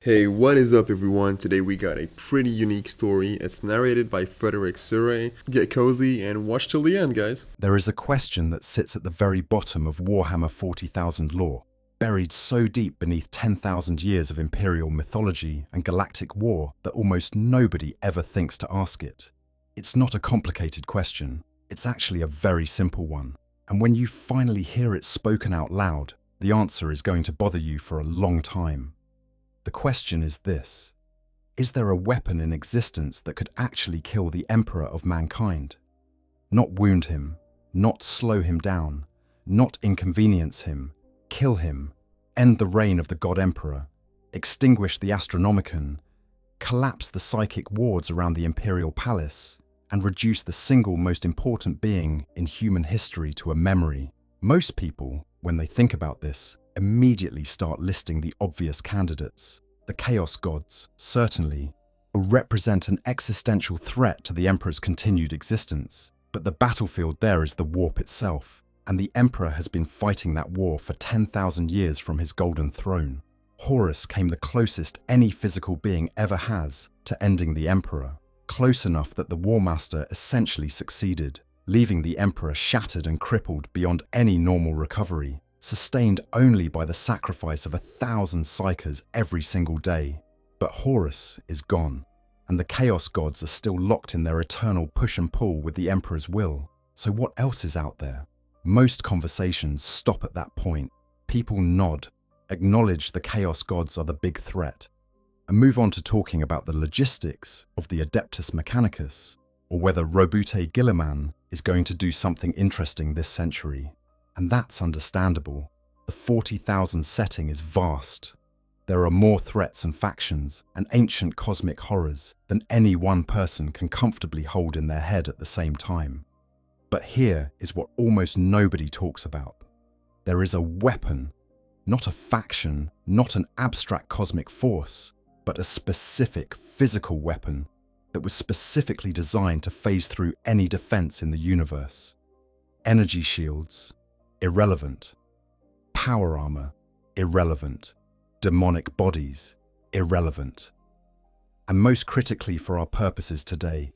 Hey, what is up everyone? Today we got a pretty unique story. It's narrated by Frederick Surrey. Get cozy and watch till the end, guys. There is a question that sits at the very bottom of Warhammer 40,000 lore, buried so deep beneath 10,000 years of Imperial mythology and galactic war that almost nobody ever thinks to ask it. It's not a complicated question, it's actually a very simple one. And when you finally hear it spoken out loud, the answer is going to bother you for a long time. The question is this: is there a weapon in existence that could actually kill the Emperor of mankind? Not wound him, not slow him down, not inconvenience him, kill him, end the reign of the God Emperor, extinguish the Astronomicon, collapse the psychic wards around the Imperial Palace, and reduce the single most important being in human history to a memory. Most people, when they think about this, immediately start listing the obvious candidates. The Chaos Gods, certainly, represent an existential threat to the Emperor's continued existence. But the battlefield there is the warp itself, and the Emperor has been fighting that war for 10,000 years from his golden throne. Horus came the closest any physical being ever has to ending the Emperor, close enough that the War Master essentially succeeded, leaving the Emperor shattered and crippled beyond any normal recovery, sustained only by the sacrifice of 1,000 psykers every single day. But Horus is gone, and the Chaos Gods are still locked in their eternal push and pull with the Emperor's will. So what else is out there? Most conversations stop at that point. People nod, acknowledge the Chaos Gods are the big threat, and move on to talking about the logistics of the Adeptus Mechanicus, or whether Robute Guilliman is going to do something interesting this century. And that's understandable. The 40,000 setting is vast. There are more threats and factions and ancient cosmic horrors than any one person can comfortably hold in their head at the same time. But here is what almost nobody talks about. There is a weapon, not a faction, not an abstract cosmic force, but a specific physical weapon that was specifically designed to phase through any defense in the universe. Energy shields, irrelevant. Power armor, irrelevant. Demonic bodies, irrelevant. And most critically for our purposes today,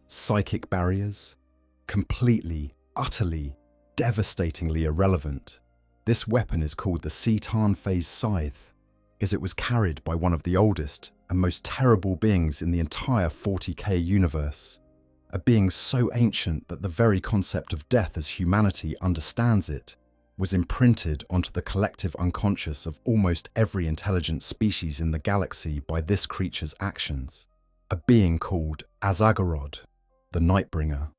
psychic barriers, completely, utterly, devastatingly irrelevant. This weapon is called the C'tan Phase Scythe, as it was carried by one of the oldest and most terrible beings in the entire 40K universe. A being so ancient that the very concept of death as humanity understands it was imprinted onto the collective unconscious of almost every intelligent species in the galaxy by this creature's actions. A being called Azagorod, the Nightbringer,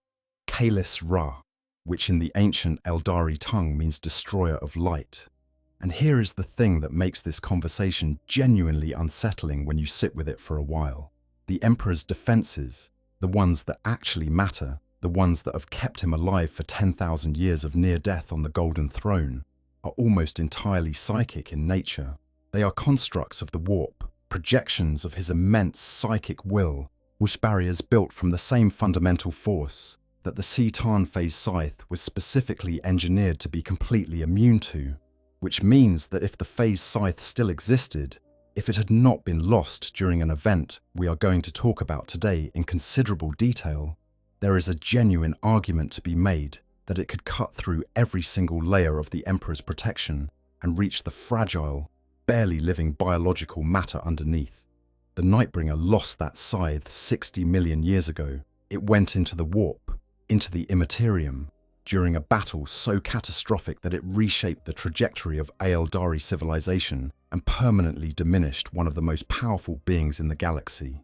Kalis Ra, which in the ancient Eldari tongue means destroyer of light. And here is the thing that makes this conversation genuinely unsettling when you sit with it for a while. The Emperor's defenses, the ones that actually matter, the ones that have kept him alive for 10,000 years of near death on the Golden Throne, are almost entirely psychic in nature. They are constructs of the warp, projections of his immense psychic will, whose barriers built from the same fundamental force that the C'tan Phase Scythe was specifically engineered to be completely immune to, which means that if the Phase Scythe still existed, if it had not been lost during an event we are going to talk about today in considerable detail, there is a genuine argument to be made that it could cut through every single layer of the Emperor's protection and reach the fragile, barely living biological matter underneath. The Nightbringer lost that scythe 60 million years ago. It went into the warp, into the Imperium, during a battle so catastrophic that it reshaped the trajectory of Eldari civilization and permanently diminished one of the most powerful beings in the galaxy.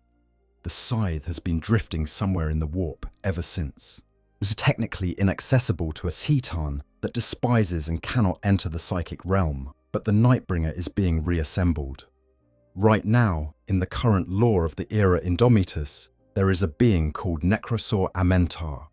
The scythe has been drifting somewhere in the warp ever since. It was technically inaccessible to a C'tan that despises and cannot enter the psychic realm, but the Nightbringer is being reassembled. Right now, in the current lore of the era Indomitus, there is a being called Necrosor Amentar,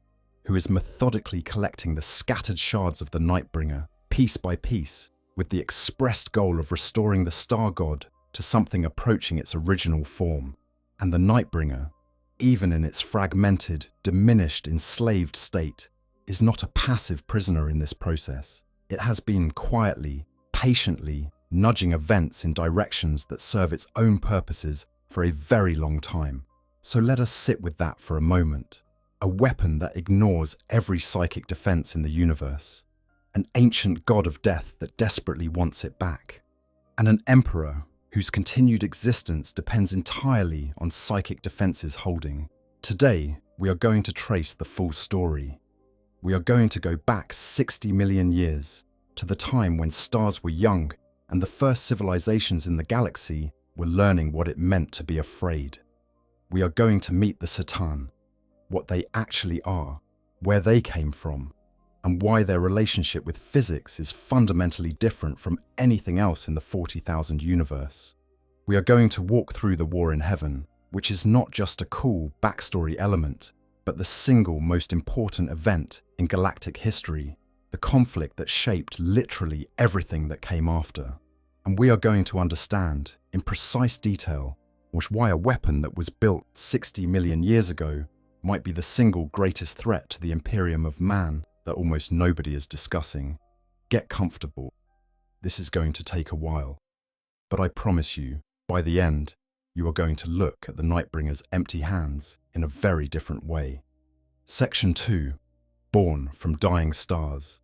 who is methodically collecting the scattered shards of the Nightbringer, piece by piece, with the expressed goal of restoring the Star God to something approaching its original form. And the Nightbringer, even in its fragmented, diminished, enslaved state, is not a passive prisoner in this process. It has been quietly, patiently, nudging events in directions that serve its own purposes for a very long time. So let us sit with that for a moment. A weapon that ignores every psychic defense in the universe. An ancient god of death that desperately wants it back. And an emperor whose continued existence depends entirely on psychic defenses holding. Today, we are going to trace the full story. We are going to go back 60 million years to the time when stars were young and the first civilizations in the galaxy were learning what it meant to be afraid. We are going to meet the C'tan, what they actually are, where they came from, and why their relationship with physics is fundamentally different from anything else in the 40,000 universe. We are going to walk through the war in heaven, which is not just a cool backstory element, but the single most important event in galactic history, the conflict that shaped literally everything that came after. And we are going to understand, in precise detail, why a weapon that was built 60 million years ago might be the single greatest threat to the Imperium of man that almost nobody is discussing. Get comfortable. This is going to take a while. But I promise you, by the end, you are going to look at the Nightbringer's empty hands in a very different way. Section 2. Born from Dying Stars.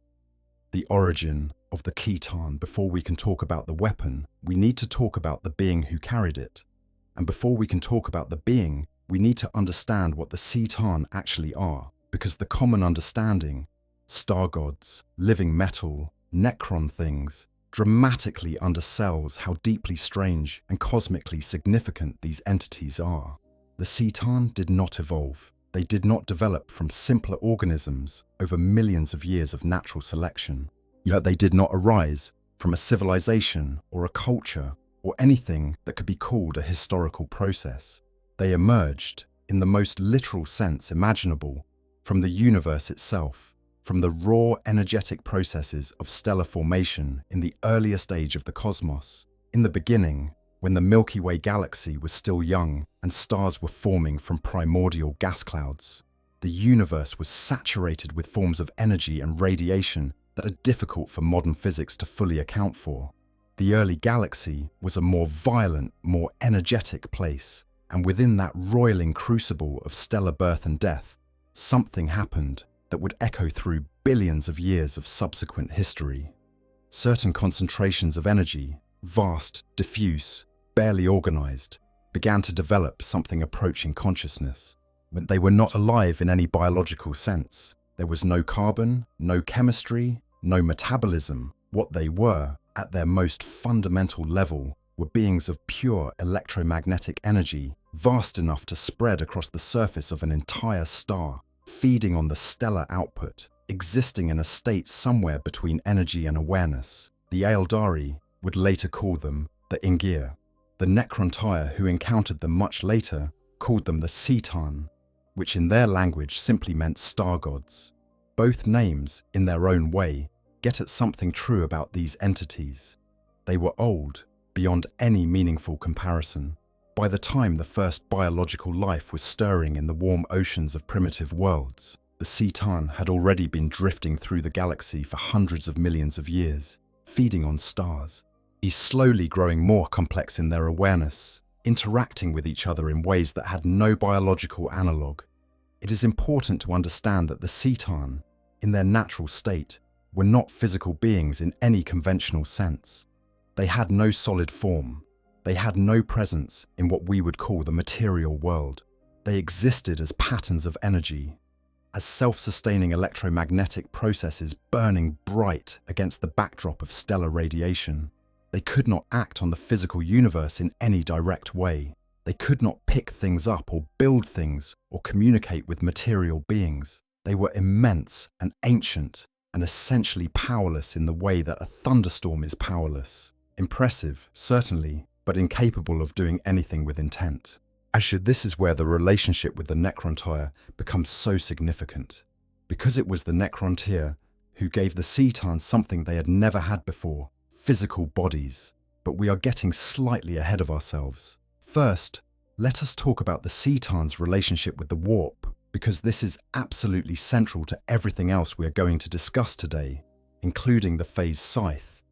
The origin of the C'tan. Before we can talk about the weapon, we need to talk about the being who carried it. And before we can talk about the being, we need to understand what the C'tan actually are, because the common understanding, star gods, living metal, Necron things, dramatically undersells how deeply strange and cosmically significant these entities are. The C'tan did not evolve. They did not develop from simpler organisms over millions of years of natural selection. Yet they did not arise from a civilization or a culture or anything that could be called a historical process. They emerged, in the most literal sense imaginable, from the universe itself, from the raw energetic processes of stellar formation in the earliest age of the cosmos. In the beginning, when the Milky Way galaxy was still young and stars were forming from primordial gas clouds, the universe was saturated with forms of energy and radiation that are difficult for modern physics to fully account for. The early galaxy was a more violent, more energetic place, and within that roiling crucible of stellar birth and death, something happened that would echo through billions of years of subsequent history. Certain concentrations of energy, vast, diffuse, barely organized, began to develop something approaching consciousness. But they were not alive in any biological sense. There was no carbon, no chemistry, no metabolism. What they were, at their most fundamental level, were beings of pure electromagnetic energy, vast enough to spread across the surface of an entire star, feeding on the stellar output, existing in a state somewhere between energy and awareness. The Aeldari would later call them the Ingir. The Necrontyre who encountered them much later called them the C'tan, which in their language simply meant star gods. Both names, in their own way, get at something true about these entities. They were old, beyond any meaningful comparison. By the time the first biological life was stirring in the warm oceans of primitive worlds, the C'tan had already been drifting through the galaxy for hundreds of millions of years, feeding on stars, slowly growing more complex in their awareness, interacting with each other in ways that had no biological analogue. It is important to understand that the C'tan, in their natural state, were not physical beings in any conventional sense. They had no solid form. They had no presence in what we would call the material world. They existed as patterns of energy, as self-sustaining electromagnetic processes burning bright against the backdrop of stellar radiation. They could not act on the physical universe in any direct way. They could not pick things up or build things or communicate with material beings. They were immense and ancient and essentially powerless in the way that a thunderstorm is powerless. Impressive, certainly, but incapable of doing anything with intent. Actually, this is where the relationship with the Necrontyre becomes so significant, because it was the Necrontyre who gave the C'tan something they had never had before, physical bodies. But we are getting slightly ahead of ourselves. First, let us talk about the C'tan's relationship with the warp, because this is absolutely central to everything else we are going to discuss today, including the phase scythe.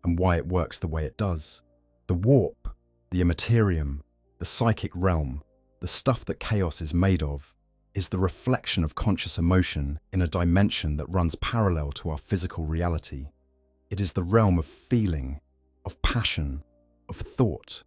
and why it works the way it does. The warp, the immaterium, the psychic realm, the stuff that chaos is made of, is the reflection of conscious emotion in a dimension that runs parallel to our physical reality. It is the realm of feeling, of passion, of thought,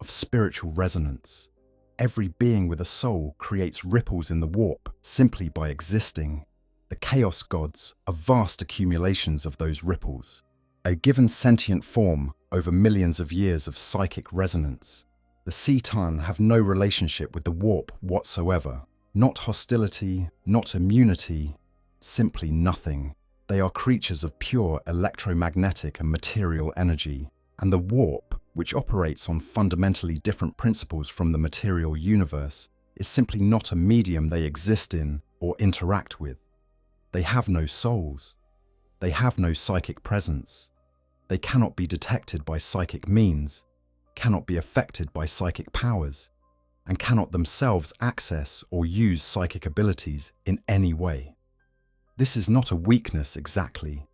of spiritual resonance. Every being with a soul creates ripples in the warp simply by existing. The chaos gods are vast accumulations of those ripples. A given sentient form over millions of years of psychic resonance. The C'tan have no relationship with the warp whatsoever. Not hostility, not immunity, simply nothing. They are creatures of pure electromagnetic and material energy, and the warp, which operates on fundamentally different principles from the material universe, is simply not a medium they exist in or interact with. They have no souls. They have no psychic presence. They cannot be detected by psychic means, cannot be affected by psychic powers, and cannot themselves access or use psychic abilities in any way. This is not a weakness exactly.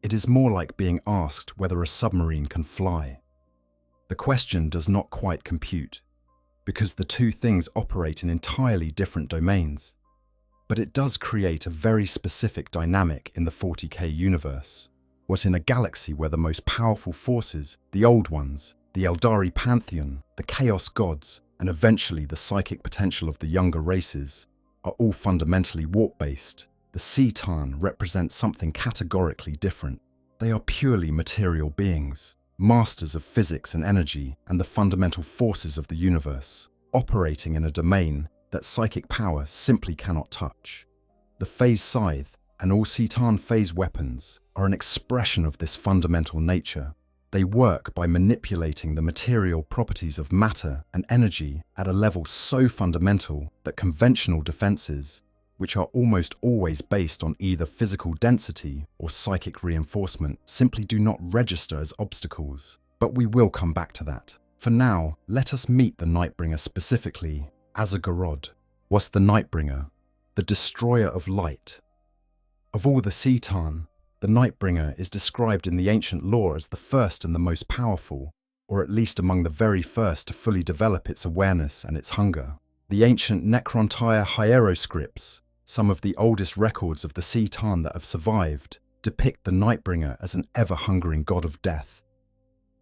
It is more like being asked whether a submarine can fly. The question does not quite compute, because the two things operate in entirely different domains. But it does create a very specific dynamic in the 40K universe. What in a galaxy where the most powerful forces, the old ones, the Eldari pantheon, the chaos gods, and eventually the psychic potential of the younger races, are all fundamentally warp-based, the C'tan represent something categorically different. They are purely material beings, masters of physics and energy and the fundamental forces of the universe, operating in a domain that psychic power simply cannot touch. The phase scythe and all C'tan phase weapons are an expression of this fundamental nature. They work by manipulating the material properties of matter and energy at a level so fundamental that conventional defenses, which are almost always based on either physical density or psychic reinforcement, simply do not register as obstacles. But we will come back to that. For now, let us meet the Nightbringer specifically. Azagorod was the Nightbringer, the destroyer of light. Of all the C'tan, the Nightbringer is described in the ancient lore as the first and the most powerful, or at least among the very first to fully develop its awareness and its hunger. The ancient Necrontyre hieroscripts, some of the oldest records of the C'tan that have survived, depict the Nightbringer as an ever-hungering god of death,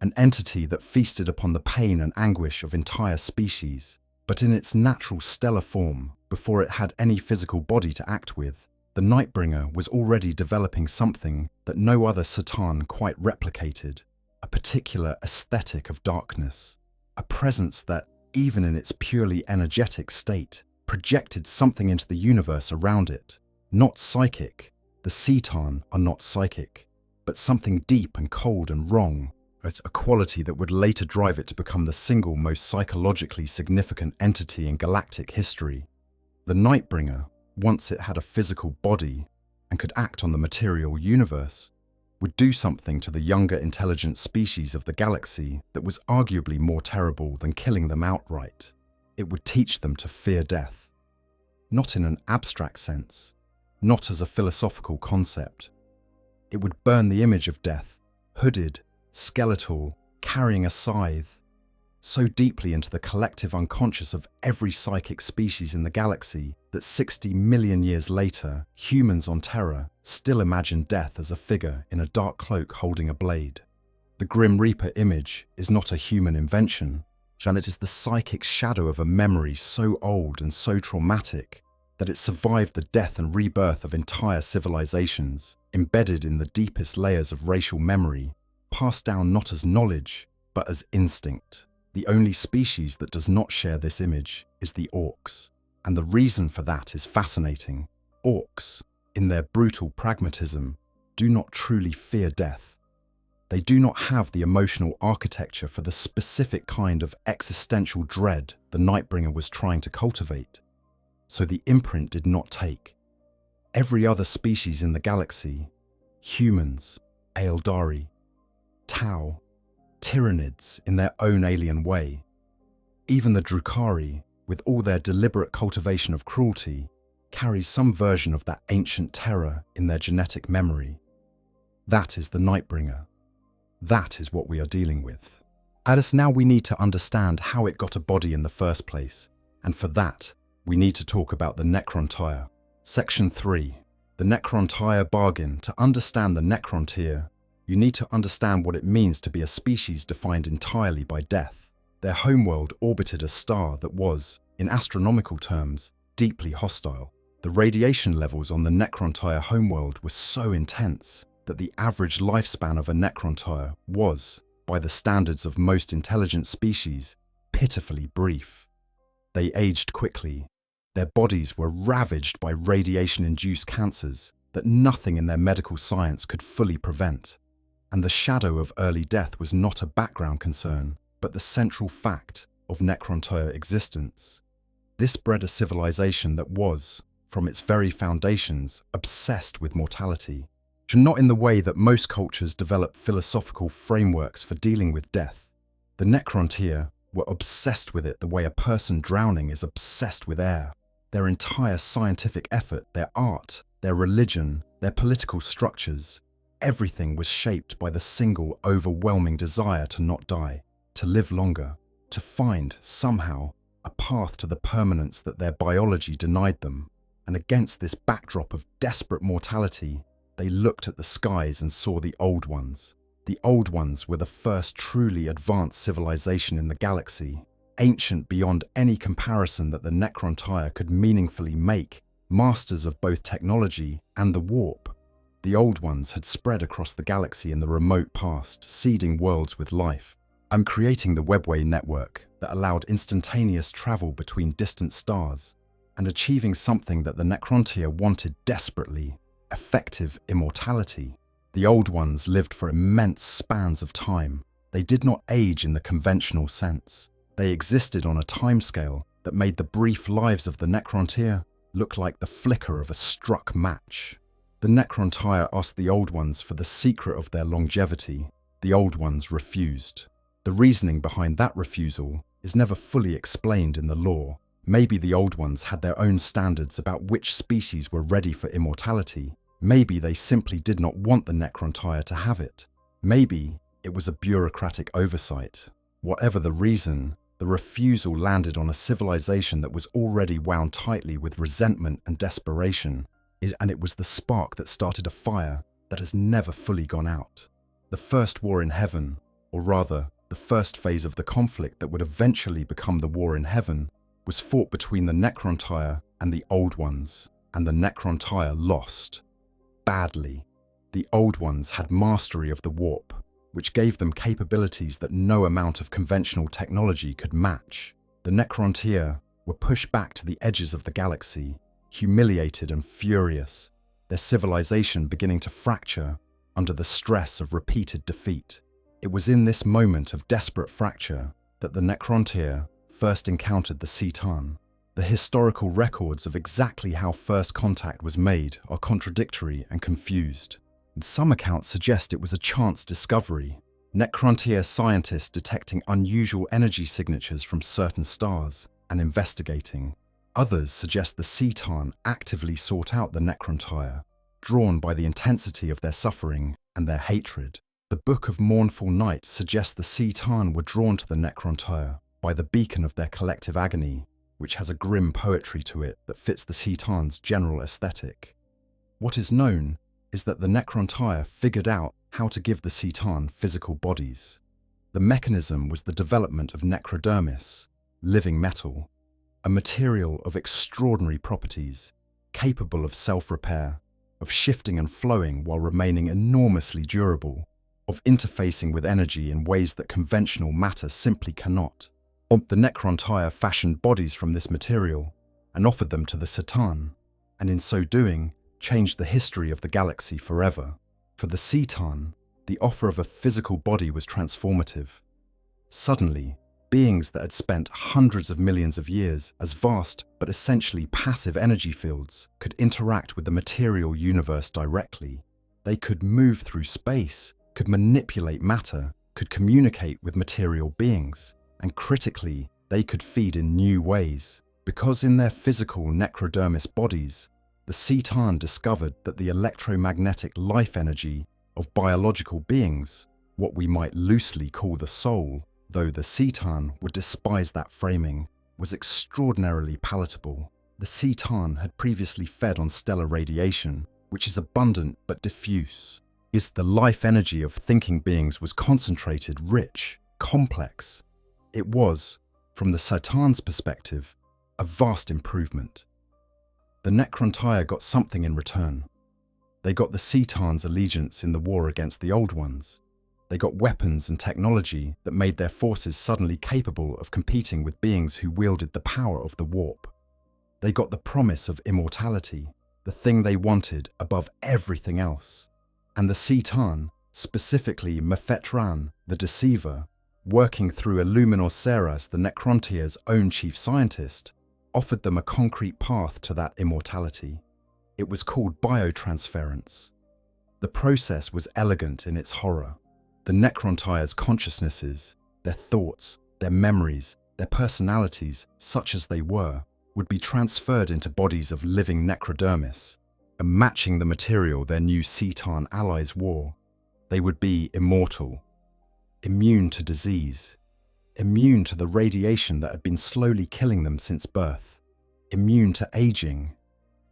an entity that feasted upon the pain and anguish of entire species. But in its natural stellar form, before it had any physical body to act with, the Nightbringer was already developing something that no other C'tan quite replicated, a particular aesthetic of darkness, a presence that, even in its purely energetic state, projected something into the universe around it. Not psychic, the C'tan are not psychic, but something deep and cold and wrong, as a quality that would later drive it to become the single most psychologically significant entity in galactic history. The Nightbringer, once it had a physical body and could act on the material universe, would do something to the younger intelligent species of the galaxy that was arguably more terrible than killing them outright. It would teach them to fear death. Not in an abstract sense, not as a philosophical concept. It would burn the image of death, hooded, skeletal, carrying a scythe, so deeply into the collective unconscious of every psychic species in the galaxy that 60 million years later, humans on Terra still imagine death as a figure in a dark cloak holding a blade. The Grim Reaper image is not a human invention, and it is the psychic shadow of a memory so old and so traumatic that it survived the death and rebirth of entire civilizations, embedded in the deepest layers of racial memory, passed down not as knowledge, but as instinct. The only species that does not share this image is the orcs, and the reason for that is fascinating. Orcs, in their brutal pragmatism, do not truly fear death. They do not have the emotional architecture for the specific kind of existential dread the Nightbringer was trying to cultivate, so the imprint did not take. Every other species in the galaxy, humans, Eldari, Tau, Tyranids in their own alien way, even the Drukhari, with all their deliberate cultivation of cruelty, carry some version of that ancient terror in their genetic memory. That is the Nightbringer. That is what we are dealing with. Alice, now we need to understand how it got a body in the first place, and for that, we need to talk about the Necrontyre. Section 3. The Necrontyre bargain. To understand the Necrontyre, you need to understand what it means to be a species defined entirely by death. Their homeworld orbited a star that was, in astronomical terms, deeply hostile. The radiation levels on the Necrontyre homeworld were so intense that the average lifespan of a Necrontyre was, by the standards of most intelligent species, pitifully brief. They aged quickly. Their bodies were ravaged by radiation-induced cancers that nothing in their medical science could fully prevent. And the shadow of early death was not a background concern, but the central fact of Necrontyre existence. This bred a civilization that was, from its very foundations, obsessed with mortality. Not in the way that most cultures develop philosophical frameworks for dealing with death. The Necrontyre were obsessed with it the way a person drowning is obsessed with air. Their entire scientific effort, their art, their religion, their political structures, everything was shaped by the single overwhelming desire to not die, to live longer, to find, somehow, a path to the permanence that their biology denied them. And against this backdrop of desperate mortality, they looked at the skies and saw the Old Ones. The Old Ones were the first truly advanced civilization in the galaxy, ancient beyond any comparison that the Necrontyre could meaningfully make, masters of both technology and the warp. The Old Ones had spread across the galaxy in the remote past, seeding worlds with life. I'm creating the webway network that allowed instantaneous travel between distant stars, and achieving something that the Necrontyre wanted desperately: effective immortality. The Old Ones lived for immense spans of time. They did not age in the conventional sense. They existed on a timescale that made the brief lives of the Necrontyre look like the flicker of a struck match. The Necrontyre asked the Old Ones for the secret of their longevity. The Old Ones refused. The reasoning behind that refusal is never fully explained in the lore. Maybe the Old Ones had their own standards about which species were ready for immortality. Maybe they simply did not want the Necrontyre to have it. Maybe it was a bureaucratic oversight. Whatever the reason, the refusal landed on a civilization that was already wound tightly with resentment and desperation, and it was the spark that started a fire that has never fully gone out. The first war in heaven, or rather, the first phase of the conflict that would eventually become the war in heaven, was fought between the Necrontyre and the Old Ones, and the Necrontyre lost. Badly. The Old Ones had mastery of the warp, which gave them capabilities that no amount of conventional technology could match. The Necrontyre were pushed back to the edges of the galaxy, humiliated and furious, their civilization beginning to fracture under the stress of repeated defeat. It was in this moment of desperate fracture that the Necrontyre first encountered the C'tan. The historical records of exactly how first contact was made are contradictory and confused. Some accounts suggest it was a chance discovery, Necrontyre scientists detecting unusual energy signatures from certain stars and investigating. Others suggest the C'tan actively sought out the Necrontyre, drawn by the intensity of their suffering and their hatred. The Book of Mournful Night suggests the C'tan were drawn to the Necrontyre by the beacon of their collective agony, which has a grim poetry to it that fits the C'tan's general aesthetic. What is known is that the Necrontyre figured out how to give the C'tan physical bodies. The mechanism was the development of necrodermis, living metal, a material of extraordinary properties, capable of self-repair, of shifting and flowing while remaining enormously durable, of interfacing with energy in ways that conventional matter simply cannot. The Necrontyre fashioned bodies from this material and offered them to the C'tan, and in so doing, changed the history of the galaxy forever. For the C'tan, the offer of a physical body was transformative. Suddenly, beings that had spent hundreds of millions of years as vast but essentially passive energy fields could interact with the material universe directly. They could move through space, could manipulate matter, could communicate with material beings, and critically, they could feed in new ways. Because in their physical necrodermis bodies, the C'tan discovered that the electromagnetic life energy of biological beings what we might loosely call the soul, though the Citan would despise that framing, was extraordinarily palatable. The Citan had previously fed on stellar radiation, which is abundant but diffuse. The life energy of thinking beings was concentrated, rich, complex. It was, from the Citan's perspective, a vast improvement. The Necrontyre got something in return. They got the Citan's allegiance in the war against the Old Ones. They got weapons and technology that made their forces suddenly capable of competing with beings who wielded the power of the warp. They got the promise of immortality, the thing they wanted above everything else. And the Citan, specifically Mephetran, the Deceiver, working through Illuminor Seras, the Necrontyre's own chief scientist, offered them a concrete path to that immortality. It was called biotransference. The process was elegant in its horror. The Necrontyre's consciousnesses, their thoughts, their memories, their personalities, such as they were, would be transferred into bodies of living necrodermis, and matching the material their new Citan allies wore. They would be immortal, immune to disease, immune to the radiation that had been slowly killing them since birth, immune to aging.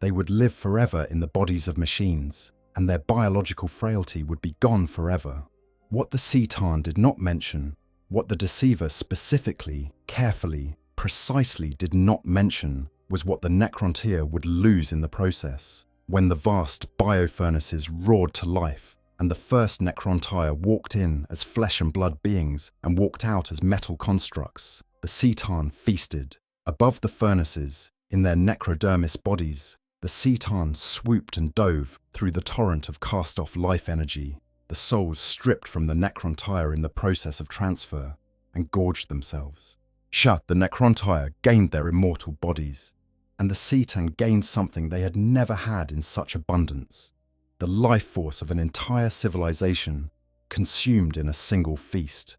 They would live forever in the bodies of machines, and their biological frailty would be gone forever. What the Citan did not mention, what the Deceiver specifically, carefully, precisely did not mention, was what the Necrontyre would lose in the process. When the vast biofurnaces roared to life, and the first Necrontyre walked in as flesh and blood beings and walked out as metal constructs, the Citan feasted. Above the furnaces, in their necrodermis bodies, the Citan swooped and dove through the torrent of cast-off life energy, the souls stripped from the Necrontyre in the process of transfer, and gorged themselves. The Necrontyre gained their immortal bodies, and the Citan gained something they had never had in such abundance: the life force of an entire civilization consumed in a single feast.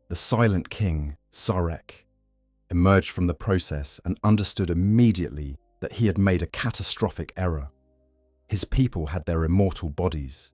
The Silent King, Sarek, emerged from the process and understood immediately that he had made a catastrophic error. His people had their immortal bodies,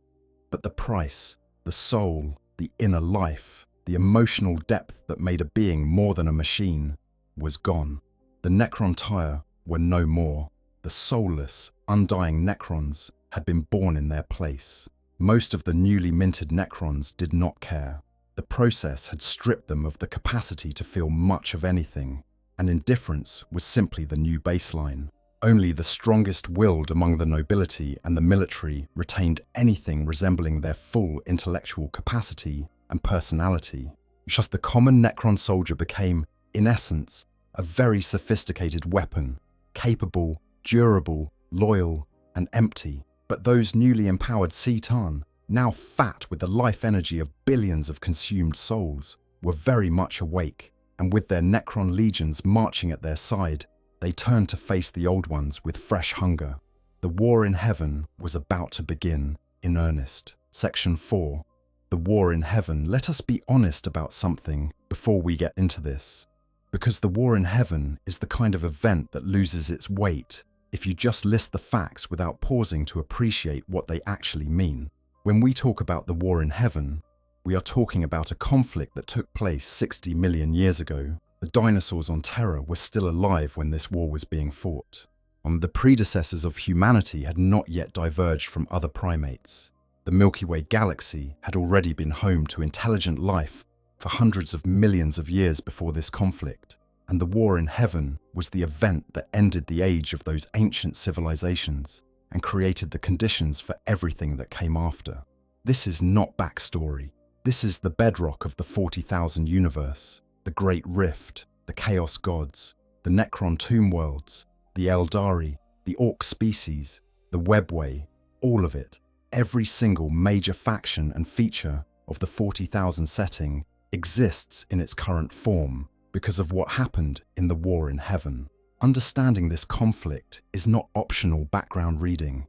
but the price, the soul, the inner life, the emotional depth that made a being more than a machine, was gone. The Necrontyre were no more. The soulless, undying Necrons had been born in their place. Most of the newly minted Necrons did not care. The process had stripped them of the capacity to feel much of anything, and indifference was simply the new baseline. Only the strongest-willed among the nobility and the military retained anything resembling their full intellectual capacity and personality. Just the common Necron soldier became, in essence, a very sophisticated weapon, capable, durable, loyal, and empty. But those newly empowered Citan, now fat with the life energy of billions of consumed souls, were very much awake, and with their Necron legions marching at their side, they turned to face the Old Ones with fresh hunger. The war in heaven was about to begin, in earnest. Section 4. The war in heaven. Let us be honest about something before we get into this. Because the war in heaven is the kind of event that loses its weight if you just list the facts without pausing to appreciate what they actually mean. When we talk about the war in heaven, we are talking about a conflict that took place 60 million years ago. The dinosaurs on Terra were still alive when this war was being fought. The predecessors of humanity had not yet diverged from other primates. The Milky Way galaxy had already been home to intelligent life for hundreds of millions of years before this conflict, and the war in heaven was the event that ended the age of those ancient civilizations and created the conditions for everything that came after. This is not backstory. This is the bedrock of the 40,000 universe. The Great Rift, the Chaos Gods, the Necron Tomb Worlds, the Eldari, the Orc species, the Webway, all of it, every single major faction and feature of the 40,000 setting exists in its current form because of what happened in the war in heaven. Understanding this conflict is not optional background reading.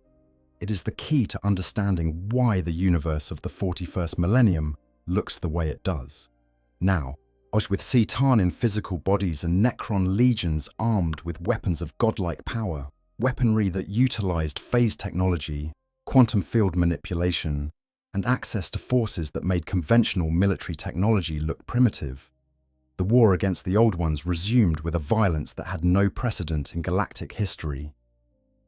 It is the key to understanding why the universe of the 41st millennium looks the way it does. Now, as with Citan in physical bodies and Necron legions armed with weapons of godlike power, weaponry that utilized phase technology, quantum field manipulation, and access to forces that made conventional military technology look primitive. The war against the Old Ones resumed with a violence that had no precedent in galactic history.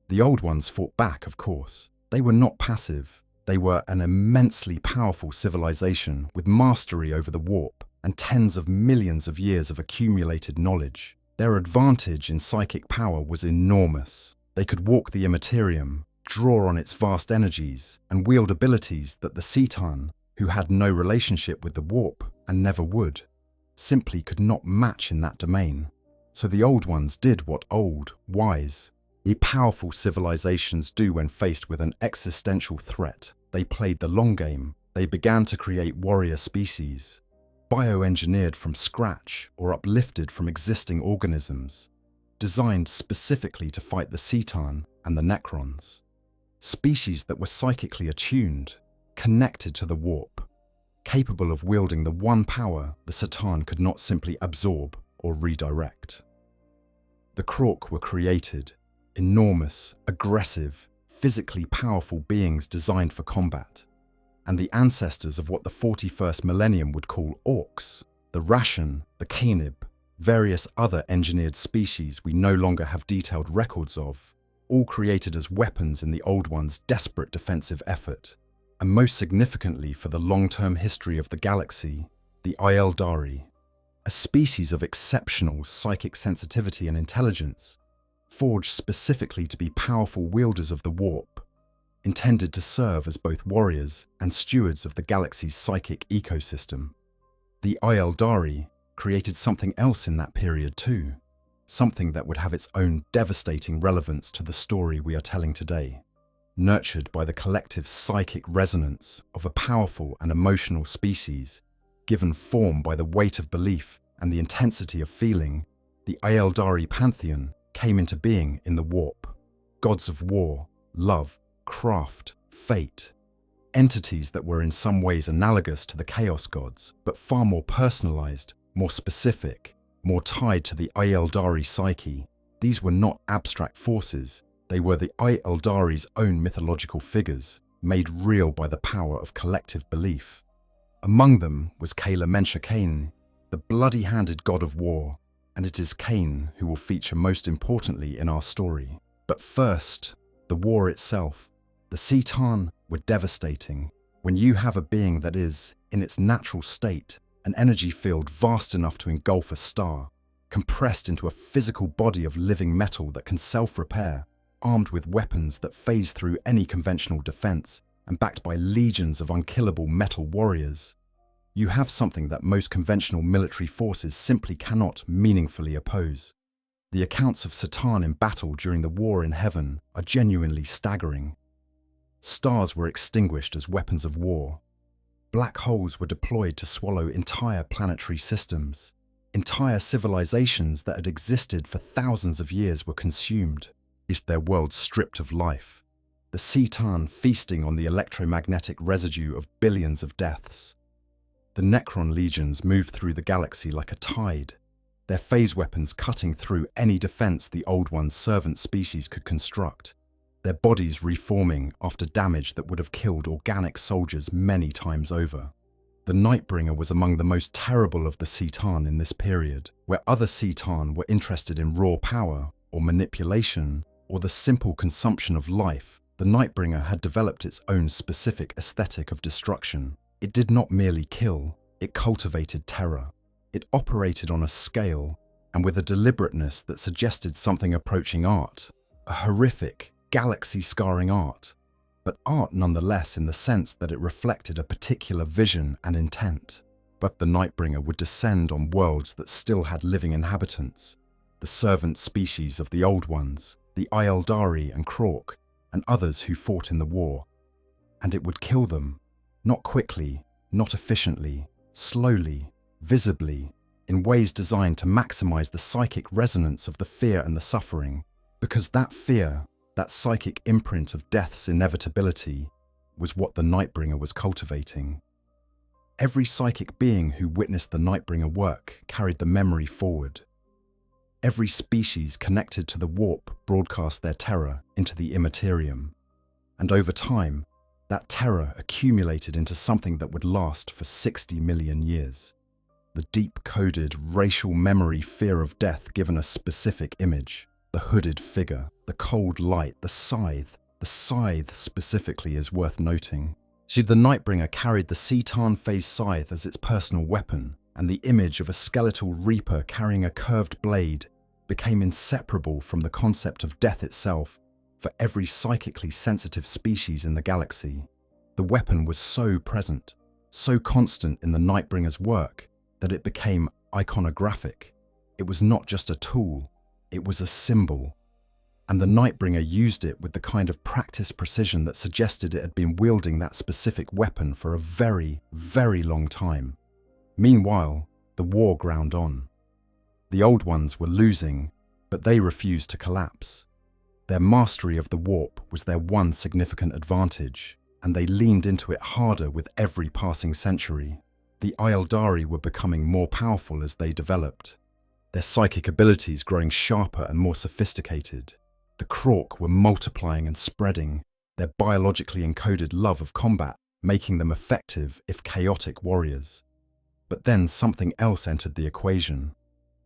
The Old Ones fought back, of course. They were not passive. They were an immensely powerful civilization with mastery over the warp and tens of millions of years of accumulated knowledge. Their advantage in psychic power was enormous. They could walk the Imperium, draw on its vast energies, and wield abilities that the Citan, who had no relationship with the warp and never would, simply could not match in that domain. So the Old Ones did what old, wise, powerful civilizations do when faced with an existential threat. They played the long game. They began to create warrior species, bioengineered from scratch or uplifted from existing organisms, designed specifically to fight the Citan and the Necrons. Species that were psychically attuned, connected to the warp, capable of wielding the one power the Citan could not simply absorb or redirect. The Krork were created, enormous, aggressive, physically powerful beings designed for combat, and the ancestors of what the 41st Millennium would call orcs, the Rashan, the Kanib, various other engineered species we no longer have detailed records of, all created as weapons in the Old Ones' desperate defensive effort, and most significantly for the long-term history of the galaxy, the Eldari, a species of exceptional psychic sensitivity and intelligence, forged specifically to be powerful wielders of the warp, intended to serve as both warriors and stewards of the galaxy's psychic ecosystem. The Eldari created something else in that period too, something that would have its own devastating relevance to the story we are telling today. Nurtured by the collective psychic resonance of a powerful and emotional species, given form by the weight of belief and the intensity of feeling, the Eldari pantheon came into being in the warp. Gods of war, love, craft, fate. Entities that were in some ways analogous to the Chaos Gods, but far more personalized, more specific, more tied to the Eldari psyche. These were not abstract forces. They were the Eldari's own mythological figures, made real by the power of collective belief. Among them was Kayla Mencha Cain, the bloody-handed god of war, and it is Cain who will feature most importantly in our story. But first, the war itself. The Citan were devastating. When you have a being that is, in its natural state, an energy field vast enough to engulf a star, compressed into a physical body of living metal that can self-repair, armed with weapons that phase through any conventional defense, and backed by legions of unkillable metal warriors, you have something that most conventional military forces simply cannot meaningfully oppose. The accounts of Citan in battle during the War in Heaven are genuinely staggering. Stars were extinguished as weapons of war. Black holes were deployed to swallow entire planetary systems. Entire civilizations that had existed for thousands of years were consumed. Is their world stripped of life? The Citan feasting on the electromagnetic residue of billions of deaths. The Necron legions moved through the galaxy like a tide, their phase weapons cutting through any defense the Old One's servant species could construct, their bodies reforming after damage that would have killed organic soldiers many times over. The Nightbringer was among the most terrible of the Citan in this period, where other Citan were interested in raw power or manipulation or the simple consumption of life. The Nightbringer had developed its own specific aesthetic of destruction. It did not merely kill, it cultivated terror. It operated on a scale and with a deliberateness that suggested something approaching art, a horrific, galaxy-scarring art, but art nonetheless in the sense that it reflected a particular vision and intent. But the Nightbringer would descend on worlds that still had living inhabitants, the servant species of the Old Ones, the Eldari and Krork, and others who fought in the war. And it would kill them. Not quickly, not efficiently, slowly, visibly, in ways designed to maximize the psychic resonance of the fear and the suffering, because that fear, that psychic imprint of death's inevitability, was what the Nightbringer was cultivating. Every psychic being who witnessed the Nightbringer work carried the memory forward. Every species connected to the warp broadcast their terror into the Imperium, and over time, That terror accumulated into something that would last for 60 million years. The deep-coded racial memory fear of death given a specific image. The hooded figure, the cold light, the scythe. The scythe specifically is worth noting. The Nightbringer carried the C'tan phase scythe as its personal weapon, and the image of a skeletal reaper carrying a curved blade became inseparable from the concept of death itself for every psychically sensitive species in the galaxy. The weapon was so present, so constant in the Nightbringer's work, that it became iconographic. It was not just a tool, it was a symbol. And the Nightbringer used it with the kind of practiced precision that suggested it had been wielding that specific weapon for a very, very long time. Meanwhile, the war ground on. The Old Ones were losing, but they refused to collapse. Their mastery of the warp was their one significant advantage, and they leaned into it harder with every passing century. The Eldari were becoming more powerful as they developed, their psychic abilities growing sharper and more sophisticated. The Krork were multiplying and spreading, their biologically encoded love of combat making them effective if chaotic warriors. But then something else entered the equation,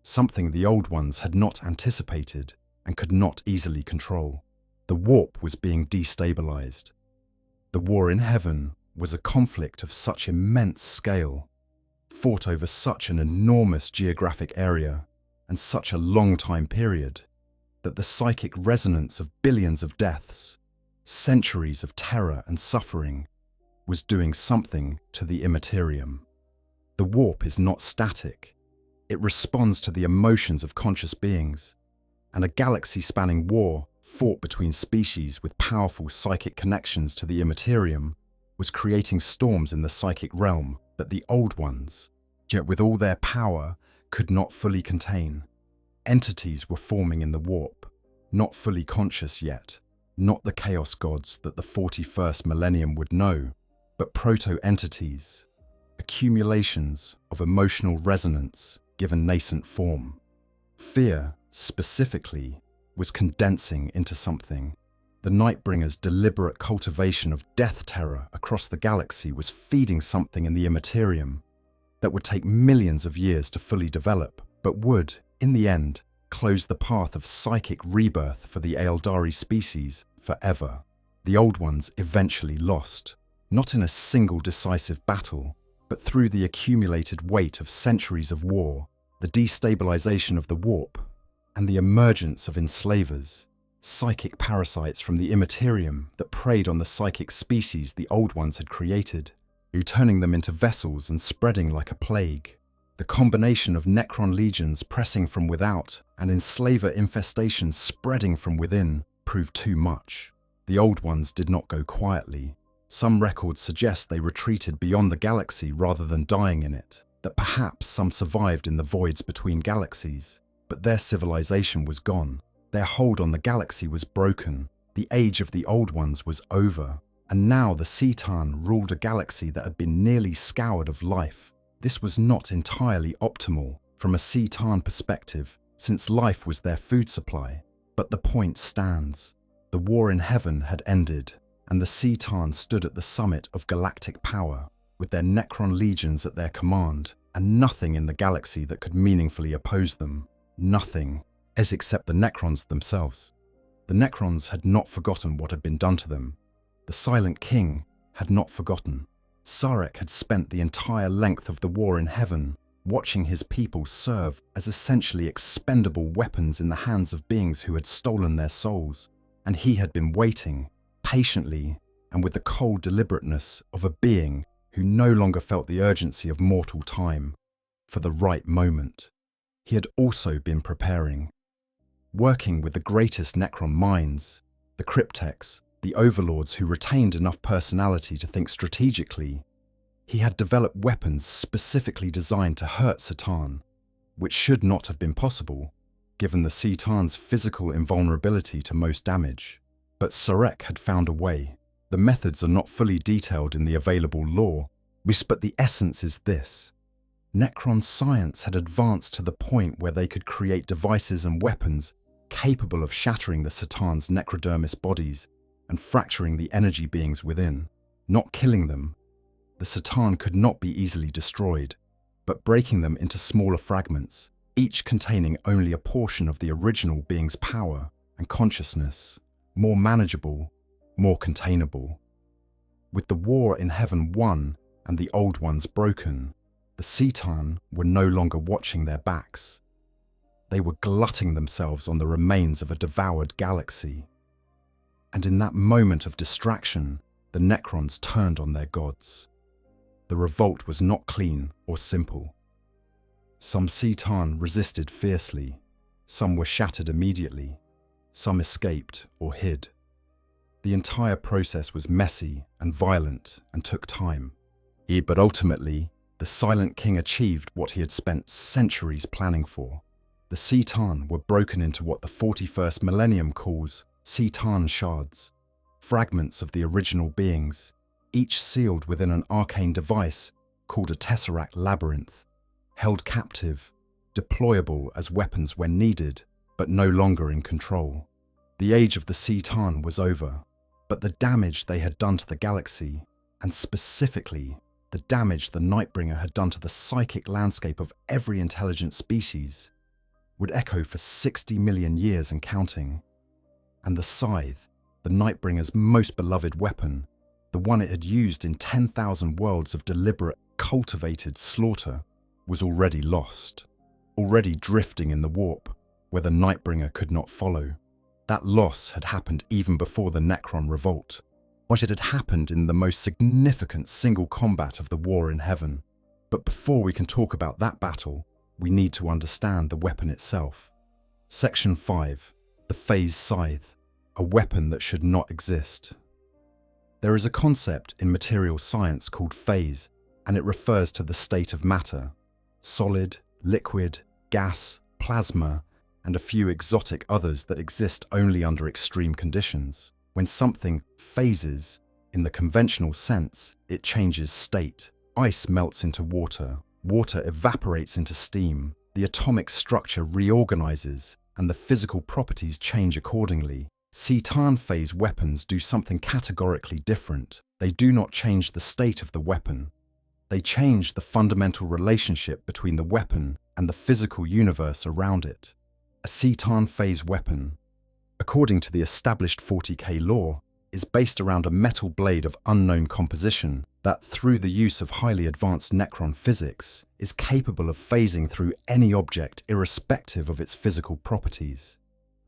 something the Old Ones had not anticipated and could not easily control. The warp was being destabilized. The war in heaven was a conflict of such immense scale, fought over such an enormous geographic area and such a long time period, that the psychic resonance of billions of deaths, centuries of terror and suffering, was doing something to the Imperium. The warp is not static. It responds to the emotions of conscious beings, and a galaxy-spanning war fought between species with powerful psychic connections to the Imperium was creating storms in the psychic realm that the Old Ones, yet with all their power, could not fully contain. Entities were forming in the warp, not fully conscious yet, not the chaos gods that the 41st Millennium would know, but proto-entities, accumulations of emotional resonance given nascent form. Fear, specifically, was condensing into something. The Nightbringer's deliberate cultivation of death terror across the galaxy was feeding something in the Imperium that would take millions of years to fully develop, but would, in the end, close the path of psychic rebirth for the Eldari species forever. The Old Ones eventually lost, not in a single decisive battle, but through the accumulated weight of centuries of war, the destabilization of the warp, and the emergence of enslavers, psychic parasites from the Imperium that preyed on the psychic species the Old Ones had created, turning them into vessels and spreading like a plague. The combination of Necron legions pressing from without and enslaver infestations spreading from within proved too much. The Old Ones did not go quietly. Some records suggest they retreated beyond the galaxy rather than dying in it, that perhaps some survived in the voids between galaxies. But their civilization was gone. Their hold on the galaxy was broken. The age of the Old Ones was over. And now the C'tan ruled a galaxy that had been nearly scoured of life. This was not entirely optimal from a C'tan perspective, since life was their food supply. But the point stands. The war in heaven had ended, and the C'tan stood at the summit of galactic power, with their Necron legions at their command, and nothing in the galaxy that could meaningfully oppose them. Nothing, as except the Necrons themselves. The Necrons had not forgotten what had been done to them. The Silent King had not forgotten. Sarek had spent the entire length of the war in heaven watching his people serve as essentially expendable weapons in the hands of beings who had stolen their souls, and he had been waiting, patiently and with the cold deliberateness of a being who no longer felt the urgency of mortal time, for the right moment. He had also been preparing, working with the greatest Necron minds, the Cryptex, the overlords who retained enough personality to think strategically. He had developed weapons specifically designed to hurt C'tan, which should not have been possible, given the C'tan's physical invulnerability to most damage. But Sarek had found a way. The methods are not fully detailed in the available lore, but the essence is this. Necron science had advanced to the point where they could create devices and weapons capable of shattering the C'tan's necrodermis bodies and fracturing the energy beings within. not killing them. The C'tan could not be easily destroyed, but breaking them into smaller fragments, each containing only a portion of the original being's power and consciousness, more manageable, more containable. With the war in heaven won and the old ones broken, the C'tan were no longer watching their backs. They were glutting themselves on the remains of a devoured galaxy. And in that moment of distraction, the Necrons turned on their gods. The revolt was not clean or simple. Some C'tan resisted fiercely, some were shattered immediately, some escaped or hid. The entire process was messy and violent and took time. But ultimately, the Silent King achieved what he had spent centuries planning for. The C'tan were broken into what the 41st Millennium calls C'tan shards, fragments of the original beings, each sealed within an arcane device called a Tesseract Labyrinth, held captive, deployable as weapons when needed, but no longer in control. The age of the C'tan was over, but the damage they had done to the galaxy, and specifically the damage the Nightbringer had done to the psychic landscape of every intelligent species, would echo for 60 million years and counting. And the scythe, the Nightbringer's most beloved weapon, the one it had used in 10,000 worlds of deliberate, cultivated slaughter, was already lost, already drifting in the warp, where the Nightbringer could not follow. That loss had happened even before the Necron revolt, or it had happened in the most significant single combat of the war in heaven. But before we can talk about that battle, we need to understand the weapon itself. Section 5. The Phase Scythe, a weapon that should not exist. There is a concept in material science called phase, and it refers to the state of matter: solid, liquid, gas, plasma, and a few exotic others that exist only under extreme conditions. When something phases, in the conventional sense, it changes state. Ice melts into water, water evaporates into steam, the atomic structure reorganizes, and the physical properties change accordingly. C'tan phase weapons do something categorically different. They do not change the state of the weapon. They change the fundamental relationship between the weapon and the physical universe around it. A C'tan phase weapon, according to the established 40K lore, is based around a metal blade of unknown composition that, through the use of highly advanced Necron physics, is capable of phasing through any object irrespective of its physical properties.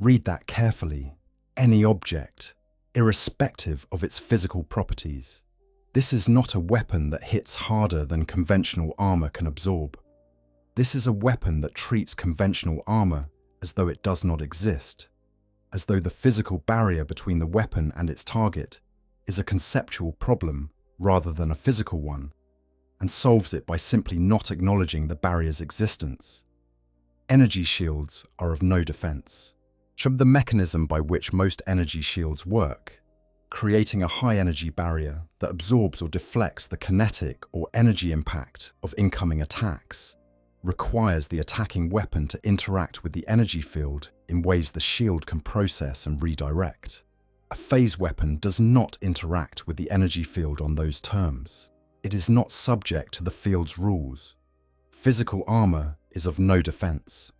Read that carefully. Any object, irrespective of its physical properties. This is not a weapon that hits harder than conventional armor can absorb. This is a weapon that treats conventional armor as though it does not exist, as though the physical barrier between the weapon and its target is a conceptual problem rather than a physical one, and solves it by simply not acknowledging the barrier's existence. Energy shields are of no defense. From the mechanism by which most energy shields work, creating a high-energy barrier that absorbs or deflects the kinetic or energy impact of incoming attacks, requires the attacking weapon to interact with the energy field in ways the shield can process and redirect. A phase weapon does not interact with the energy field on those terms. It is not subject to the field's rules. Physical armor is of no defense.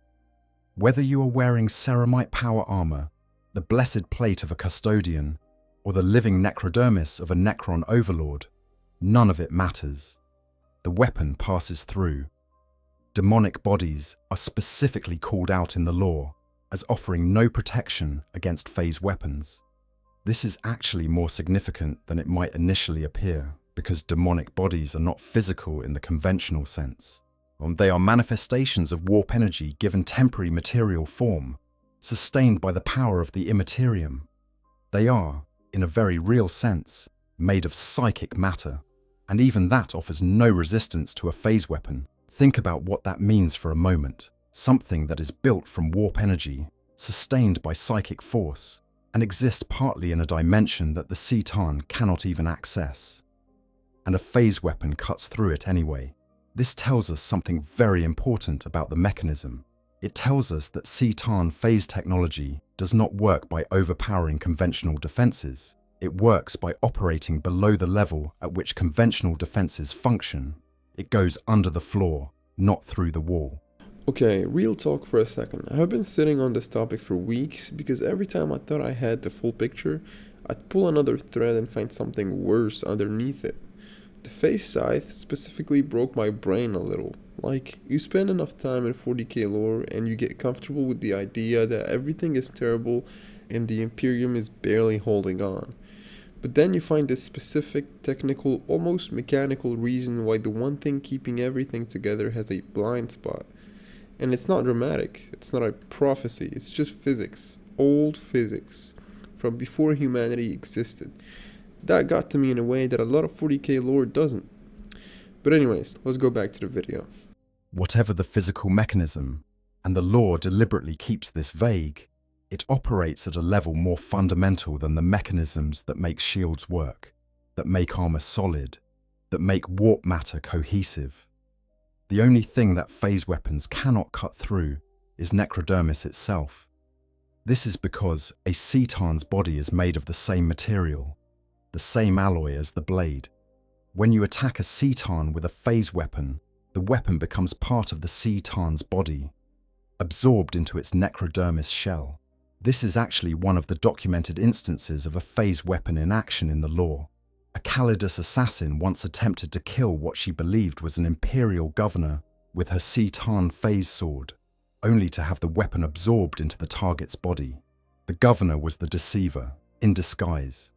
Whether you are wearing ceramite power armor, the blessed plate of a custodian, or the living necrodermis of a Necron overlord, none of it matters. The weapon passes through. Demonic bodies are specifically called out in the lore as offering no protection against phase weapons. This is actually more significant than it might initially appear, because demonic bodies are not physical in the conventional sense. They are manifestations of warp energy given temporary material form, sustained by the power of the Imperium. They are, in a very real sense, made of psychic matter, and even that offers no resistance to a phase weapon. Think about what that means for a moment. Something that is built from warp energy, sustained by psychic force, and exists partly in a dimension that the C'tan cannot even access. And a phase weapon cuts through it anyway. This tells us something very important about the mechanism. It tells us that C'tan phase technology does not work by overpowering conventional defenses. It works by operating below the level at which conventional defenses function. It goes under the floor, not through the wall. Okay, real talk for a second. I've been sitting on this topic for weeks because every time I thought I had the full picture, I'd pull another thread and find something worse underneath it. The phase scythe specifically broke my brain a little. Like, you spend enough time in 40k lore and you get comfortable with the idea that everything is terrible and the Imperium is barely holding on. But then you find this specific, technical, almost mechanical reason why the one thing keeping everything together has a blind spot. And it's not dramatic, it's not a prophecy, it's just physics. Old physics. From before humanity existed. That got to me in a way that a lot of 40k lore doesn't. But anyways, let's go back to the video. Whatever the physical mechanism, and the lore deliberately keeps this vague, it operates at a level more fundamental than the mechanisms that make shields work, that make armor solid, that make warp matter cohesive. The only thing that phase weapons cannot cut through is necrodermis itself. This is because a Citan's body is made of the same material, the same alloy as the blade. When you attack a Citan with a phase weapon, the weapon becomes part of the Citan's body, absorbed into its necrodermis shell. This is actually one of the documented instances of a phase weapon in action in the lore. A Calidus assassin once attempted to kill what she believed was an Imperial governor with her Citan phase sword, only to have the weapon absorbed into the target's body. The governor was the deceiver, in disguise,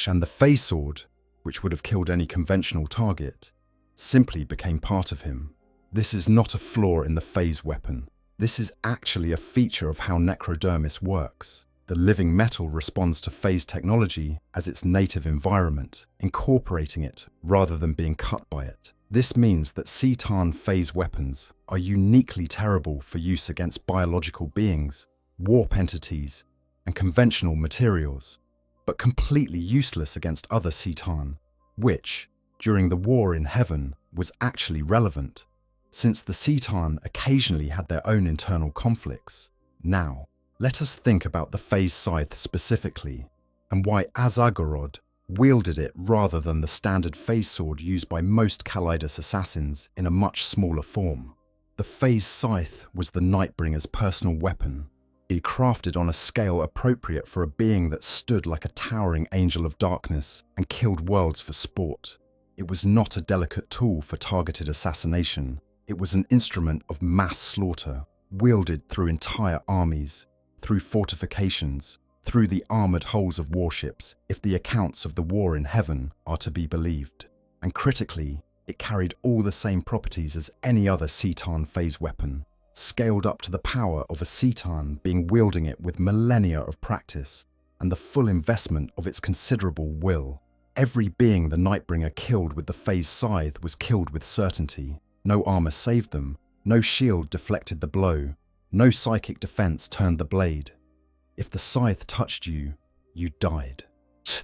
and the phase sword, which would have killed any conventional target, simply became part of him. This is not a flaw in the phase weapon. This is actually a feature of how necrodermis works. The living metal responds to phase technology as its native environment, incorporating it rather than being cut by it. This means that Citan phase weapons are uniquely terrible for use against biological beings, warp entities, and conventional materials, but completely useless against other Citan, which, during the war in heaven, was actually relevant, since the Citan occasionally had their own internal conflicts. Now, let us think about the phase scythe specifically, and why Azagorod wielded it rather than the standard phase sword used by most Calidus assassins in a much smaller form. The phase scythe was the Nightbringer's personal weapon. It crafted on a scale appropriate for a being that stood like a towering angel of darkness and killed worlds for sport. It was not a delicate tool for targeted assassination. It was an instrument of mass slaughter, wielded through entire armies, through fortifications, through the armoured hulls of warships, if the accounts of the war in heaven are to be believed. And critically, it carried all the same properties as any other Citan phase weapon, scaled up to the power of a Citan being wielding it with millennia of practice and the full investment of its considerable will. Every being the Nightbringer killed with the phase scythe was killed with certainty. No armour saved them, no shield deflected the blow, no psychic defense turned the blade. If the scythe touched you, you died.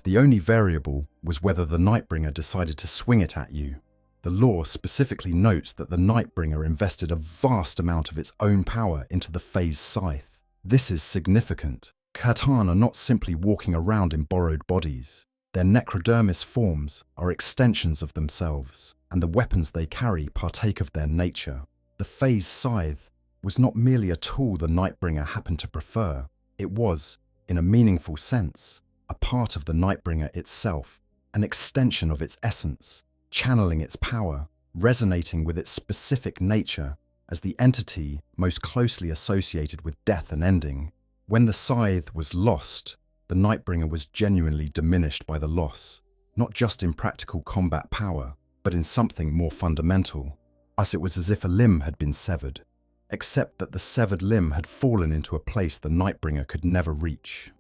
The only variable was whether the Nightbringer decided to swing it at you. The lore specifically notes that the Nightbringer invested a vast amount of its own power into the phase scythe. This is significant. Catan are not simply walking around in borrowed bodies. Their necrodermis forms are extensions of themselves, and the weapons they carry partake of their nature. The phase scythe was not merely a tool the Nightbringer happened to prefer. It was, in a meaningful sense, a part of the Nightbringer itself, an extension of its essence, channeling its power, resonating with its specific nature as the entity most closely associated with death and ending. When the scythe was lost, the Nightbringer was genuinely diminished by the loss, not just in practical combat power, but in something more fundamental. It was as if a limb had been severed, except that the severed limb had fallen into a place the Nightbringer could never reach.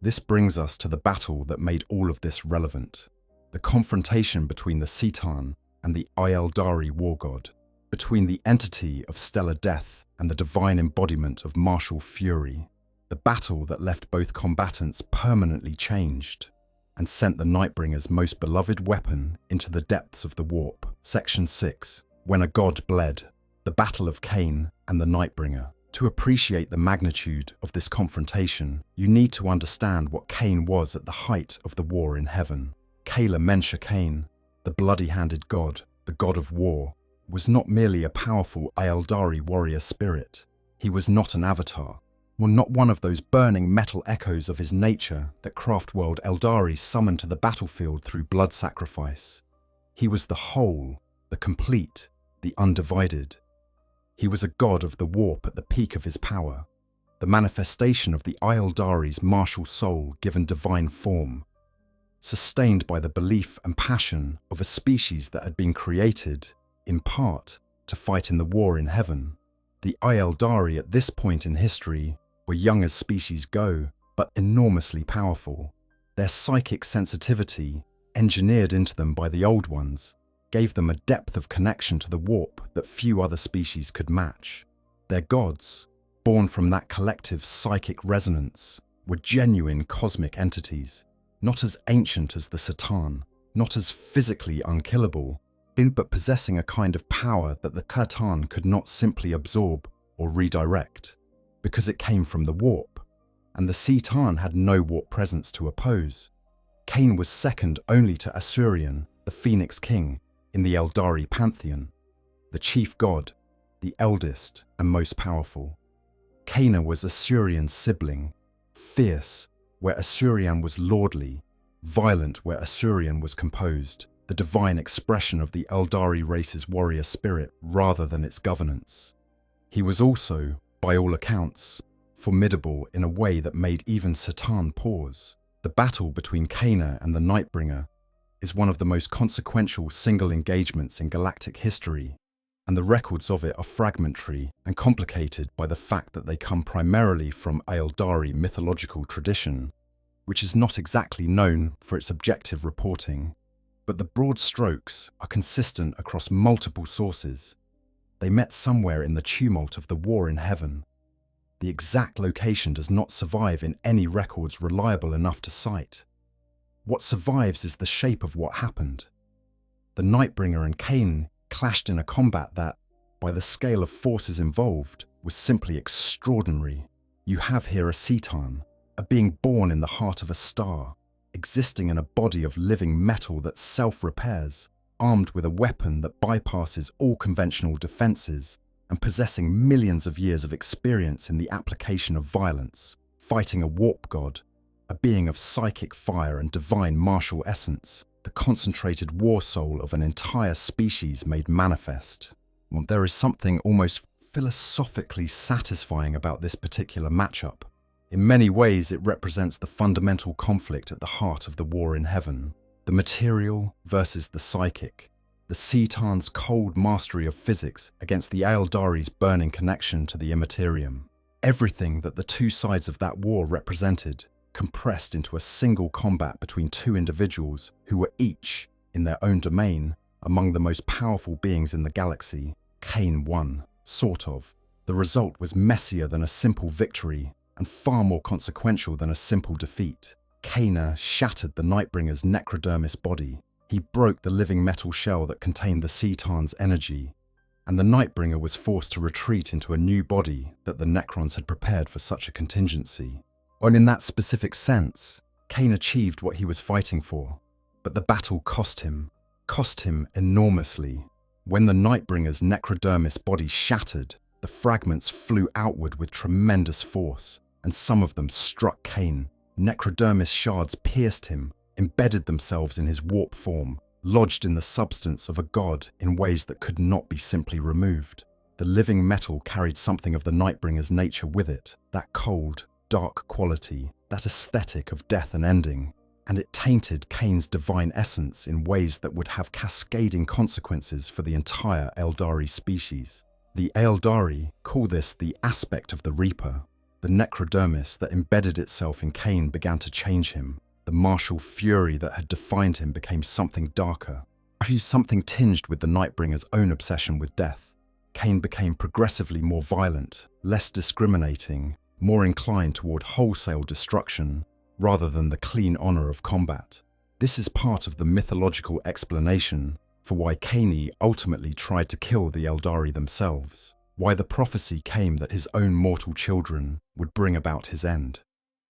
This brings us to the battle that made all of this relevant. The confrontation between the Citan and the Eldari war god, between the entity of stellar death and the divine embodiment of martial fury. The battle that left both combatants permanently changed and sent the Nightbringer's most beloved weapon into the depths of the warp. Section 6. When a god bled. The Battle of Cain and the Nightbringer. To appreciate the magnitude of this confrontation, you need to understand what Cain was at the height of the war in heaven. Kala Mensha Cain, the bloody-handed god, the god of war, was not merely a powerful Eldari warrior spirit. He was not an avatar, or not one of those burning metal echoes of his nature that Craftworld Eldari summoned to the battlefield through blood sacrifice. He was the whole, the complete, the undivided. He was a god of the warp at the peak of his power, the manifestation of the Eldari's martial soul given divine form, sustained by the belief and passion of a species that had been created, in part, to fight in the war in heaven. The Eldari at this point in history were young as species go, but enormously powerful. Their psychic sensitivity, engineered into them by the Old Ones, gave them a depth of connection to the warp that few other species could match. Their gods, born from that collective psychic resonance, were genuine cosmic entities, not as ancient as the Satan, not as physically unkillable, but possessing a kind of power that the Satan could not simply absorb or redirect, because it came from the warp, and the Satan had no warp presence to oppose. Cain was second only to Asurion, the Phoenix King, in the Eldari pantheon, the chief god, the eldest and most powerful. Cain was Asurion's sibling, fierce where Asurion was lordly, violent where Asurion was composed, the divine expression of the Eldari race's warrior spirit rather than its governance. He was also, by all accounts, formidable in a way that made even Satan pause. The battle between Cain and the Nightbringer is one of the most consequential single engagements in galactic history, and the records of it are fragmentary and complicated by the fact that they come primarily from Eldari mythological tradition, which is not exactly known for its objective reporting. But the broad strokes are consistent across multiple sources. They met somewhere in the tumult of the war in heaven. The exact location does not survive in any records reliable enough to cite. What survives is the shape of what happened. The Nightbringer and Cain clashed in a combat that, by the scale of forces involved, was simply extraordinary. You have here a Satan, a being born in the heart of a star, existing in a body of living metal that self-repairs, armed with a weapon that bypasses all conventional defenses, and possessing millions of years of experience in the application of violence, fighting a warp god, a being of psychic fire and divine martial essence, the concentrated war soul of an entire species made manifest. Well, there is something almost philosophically satisfying about this particular matchup. In many ways, it represents the fundamental conflict at the heart of the war in heaven, the material versus the psychic, the Seatan's cold mastery of physics against the Eldari's burning connection to the Imperium. Everything that the two sides of that war represented, compressed into a single combat between two individuals who were each, in their own domain, among the most powerful beings in the galaxy. Cain won, sort of. The result was messier than a simple victory and far more consequential than a simple defeat. Cain shattered the Nightbringer's necrodermis body. He broke the living metal shell that contained the Seatan's energy, and the Nightbringer was forced to retreat into a new body that the Necrons had prepared for such a contingency. And in that specific sense, Cain achieved what he was fighting for, but the battle cost him enormously. When the Nightbringer's necrodermis body shattered, the fragments flew outward with tremendous force, and some of them struck Cain. Necrodermis shards pierced him, embedded themselves in his warp form, lodged in the substance of a god in ways that could not be simply removed. The living metal carried something of the Nightbringer's nature with it, that cold, dark quality, that aesthetic of death and ending, and it tainted Cain's divine essence in ways that would have cascading consequences for the entire Eldari species. The Eldari call this the aspect of the Reaper. The necrodermis that embedded itself in Cain began to change him. The martial fury that had defined him became something darker, something tinged with the Nightbringer's own obsession with death. Cain became progressively more violent, less discriminating, more inclined toward wholesale destruction rather than the clean honor of combat. This is part of the mythological explanation for why Cain ultimately tried to kill the Eldari themselves. why the prophecy came that his own mortal children would bring about his end.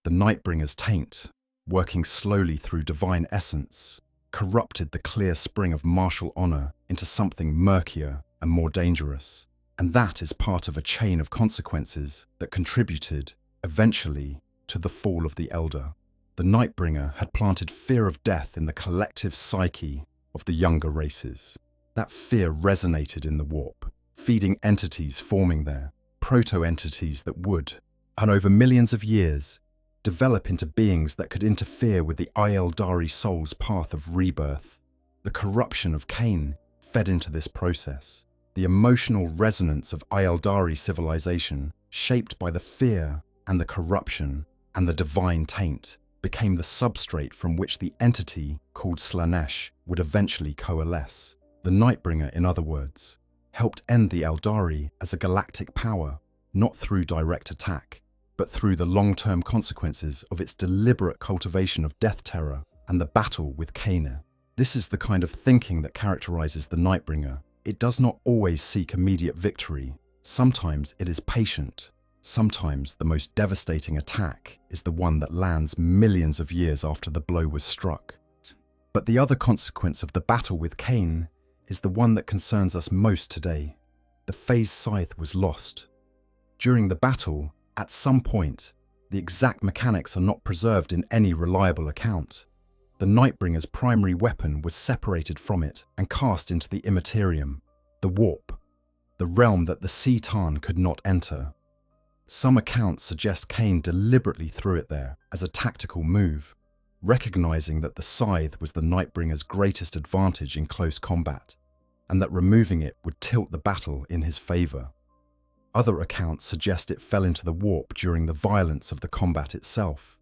The Nightbringer's taint, working slowly through divine essence, corrupted the clear spring of martial honor into something murkier and more dangerous. And that is part of a chain of consequences that contributed, eventually, to the fall of the Elder. The Nightbringer had planted fear of death in the collective psyche of the younger races. That fear resonated in the warp, feeding entities forming there, proto-entities that would, and over millions of years, develop into beings that could interfere with the Eldari soul's path of rebirth. The corruption of Cain fed into this process. The emotional resonance of Eldari civilization, shaped by the fear and the corruption and the divine taint, became the substrate from which the entity called Slaanesh would eventually coalesce. The Nightbringer, in other words, helped end the Eldari as a galactic power, not through direct attack, but through the long-term consequences of its deliberate cultivation of death terror and the battle with Cain. This is the kind of thinking that characterizes the Nightbringer. It does not always seek immediate victory. Sometimes it is patient. Sometimes the most devastating attack is the one that lands millions of years after the blow was struck. But the other consequence of the battle with Cain is the one that concerns us most today. The phase scythe was lost. During the battle, at some point, the exact mechanics are not preserved in any reliable account. The Nightbringer's primary weapon was separated from it and cast into the Imperium, the warp, the realm that the C'tan could not enter. Some accounts suggest Cain deliberately threw it there as a tactical move, recognizing that the scythe was the Nightbringer's greatest advantage in close combat, and that removing it would tilt the battle in his favor. Other accounts suggest it fell into the warp during the violence of the combat itself,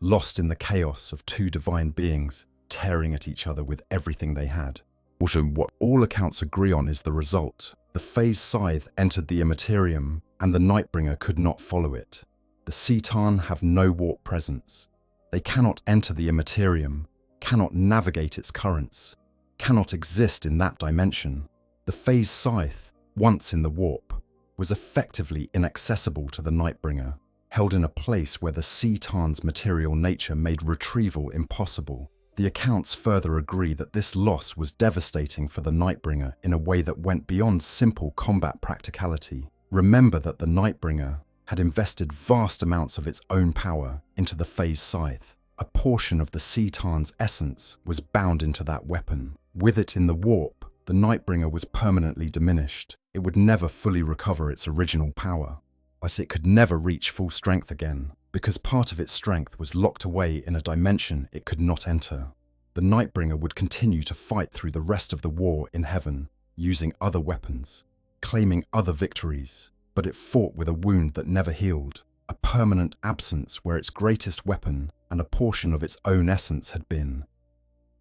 lost in the chaos of two divine beings tearing at each other with everything they had. Also, what all accounts agree on is the result. The phase scythe entered the Imperium, and the Nightbringer could not follow it. The C'tan have no warp presence. They cannot enter the Imperium, cannot navigate its currents, cannot exist in that dimension. The phase scythe, once in the warp, was effectively inaccessible to the Nightbringer, held in a place where the C'tan's material nature made retrieval impossible. The accounts further agree that this loss was devastating for the Nightbringer in a way that went beyond simple combat practicality. Remember that the Nightbringer had invested vast amounts of its own power into the phase scythe. A portion of the C'tan's essence was bound into that weapon. With it in the warp, the Nightbringer was permanently diminished. It would never fully recover its original power, as it could never reach full strength again, because part of its strength was locked away in a dimension it could not enter. The Nightbringer would continue to fight through the rest of the war in heaven, using other weapons, claiming other victories, but it fought with a wound that never healed, a permanent absence where its greatest weapon and a portion of its own essence had been.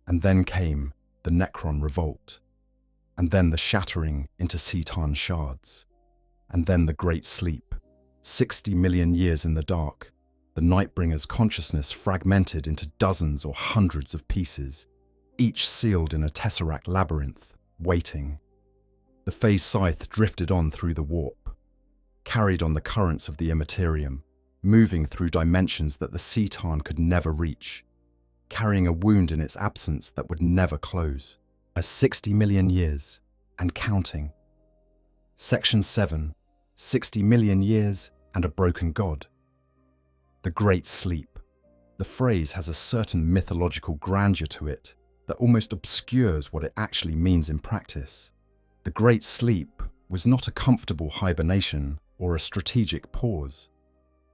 And then came the Necron revolt, and then the shattering into C'tan shards, and then the Great Sleep. 60 million years in the dark, the Nightbringer's consciousness fragmented into dozens or hundreds of pieces, each sealed in a tesseract labyrinth, waiting. The phase scythe drifted on through the warp, carried on the currents of the Imperium, moving through dimensions that the C'tan could never reach, carrying a wound in its absence that would never close. As 60 million years, and counting. Section 7, 60 million years and a broken god. The Great Sleep. The phrase has a certain mythological grandeur to it that almost obscures what it actually means in practice. The Great Sleep was not a comfortable hibernation or a strategic pause.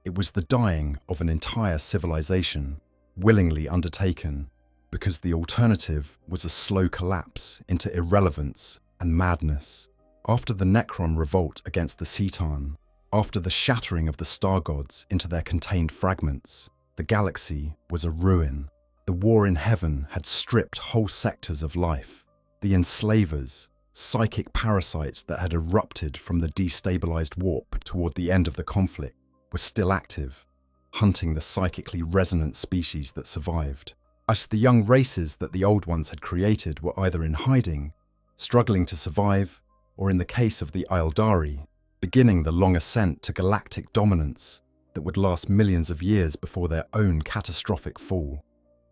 It was the dying of an entire civilization, willingly undertaken, because the alternative was a slow collapse into irrelevance and madness. After the Necron revolt against the C'tan, after the shattering of the star gods into their contained fragments, the galaxy was a ruin. The war in heaven had stripped whole sectors of life. The enslavers, psychic parasites that had erupted from the destabilized warp toward the end of the conflict, were still active, hunting the psychically resonant species that survived. As the young races that the old ones had created were either in hiding, struggling to survive, or in the case of the Eldari, beginning the long ascent to galactic dominance that would last millions of years before their own catastrophic fall.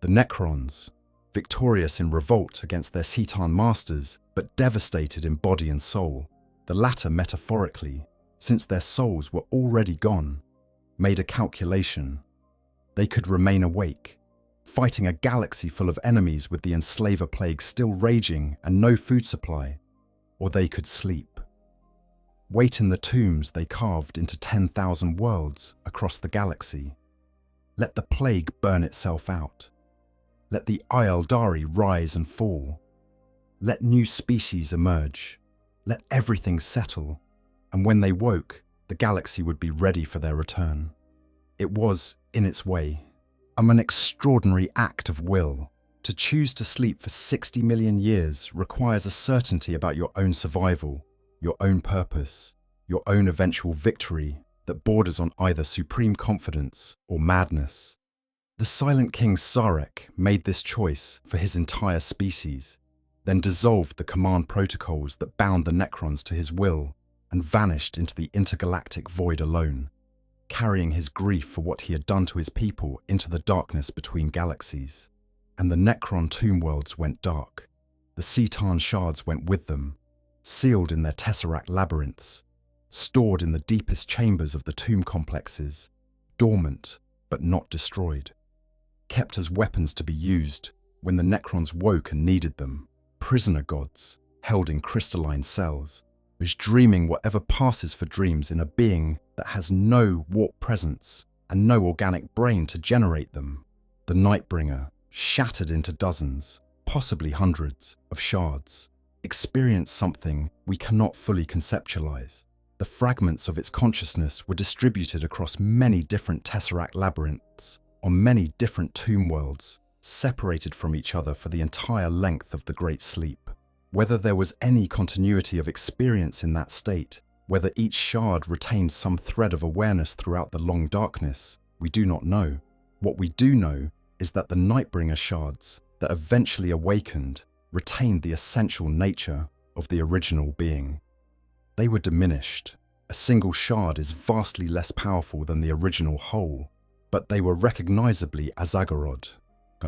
The Necrons, victorious in revolt against their Citan masters, but devastated in body and soul, the latter metaphorically, since their souls were already gone, made a calculation. They could remain awake, fighting a galaxy full of enemies with the enslaver plague still raging and no food supply, or they could sleep. Wait in the tombs they carved into 10,000 worlds across the galaxy. Let the plague burn itself out. Let the Ayaldari rise and fall. Let new species emerge. Let everything settle. And when they woke, the galaxy would be ready for their return. It was, in its way, an extraordinary act of will. To choose to sleep for 60 million years requires a certainty about your own survival, your own purpose, your own eventual victory that borders on either supreme confidence or madness. The Silent King Sarek made this choice for his entire species, then dissolved the command protocols that bound the Necrons to his will and vanished into the intergalactic void alone, carrying his grief for what he had done to his people into the darkness between galaxies. And the Necron tomb worlds went dark. The Citan shards went with them, sealed in their tesseract labyrinths, stored in the deepest chambers of the tomb complexes, dormant but not destroyed, kept as weapons to be used when the Necrons woke and needed them, prisoner gods held in crystalline cells, was dreaming whatever passes for dreams in a being that has no warp presence and no organic brain to generate them. The Nightbringer, shattered into dozens, possibly hundreds, of shards, experienced something we cannot fully conceptualize. The fragments of its consciousness were distributed across many different tesseract labyrinths, on many different tomb worlds, separated from each other for the entire length of the Great Sleep. Whether there was any continuity of experience in that state, whether each shard retained some thread of awareness throughout the long darkness, we do not know. What we do know is that the Nightbringer shards that eventually awakened retained the essential nature of the original being. They were diminished. A single shard is vastly less powerful than the original whole, but they were recognizably Azagorod.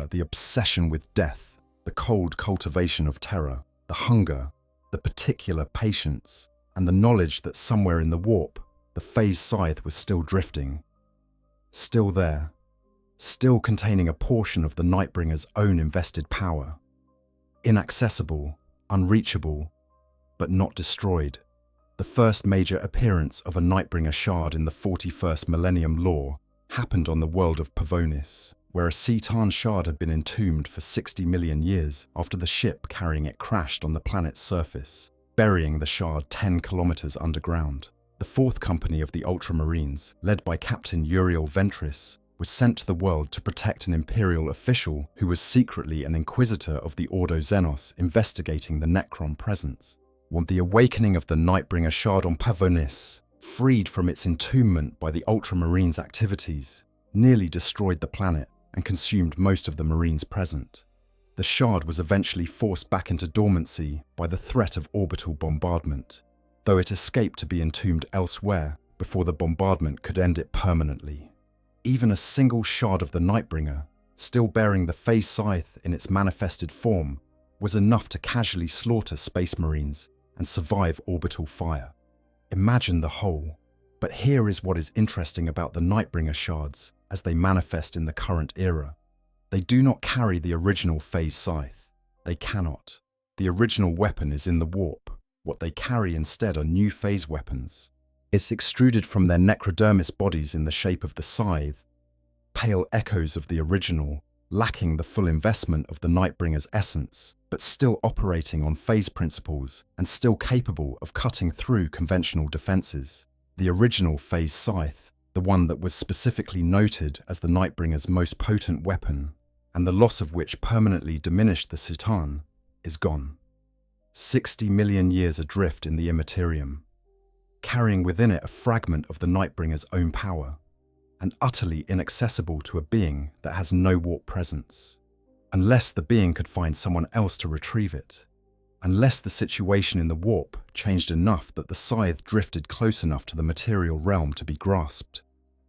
The obsession with death, the cold cultivation of terror, the hunger, the particular patience, and the knowledge that somewhere in the warp, the phase scythe was still drifting. Still there, still containing a portion of the Nightbringer's own invested power. Inaccessible, unreachable, but not destroyed. The first major appearance of a Nightbringer shard in the 41st Millennium lore happened on the world of Pavonis, where a Citan shard had been entombed for 60 million years after the ship carrying it crashed on the planet's surface, burying the shard 10 kilometers underground. The fourth company of the Ultramarines, led by Captain Uriel Ventris, was sent to the world to protect an Imperial official who was secretly an inquisitor of the Ordo Xenos investigating the Necron presence. When the awakening of the Nightbringer shard on Pavonis, freed from its entombment by the Ultramarines' activities, nearly destroyed the planet and consumed most of the Marines present. The shard was eventually forced back into dormancy by the threat of orbital bombardment, though it escaped to be entombed elsewhere before the bombardment could end it permanently. Even a single shard of the Nightbringer, still bearing the phase scythe in its manifested form, was enough to casually slaughter Space Marines and survive orbital fire. Imagine the whole. But here is what is interesting about the Nightbringer shards as they manifest in the current era. They do not carry the original phase scythe. They cannot. The original weapon is in the warp. What they carry instead are new phase weapons. It's extruded from their necrodermis bodies in the shape of the scythe, pale echoes of the original, lacking the full investment of the Nightbringer's essence, but still operating on phase principles and still capable of cutting through conventional defenses. The original phase scythe, the one that was specifically noted as the Nightbringer's most potent weapon, and the loss of which permanently diminished the Citan, is gone. 60 million years adrift in the Imperium, carrying within it a fragment of the Nightbringer's own power, and utterly inaccessible to a being that has no warp presence, unless the being could find someone else to retrieve it. unless the situation in the warp changed enough that the scythe drifted close enough to the material realm to be grasped,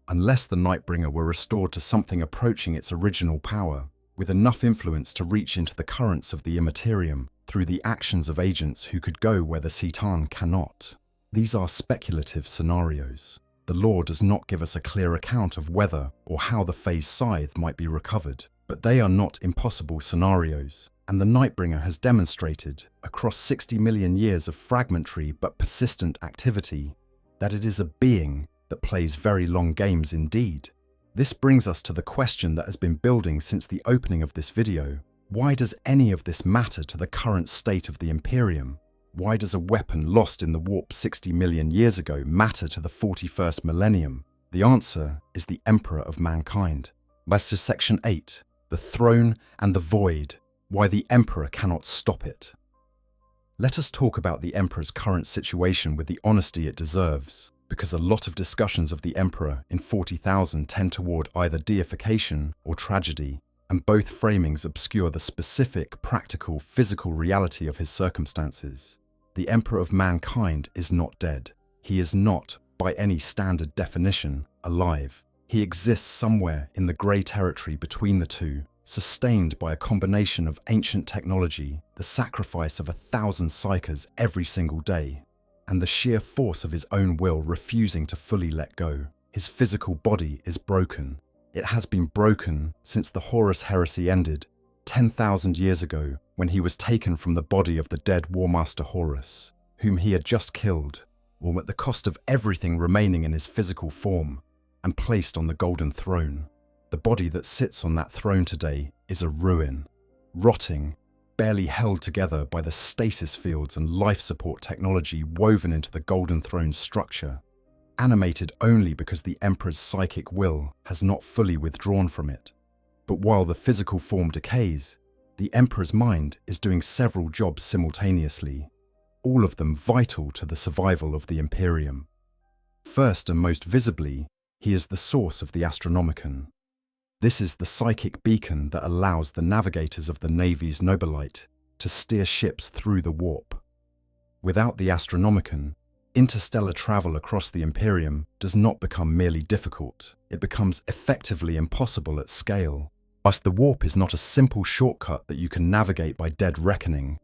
unless the Nightbringer were restored to something approaching its original power, with enough influence to reach into the currents of the Imperium through the actions of agents who could go where the Citan cannot. These are speculative scenarios. The lore does not give us a clear account of whether or how the phase scythe might be recovered, but they are not impossible scenarios, and the Nightbringer has demonstrated, across 60 million years of fragmentary but persistent activity, that it is a being that plays very long games indeed. This brings us to the question that has been building since the opening of this video. Why does any of this matter to the current state of the Imperium? Why does a weapon lost in the warp 60 million years ago matter to the 41st millennium? The answer is the Emperor of Mankind. That's to Section 8, the Throne and the Void, why the Emperor cannot stop it. Let us talk about the Emperor's current situation with the honesty it deserves, because a lot of discussions of the Emperor in 40,000 tend toward either deification or tragedy, and both framings obscure the specific, practical, physical reality of his circumstances. The Emperor of Mankind is not dead. He is not, by any standard definition, alive. He exists somewhere in the grey territory between the two, sustained by a combination of ancient technology, the sacrifice of 1,000 psykers every single day, and the sheer force of his own will refusing to fully let go. His physical body is broken. It has been broken since the Horus heresy ended, 10,000 years ago, when he was taken from the body of the dead Warmaster Horus, whom he had just killed, or at the cost of everything remaining in his physical form, and placed on the Golden Throne. The body that sits on that throne today is a ruin, rotting, barely held together by the stasis fields and life support technology woven into the Golden Throne's structure, animated only because the Emperor's psychic will has not fully withdrawn from it. But while the physical form decays, the Emperor's mind is doing several jobs simultaneously, all of them vital to the survival of the Imperium. First and most visibly, he is the source of the Astronomicon. This is the psychic beacon that allows the navigators of the Navy's Nobilite to steer ships through the warp. Without the Astronomicon, interstellar travel across the Imperium does not become merely difficult, it becomes effectively impossible at scale. Thus, the warp is not a simple shortcut that you can navigate by dead reckoning.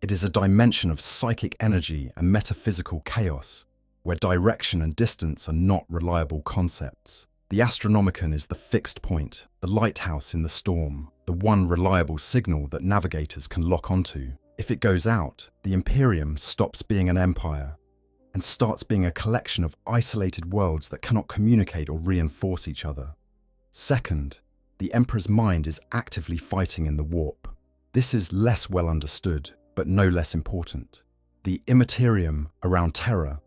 It is a dimension of psychic energy and metaphysical chaos, where direction and distance are not reliable concepts. The Astronomicon is the fixed point, the lighthouse in the storm, the one reliable signal that navigators can lock onto. If it goes out, the Imperium stops being an empire and starts being a collection of isolated worlds that cannot communicate or reinforce each other. Second, the Emperor's mind is actively fighting in the warp. This is less well understood, but no less important. The immaterium around Terra,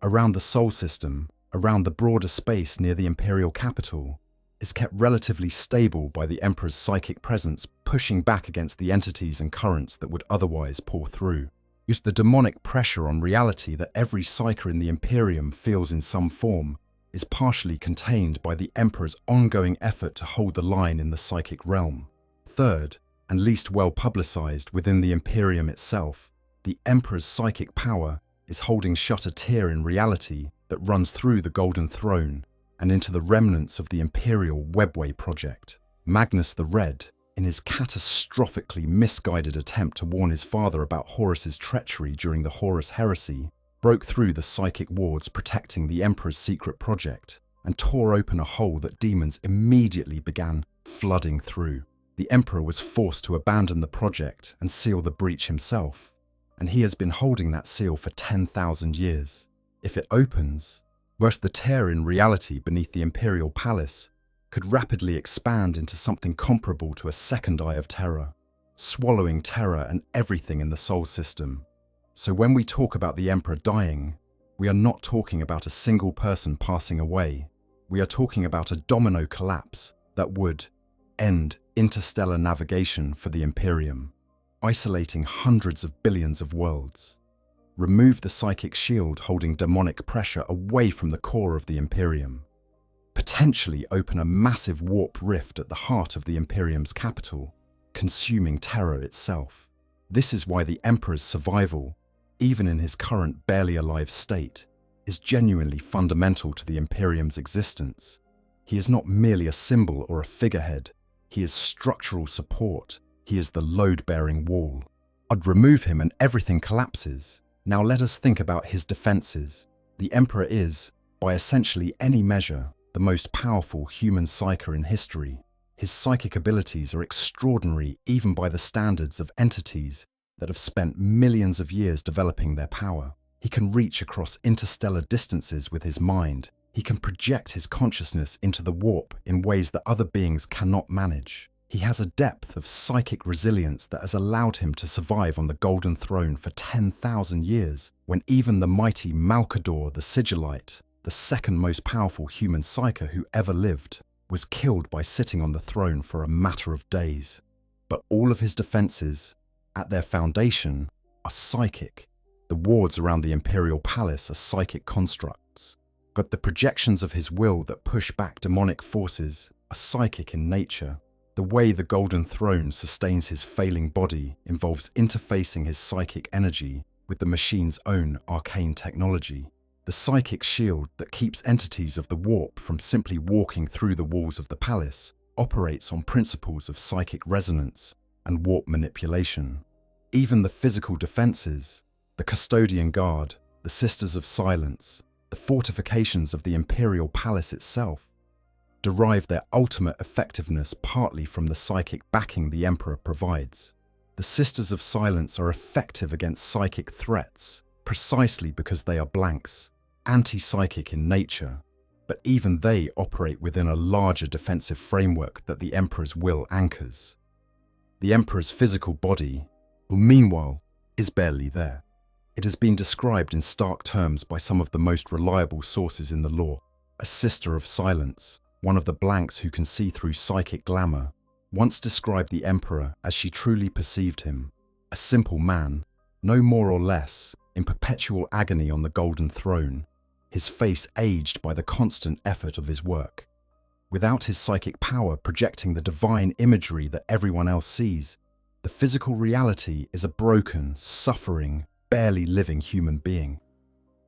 around the Sol system, around the broader space near the Imperial capital, is kept relatively stable by the Emperor's psychic presence pushing back against the entities and currents that would otherwise pour through. Use the demonic pressure on reality that every psyker in the Imperium feels in some form is partially contained by the Emperor's ongoing effort to hold the line in the psychic realm. Third, and least well publicized within the Imperium itself, the Emperor's psychic power is holding shut a tier in reality that runs through the Golden Throne and into the remnants of the Imperial Webway project. Magnus the Red, in his catastrophically misguided attempt to warn his father about Horus's treachery during the Horus heresy, broke through the psychic wards protecting the Emperor's secret project and tore open a hole that demons immediately began flooding through. The Emperor was forced to abandon the project and seal the breach himself, and he has been holding that seal for 10,000 years. If it opens, worse, the tear in reality beneath the Imperial Palace could rapidly expand into something comparable to a second Eye of Terror, swallowing Terra and everything in the Sol system. So when we talk about the Emperor dying, we are not talking about a single person passing away. We are talking about a domino collapse that would end interstellar navigation for the Imperium, isolating hundreds of billions of worlds. Remove the psychic shield holding demonic pressure away from the core of the Imperium. Potentially open a massive warp rift at the heart of the Imperium's capital, consuming Terra itself. This is why the Emperor's survival, even in his current barely alive state, is genuinely fundamental to the Imperium's existence. He is not merely a symbol or a figurehead. He is structural support. He is the load-bearing wall. I'd remove him and everything collapses. Now let us think about his defenses. The Emperor is, by essentially any measure, the most powerful human psyker in history. His psychic abilities are extraordinary even by the standards of entities that have spent millions of years developing their power. He can reach across interstellar distances with his mind. He can project his consciousness into the warp in ways that other beings cannot manage. He has a depth of psychic resilience that has allowed him to survive on the Golden Throne for 10,000 years, when even the mighty Malkador the Sigillite, the second most powerful human psyker who ever lived, was killed by sitting on the throne for a matter of days. But all of his defenses, at their foundation, are psychic. The wards around the Imperial Palace are psychic constructs. But the projections of his will that push back demonic forces are psychic in nature. The way the Golden Throne sustains his failing body involves interfacing his psychic energy with the machine's own arcane technology. The psychic shield that keeps entities of the warp from simply walking through the walls of the palace operates on principles of psychic resonance and warp manipulation. Even the physical defenses, the Custodian Guard, the Sisters of Silence, the fortifications of the Imperial Palace itself, derive their ultimate effectiveness partly from the psychic backing the Emperor provides. The Sisters of Silence are effective against psychic threats precisely because they are blanks, anti-psychic in nature, but even they operate within a larger defensive framework that the Emperor's will anchors. The Emperor's physical body, meanwhile, is barely there. It has been described in stark terms by some of the most reliable sources in the lore. A Sister of Silence, one of the blanks who can see through psychic glamour, once described the Emperor as she truly perceived him, a simple man, no more or less, in perpetual agony on the Golden Throne, his face aged by the constant effort of his work. Without his psychic power projecting the divine imagery that everyone else sees, the physical reality is a broken, suffering, barely living human being.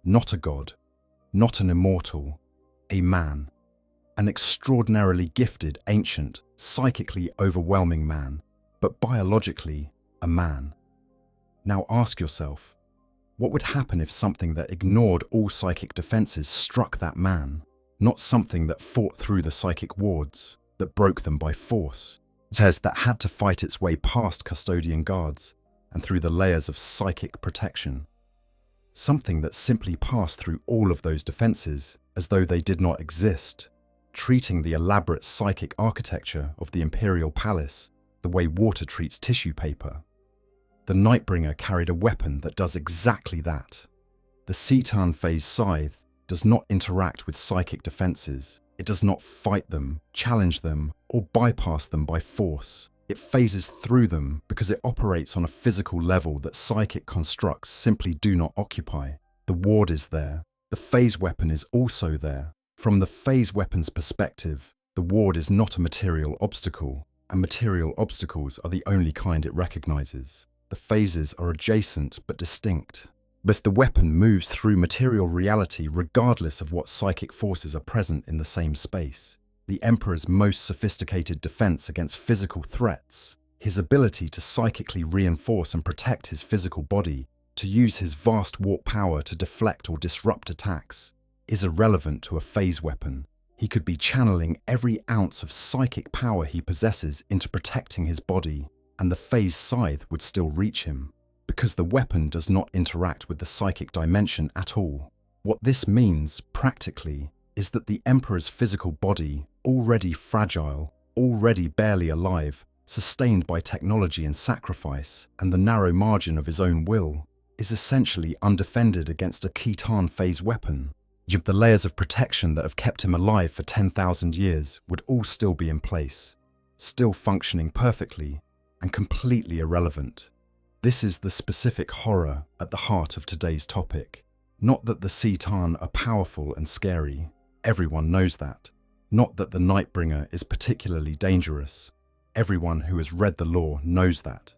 Not a god, not an immortal, a man. An extraordinarily gifted, ancient, psychically overwhelming man, but biologically a man. Now ask yourself, what would happen if something that ignored all psychic defenses struck that man, not something that fought through the psychic wards, that broke them by force, that had to fight its way past custodian guards and through the layers of psychic protection? Something that simply passed through all of those defenses as though they did not exist, treating the elaborate psychic architecture of the Imperial Palace the way water treats tissue paper. The Nightbringer carried a weapon that does exactly that. The Cetan phase scythe does not interact with psychic defenses. It does not fight them, challenge them, or bypass them by force. It phases through them because it operates on a physical level that psychic constructs simply do not occupy. The ward is there. The phase weapon is also there. From the phase weapon's perspective, the ward is not a material obstacle, and material obstacles are the only kind it recognizes. The phases are adjacent but distinct. But the weapon moves through material reality regardless of what psychic forces are present in the same space. The Emperor's most sophisticated defense against physical threats, his ability to psychically reinforce and protect his physical body, to use his vast warp power to deflect or disrupt attacks, is irrelevant to a phase weapon. He could be channeling every ounce of psychic power he possesses into protecting his body, and the phase scythe would still reach him, because the weapon does not interact with the psychic dimension at all. What this means, practically, is that the Emperor's physical body, already fragile, already barely alive, sustained by technology and sacrifice, and the narrow margin of his own will, is essentially undefended against a Khitan phase weapon. The layers of protection that have kept him alive for 10,000 years would all still be in place, still functioning perfectly, and completely irrelevant. This is the specific horror at the heart of today's topic. Not that the Cetan are powerful and scary, everyone knows that. Not that the Nightbringer is particularly dangerous, everyone who has read the lore knows that.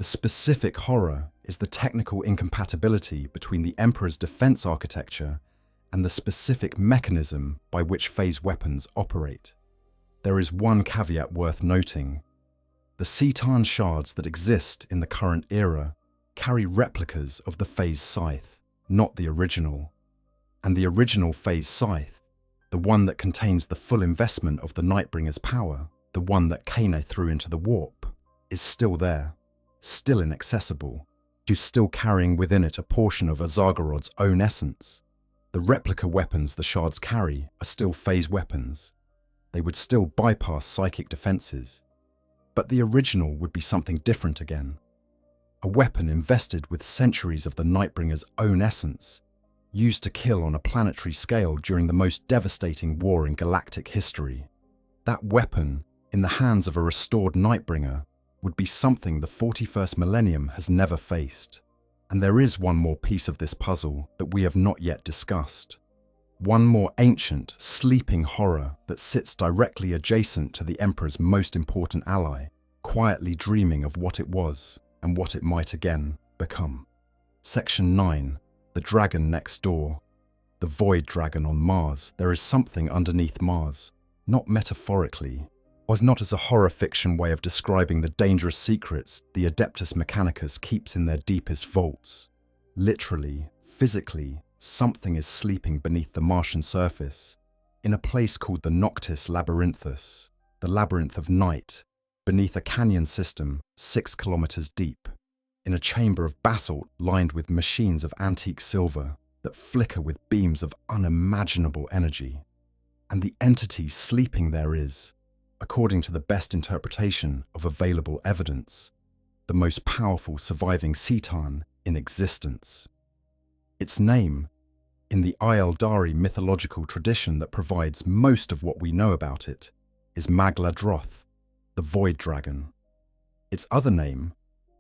The specific horror is the technical incompatibility between the Emperor's defense architecture and the specific mechanism by which phase weapons operate. There is one caveat worth noting. The Citan shards that exist in the current era carry replicas of the phase scythe, not the original. And the original phase scythe, the one that contains the full investment of the Nightbringer's power, the one that Kane threw into the warp, is still there, still inaccessible, still carrying within it a portion of Azargarod's own essence. The replica weapons the shards carry are still phase weapons. They would still bypass psychic defenses. But the original would be something different again. A weapon invested with centuries of the Nightbringer's own essence, used to kill on a planetary scale during the most devastating war in galactic history. That weapon, in the hands of a restored Nightbringer, would be something the 41st Millennium has never faced. And there is one more piece of this puzzle that we have not yet discussed. One more ancient, sleeping horror that sits directly adjacent to the Emperor's most important ally, quietly dreaming of what it was and what it might again become. Section 9. The Dragon Next Door. The Void Dragon on Mars. There is something underneath Mars, not metaphorically, was not as a horror fiction way of describing the dangerous secrets the Adeptus Mechanicus keeps in their deepest vaults. Literally, physically, something is sleeping beneath the Martian surface, in a place called the Noctis Labyrinthus, the labyrinth of night, beneath a canyon system 6 kilometers deep, in a chamber of basalt lined with machines of antique silver that flicker with beams of unimaginable energy. And the entity sleeping there is, according to the best interpretation of available evidence, the most powerful surviving Citan in existence. Its name, in the Eldari mythological tradition that provides most of what we know about it, is Magladroth, the Void Dragon. Its other name,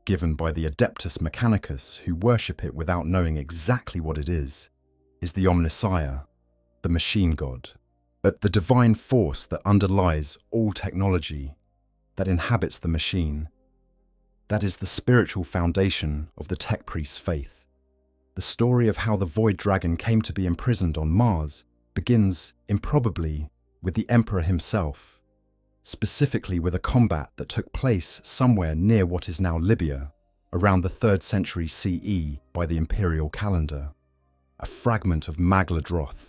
given by the Adeptus Mechanicus who worship it without knowing exactly what it is the Omnissiah, the machine god. But the divine force that underlies all technology, that inhabits the machine, that is the spiritual foundation of the tech priest's faith. The story of how the Void Dragon came to be imprisoned on Mars begins, improbably, with the Emperor himself, specifically with a combat that took place somewhere near what is now Libya, around the 3rd century CE by the imperial calendar. A fragment of Magladroth,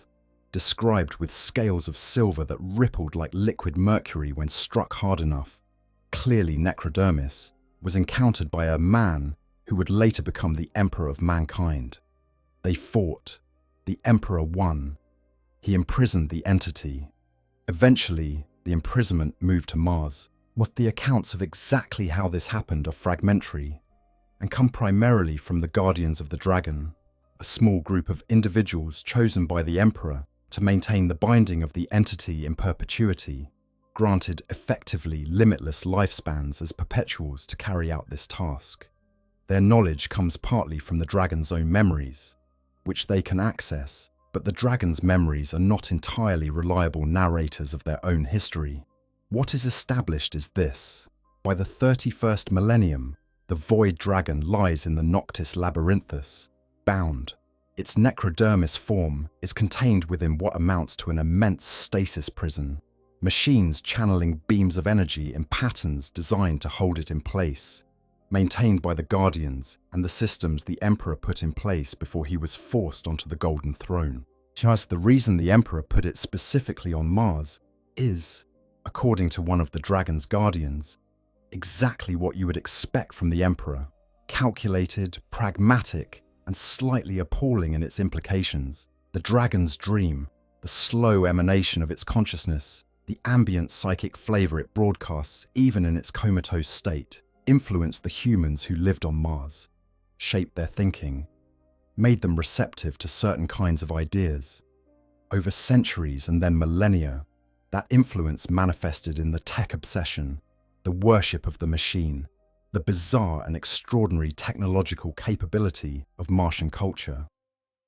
described with scales of silver that rippled like liquid mercury when struck hard enough, clearly necrodermis, was encountered by a man who would later become the Emperor of mankind. They fought. The Emperor won. He imprisoned the entity. Eventually, the imprisonment moved to Mars. What the accounts of exactly how this happened are fragmentary and come primarily from the Guardians of the Dragon, a small group of individuals chosen by the Emperor to maintain the binding of the entity in perpetuity, granted effectively limitless lifespans as perpetuals to carry out this task. Their knowledge comes partly from the dragon's own memories, which they can access, but the dragon's memories are not entirely reliable narrators of their own history. What is established is this: by the 31st millennium, the Void Dragon lies in the Noctis Labyrinthus, bound. Its necrodermis form is contained within what amounts to an immense stasis prison, machines channeling beams of energy in patterns designed to hold it in place, maintained by the Guardians and the systems the Emperor put in place before he was forced onto the Golden Throne. Just the reason the Emperor put it specifically on Mars is, according to one of the Dragon's Guardians, exactly what you would expect from the Emperor: calculated, pragmatic, and slightly appalling in its implications. The dragon's dream, the slow emanation of its consciousness, the ambient psychic flavor it broadcasts even in its comatose state, influenced the humans who lived on Mars, shaped their thinking, made them receptive to certain kinds of ideas. Over centuries and then millennia, that influence manifested in the tech obsession, the worship of the machine, the bizarre and extraordinary technological capability of Martian culture.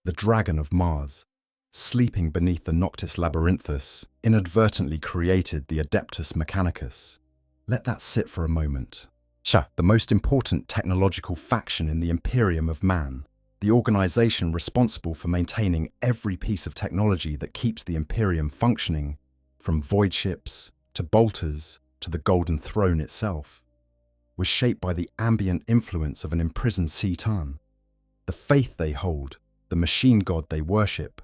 The Dragon of Mars, sleeping beneath the Noctis Labyrinthus, inadvertently created the Adeptus Mechanicus. Let that sit for a moment. The most important technological faction in the Imperium of Man, the organization responsible for maintaining every piece of technology that keeps the Imperium functioning, from void ships to bolters to the Golden Throne itself, was shaped by the ambient influence of an imprisoned Citan. The faith they hold, the machine god they worship,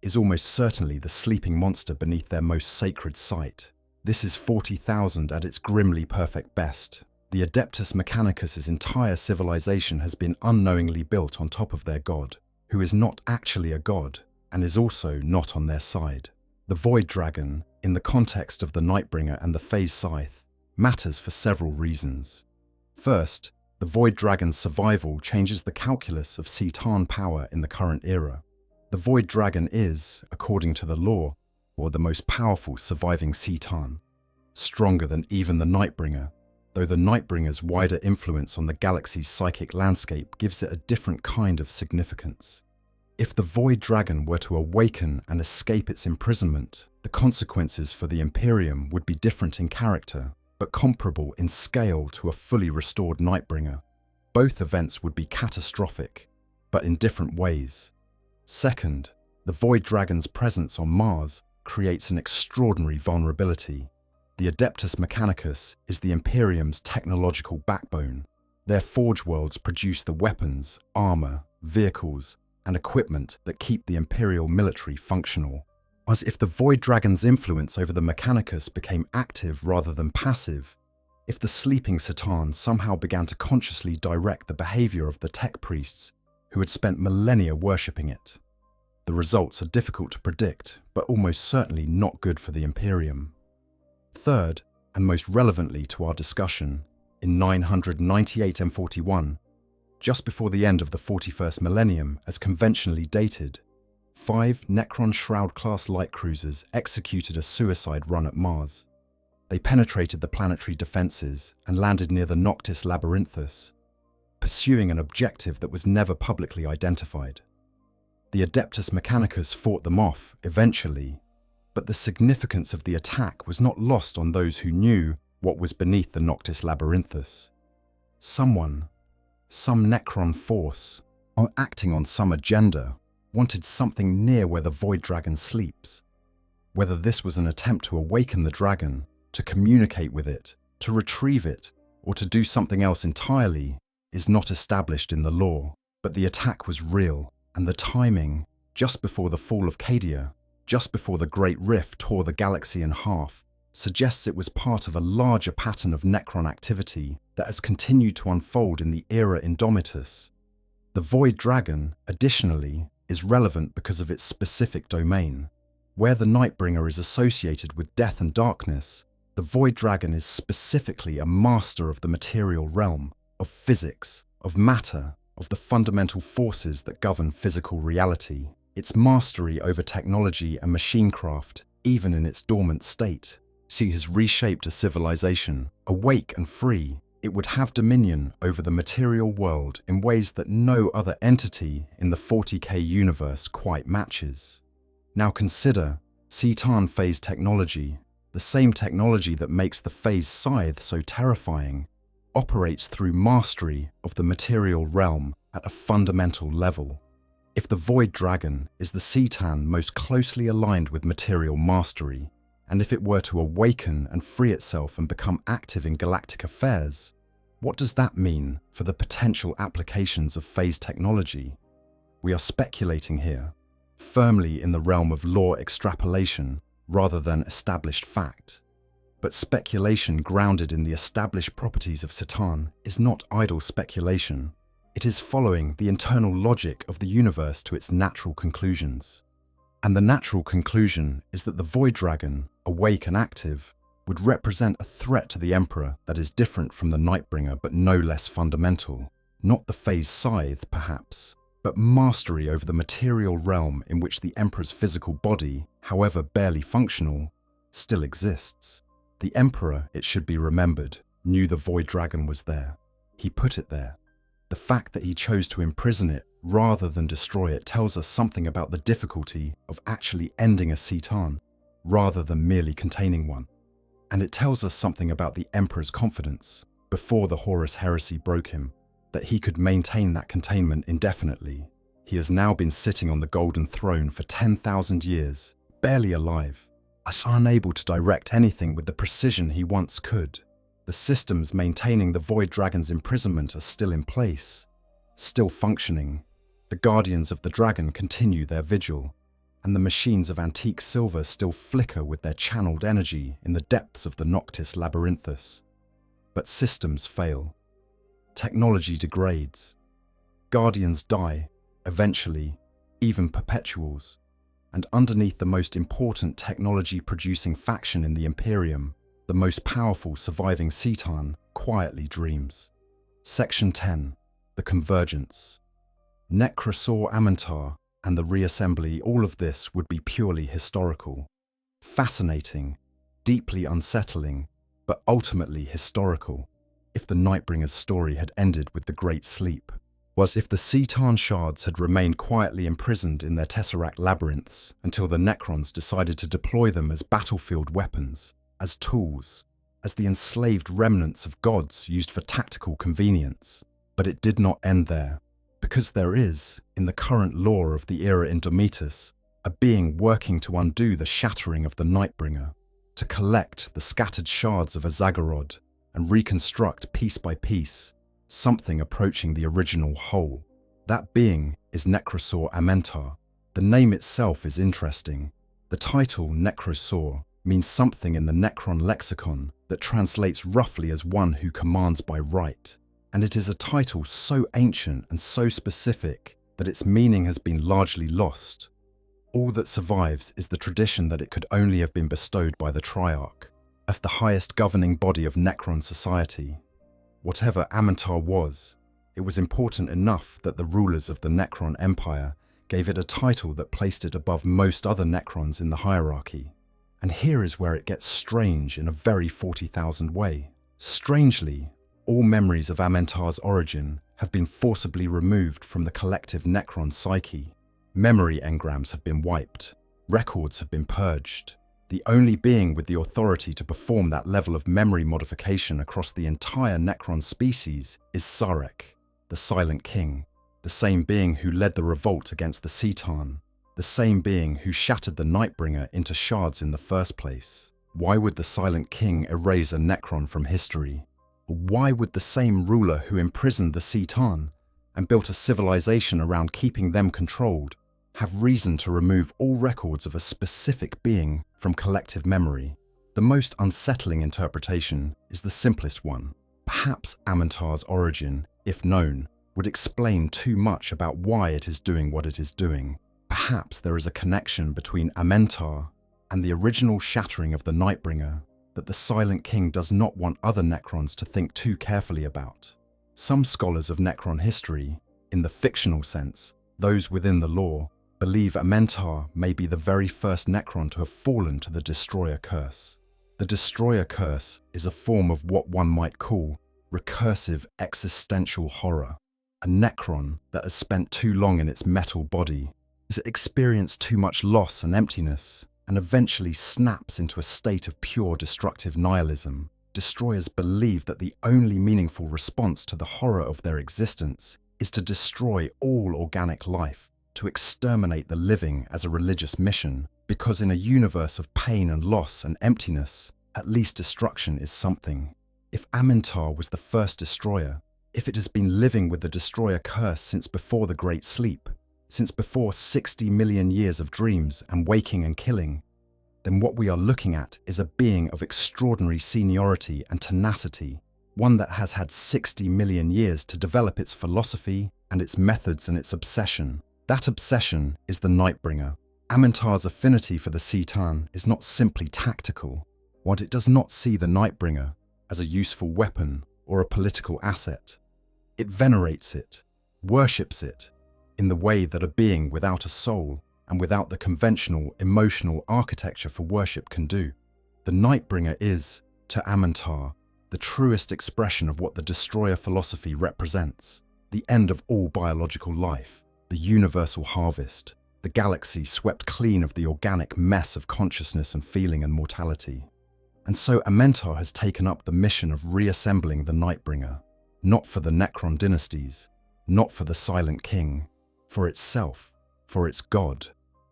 is almost certainly the sleeping monster beneath their most sacred site. This is 40,000 at its grimly perfect best. The Adeptus Mechanicus' entire civilization has been unknowingly built on top of their god, who is not actually a god and is also not on their side. The Void Dragon, in the context of the Nightbringer and the Phase Scythe, matters for several reasons. First, the Void Dragon's survival changes the calculus of Citan power in the current era. The Void Dragon is, according to the lore, the most powerful surviving Citan, stronger than even the Nightbringer, though the Nightbringer's wider influence on the galaxy's psychic landscape gives it a different kind of significance. If the Void Dragon were to awaken and escape its imprisonment, the consequences for the Imperium would be different in character, but comparable in scale to a fully restored Nightbringer. Both events would be catastrophic, but in different ways. Second, the Void Dragon's presence on Mars creates an extraordinary vulnerability. The Adeptus Mechanicus is the Imperium's technological backbone. Their forge worlds produce the weapons, armor, vehicles, and equipment that keep the Imperial military functional. As if the Void Dragon's influence over the Mechanicus became active rather than passive, if the sleeping Citan somehow began to consciously direct the behavior of the tech priests who had spent millennia worshipping it. The results are difficult to predict, but almost certainly not good for the Imperium. Third, and most relevantly to our discussion, in 998 M41, just before the end of the 41st millennium as conventionally dated, 5 Necron Shroud-class light cruisers executed a suicide run at Mars. They penetrated the planetary defenses and landed near the Noctis Labyrinthus, pursuing an objective that was never publicly identified. The Adeptus Mechanicus fought them off, eventually, but the significance of the attack was not lost on those who knew what was beneath the Noctis Labyrinthus. Someone, some Necron force, acting on some agenda, wanted something near where the Void Dragon sleeps. Whether this was an attempt to awaken the dragon, to communicate with it, to retrieve it, or to do something else entirely, is not established in the lore. But the attack was real, and the timing, just before the fall of Cadia, just before the Great Rift tore the galaxy in half, suggests it was part of a larger pattern of Necron activity that has continued to unfold in the era Indomitus. The Void Dragon, additionally, is relevant because of its specific domain. Where the Nightbringer is associated with death and darkness, the Void Dragon is specifically a master of the material realm, of physics, of matter, of the fundamental forces that govern physical reality. Its mastery over technology and machinecraft, even in its dormant state, has reshaped a civilization. Awake and free, it would have dominion over the material world in ways that no other entity in the 40K universe quite matches. Now consider Citan phase technology, the same technology that makes the phase scythe so terrifying, operates through mastery of the material realm at a fundamental level. If the Void Dragon is the Citan most closely aligned with material mastery, and if it were to awaken and free itself and become active in galactic affairs, what does that mean for the potential applications of phase technology? We are speculating here, firmly in the realm of lore extrapolation rather than established fact. But speculation grounded in the established properties of Citan is not idle speculation. It is following the internal logic of the universe to its natural conclusions. And the natural conclusion is that the Void Dragon, awake and active, would represent a threat to the Emperor that is different from the Nightbringer but no less fundamental. Not the phase scythe, perhaps, but mastery over the material realm in which the Emperor's physical body, however barely functional, still exists. The Emperor, it should be remembered, knew the Void Dragon was there. He put it there. The fact that he chose to imprison it rather than destroy it tells us something about the difficulty of actually ending a Citan, rather than merely containing one. And it tells us something about the Emperor's confidence. before the Horus heresy broke him, that he could maintain that containment indefinitely. He has now been sitting on the golden throne for 10,000 years, barely alive, as unable to direct anything with the precision he once could. The systems maintaining the Void Dragon's imprisonment are still in place, still functioning. The Guardians of the Dragon continue their vigil, and the machines of antique silver still flicker with their channeled energy in the depths of the Noctis Labyrinthus. But systems fail. Technology degrades. Guardians die, eventually, even perpetuals. And underneath the most important technology-producing faction in the Imperium, the most powerful surviving Citan quietly dreams. Section 10. The Convergence. Necrosaur Amentar and the reassembly, all of this would be purely historical. Fascinating, deeply unsettling, but ultimately historical. If the Nightbringer's story had ended with the Great Sleep, was if the Citan shards had remained quietly imprisoned in their Tesseract labyrinths until the Necrons decided to deploy them as battlefield weapons, as tools, as the enslaved remnants of gods used for tactical convenience. But it did not end there, because there is, in the current lore of the era Indomitus, a being working to undo the shattering of the Nightbringer, to collect the scattered shards of Azagorod and reconstruct piece by piece something approaching the original whole. That being is Necrosaur Amentar. The name itself is interesting. The title Necrosaur means something in the Necron lexicon that translates roughly as one who commands by right, and it is a title so ancient and so specific that its meaning has been largely lost. All that survives is the tradition that it could only have been bestowed by the Triarch, as the highest governing body of Necron society. Whatever Amentar was, it was important enough that the rulers of the Necron Empire gave it a title that placed it above most other Necrons in the hierarchy. And here is where it gets strange in a very 40,000 way. Strangely, all memories of Amentar's origin have been forcibly removed from the collective Necron psyche. Memory engrams have been wiped. Records have been purged. The only being with the authority to perform that level of memory modification across the entire Necron species is Sarek, the Silent King, the same being who led the revolt against the Citan, the same being who shattered the Nightbringer into shards in the first place. Why would the Silent King erase a Necron from history? Or why would the same ruler who imprisoned the Citan and built a civilization around keeping them controlled have reason to remove all records of a specific being from collective memory? The most unsettling interpretation is the simplest one. Perhaps Amentar's origin, if known, would explain too much about why it is doing what it is doing. Perhaps there is a connection between Amentar and the original shattering of the Nightbringer that the Silent King does not want other Necrons to think too carefully about. Some scholars of Necron history, in the fictional sense, those within the lore, believe Amentar may be the very first Necron to have fallen to the Destroyer Curse. The Destroyer Curse is a form of what one might call recursive existential horror. A Necron that has spent too long in its metal body has experienced too much loss and emptiness, and eventually snaps into a state of pure destructive nihilism. Destroyers believe that the only meaningful response to the horror of their existence is to destroy all organic life, to exterminate the living as a religious mission, because in a universe of pain and loss and emptiness, at least destruction is something. If Amentar was the first destroyer, if it has been living with the Destroyer Curse since before the Great Sleep, since before 60 million years of dreams and waking and killing, then what we are looking at is a being of extraordinary seniority and tenacity, one that has had 60 million years to develop its philosophy and its methods and its obsession. That obsession is the Nightbringer. Amentar's affinity for the Citan is not simply tactical. While it does not see the Nightbringer as a useful weapon or a political asset, it venerates it, worships it, in the way that a being without a soul and without the conventional emotional architecture for worship can do. The Nightbringer is, to Amentar, the truest expression of what the Destroyer philosophy represents: the end of all biological life, the universal harvest, the galaxy swept clean of the organic mess of consciousness and feeling and mortality. And so Amentar has taken up the mission of reassembling the Nightbringer, not for the Necron dynasties, not for the Silent King, for itself, for its god.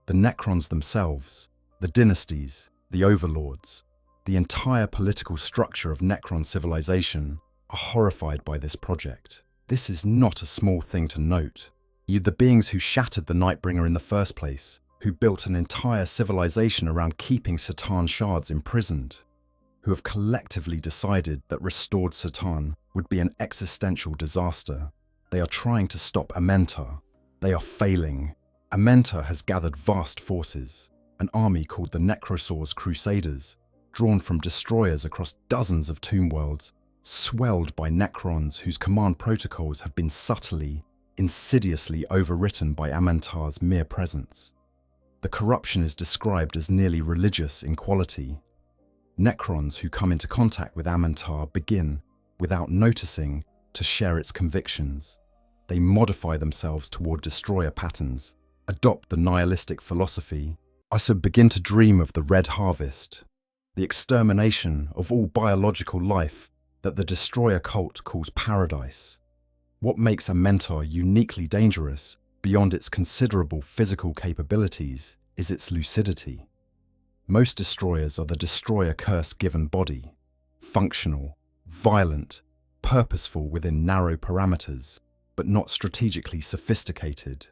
The Necrons themselves, the dynasties, the overlords, the entire political structure of Necron civilization are horrified by this project. This is not a small thing to note. The beings who shattered the Nightbringer in the first place, who built an entire civilization around keeping Satan shards imprisoned, who have collectively decided that restored Satan would be an existential disaster. They are trying to stop Amentar. They are failing. Amentar has gathered vast forces, an army called the Necrosaur's Crusaders, drawn from destroyers across dozens of tomb worlds, swelled by Necrons whose command protocols have been subtly, insidiously overwritten by Amentar's mere presence. The corruption is described as nearly religious in quality. Necrons who come into contact with Amentar begin, without noticing, to share its convictions. They modify themselves toward destroyer patterns, adopt the nihilistic philosophy. I so begin to dream of the Red Harvest, the extermination of all biological life that the destroyer cult calls paradise. What makes Amentar uniquely dangerous, beyond its considerable physical capabilities, is its lucidity. Most destroyers are the destroyer curse-given body, functional, violent, purposeful within narrow parameters, but not strategically sophisticated.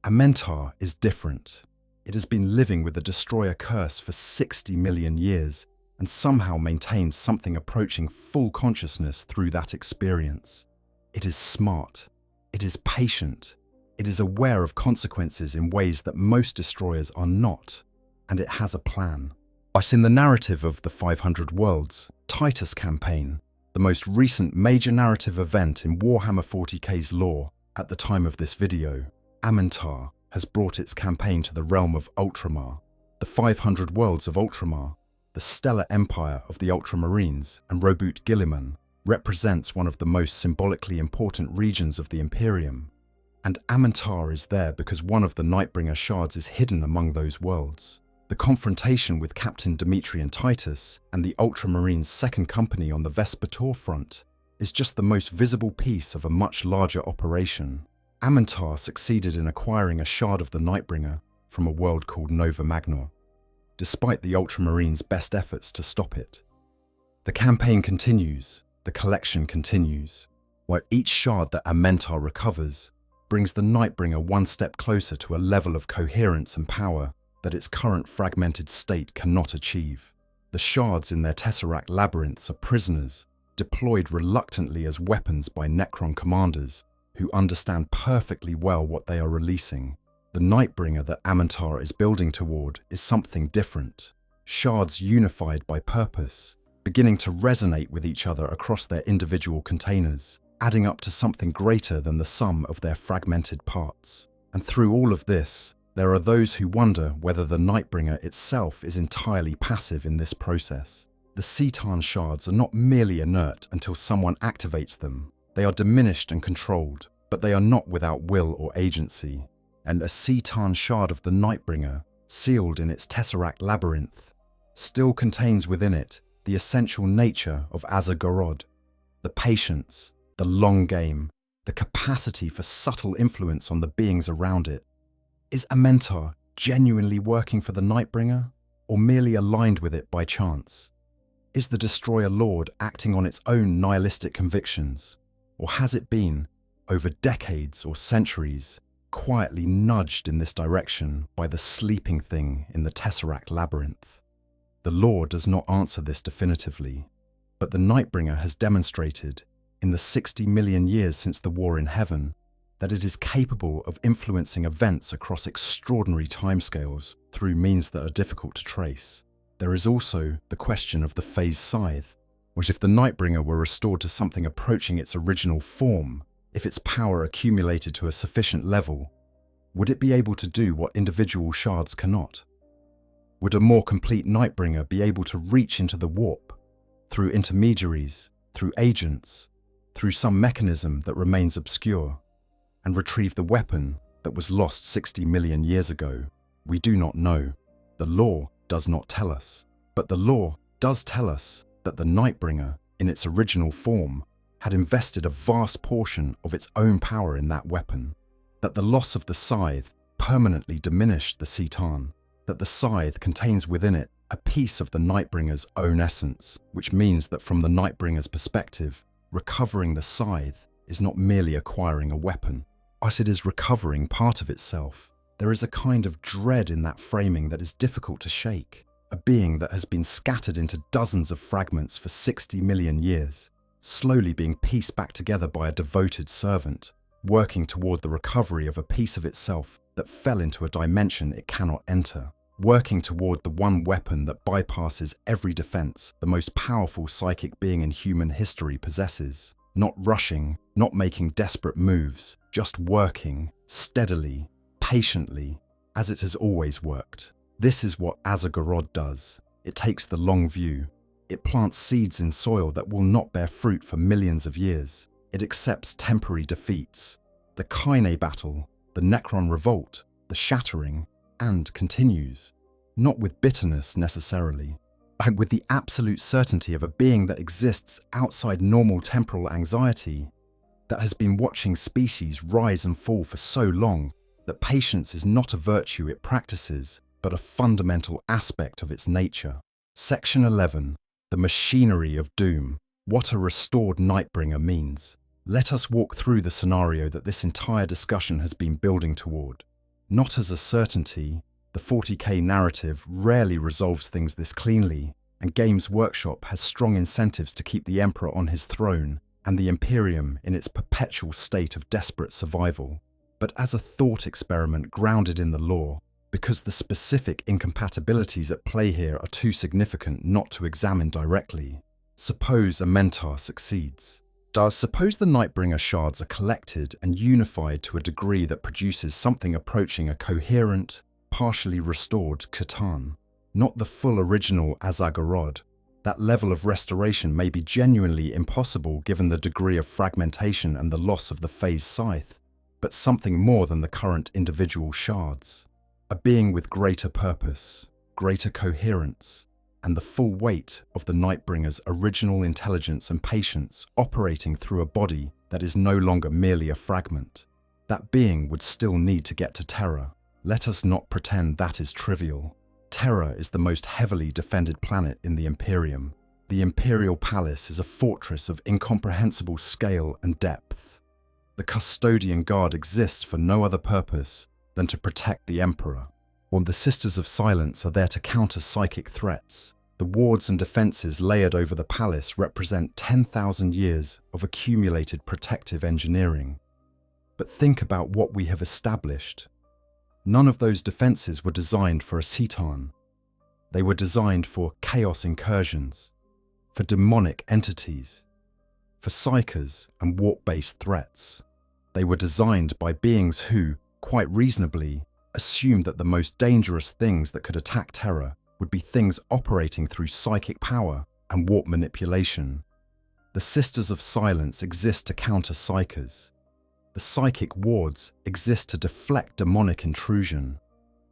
Amentar is different. It has been living with the destroyer curse for 60 million years and somehow maintained something approaching full consciousness through that experience. It is smart. It is patient. It is aware of consequences in ways that most destroyers are not, and it has a plan. In the narrative of the 500 Worlds, Titus campaign, the most recent major narrative event in Warhammer 40K's lore at the time of this video, Amentar has brought its campaign to the realm of Ultramar, the 500 Worlds of Ultramar, the stellar empire of the Ultramarines, and Robut Guilliman represents one of the most symbolically important regions of the Imperium. And Amentar is there because one of the Nightbringer shards is hidden among those worlds. The confrontation with Captain Dimitri and Titus and the Ultramarines' second company on the Vespertor front is just the most visible piece of a much larger operation. Amentar succeeded in acquiring a shard of the Nightbringer from a world called Nova Magnor, despite the Ultramarines' best efforts to stop it. The campaign continues, the collection continues, while each shard that Amentar recovers brings the Nightbringer one step closer to a level of coherence and power that its current fragmented state cannot achieve. The shards in their Tesseract labyrinths are prisoners, deployed reluctantly as weapons by Necron commanders who understand perfectly well what they are releasing. The Nightbringer that Amentar is building toward is something different. Shards unified by purpose, beginning to resonate with each other across their individual containers, adding up to something greater than the sum of their fragmented parts. And through all of this, there are those who wonder whether the Nightbringer itself is entirely passive in this process. The Satan shards are not merely inert until someone activates them. They are diminished and controlled, but they are not without will or agency. And a Satan shard of the Nightbringer, sealed in its Tesseract labyrinth, still contains within it the essential nature of Azagorod, the patience, the long game, the capacity for subtle influence on the beings around it. Is Amentar genuinely working for the Nightbringer, or merely aligned with it by chance? Is the Destroyer Lord acting on its own nihilistic convictions, or has it been, over decades or centuries, quietly nudged in this direction by the sleeping thing in the Tesseract labyrinth? The lore does not answer this definitively, but the Nightbringer has demonstrated, in the 60 million years since the War in Heaven, that it is capable of influencing events across extraordinary timescales through means that are difficult to trace. There is also the question of the phase scythe, which if the Nightbringer were restored to something approaching its original form, if its power accumulated to a sufficient level, would it be able to do what individual shards cannot? Would a more complete Nightbringer be able to reach into the warp, through intermediaries, through agents, through some mechanism that remains obscure, and retrieve the weapon that was lost 60 million years ago? We do not know. The lore does not tell us. But the lore does tell us that the Nightbringer, in its original form, had invested a vast portion of its own power in that weapon, that the loss of the scythe permanently diminished the Citan, that the scythe contains within it a piece of the Nightbringer's own essence, which means that from the Nightbringer's perspective, recovering the scythe is not merely acquiring a weapon, but it is recovering part of itself. There is a kind of dread in that framing that is difficult to shake, a being that has been scattered into dozens of fragments for 60 million years, slowly being pieced back together by a devoted servant, working toward the recovery of a piece of itself that fell into a dimension it cannot enter, working toward the one weapon that bypasses every defense the most powerful psychic being in human history possesses, not rushing, not making desperate moves, just working, steadily, patiently, as it has always worked. This is what Azagorod does. It takes the long view. It plants seeds in soil that will not bear fruit for millions of years. It accepts temporary defeats, the Kaine battle, the Necron revolt, the shattering, and continues, not with bitterness necessarily, but with the absolute certainty of a being that exists outside normal temporal anxiety, that has been watching species rise and fall for so long that patience is not a virtue it practices, but a fundamental aspect of its nature. Section 11. The machinery of doom. What a restored Nightbringer means. Let us walk through the scenario that this entire discussion has been building toward. Not as a certainty, the 40K narrative rarely resolves things this cleanly, and Games Workshop has strong incentives to keep the Emperor on his throne and the Imperium in its perpetual state of desperate survival, but as a thought experiment grounded in the lore, because the specific incompatibilities at play here are too significant not to examine directly. Suppose a Mentor succeeds. Suppose the Nightbringer shards are collected and unified to a degree that produces something approaching a coherent, partially restored Catan. Not the full original Azagorod. That level of restoration may be genuinely impossible given the degree of fragmentation and the loss of the phase scythe, but something more than the current individual shards. A being with greater purpose, greater coherence, and the full weight of the Nightbringer's original intelligence and patience operating through a body that is no longer merely a fragment. That being would still need to get to Terra. Let us not pretend that is trivial. Terra is the most heavily defended planet in the Imperium. The Imperial Palace is a fortress of incomprehensible scale and depth. The Custodian Guard exists for no other purpose than to protect the Emperor, while the Sisters of Silence are there to counter psychic threats. The wards and defences layered over the palace represent 10,000 years of accumulated protective engineering. But think about what we have established. None of those defences were designed for a Citan. They were designed for chaos incursions, for demonic entities, for psychers and warp-based threats. They were designed by beings who, quite reasonably, assumed that the most dangerous things that could attack Terra would be things operating through psychic power and warp manipulation. The Sisters of Silence exist to counter psychers. The psychic wards exist to deflect demonic intrusion.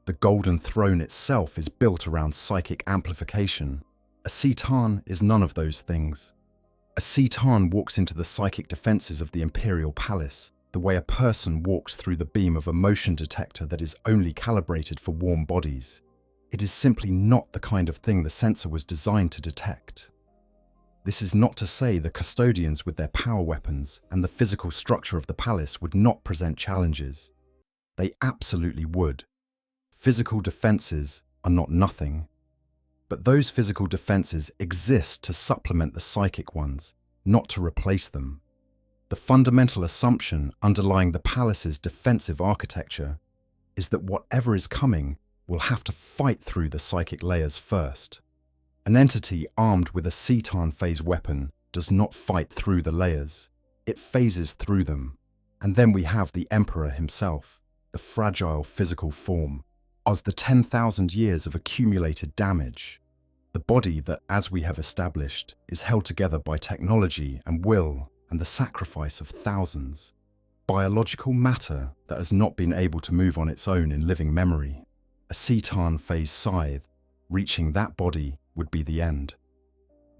The Golden Throne itself is built around psychic amplification. A Citan is none of those things. A Citan walks into the psychic defences of the Imperial Palace the way a person walks through the beam of a motion detector that is only calibrated for warm bodies. It is simply not the kind of thing the sensor was designed to detect. This is not to say the custodians with their power weapons and the physical structure of the palace would not present challenges. They absolutely would. Physical defences are not nothing. But those physical defences exist to supplement the psychic ones, not to replace them. The fundamental assumption underlying the palace's defensive architecture is that whatever is coming will have to fight through the psychic layers first. An entity armed with a Citan phase weapon does not fight through the layers. It phases through them. And then we have the Emperor himself, the fragile physical form, as the 10,000 years of accumulated damage. The body that, as we have established, is held together by technology and will and the sacrifice of thousands. Biological matter that has not been able to move on its own in living memory. A Citan phase scythe, reaching that body would be the end.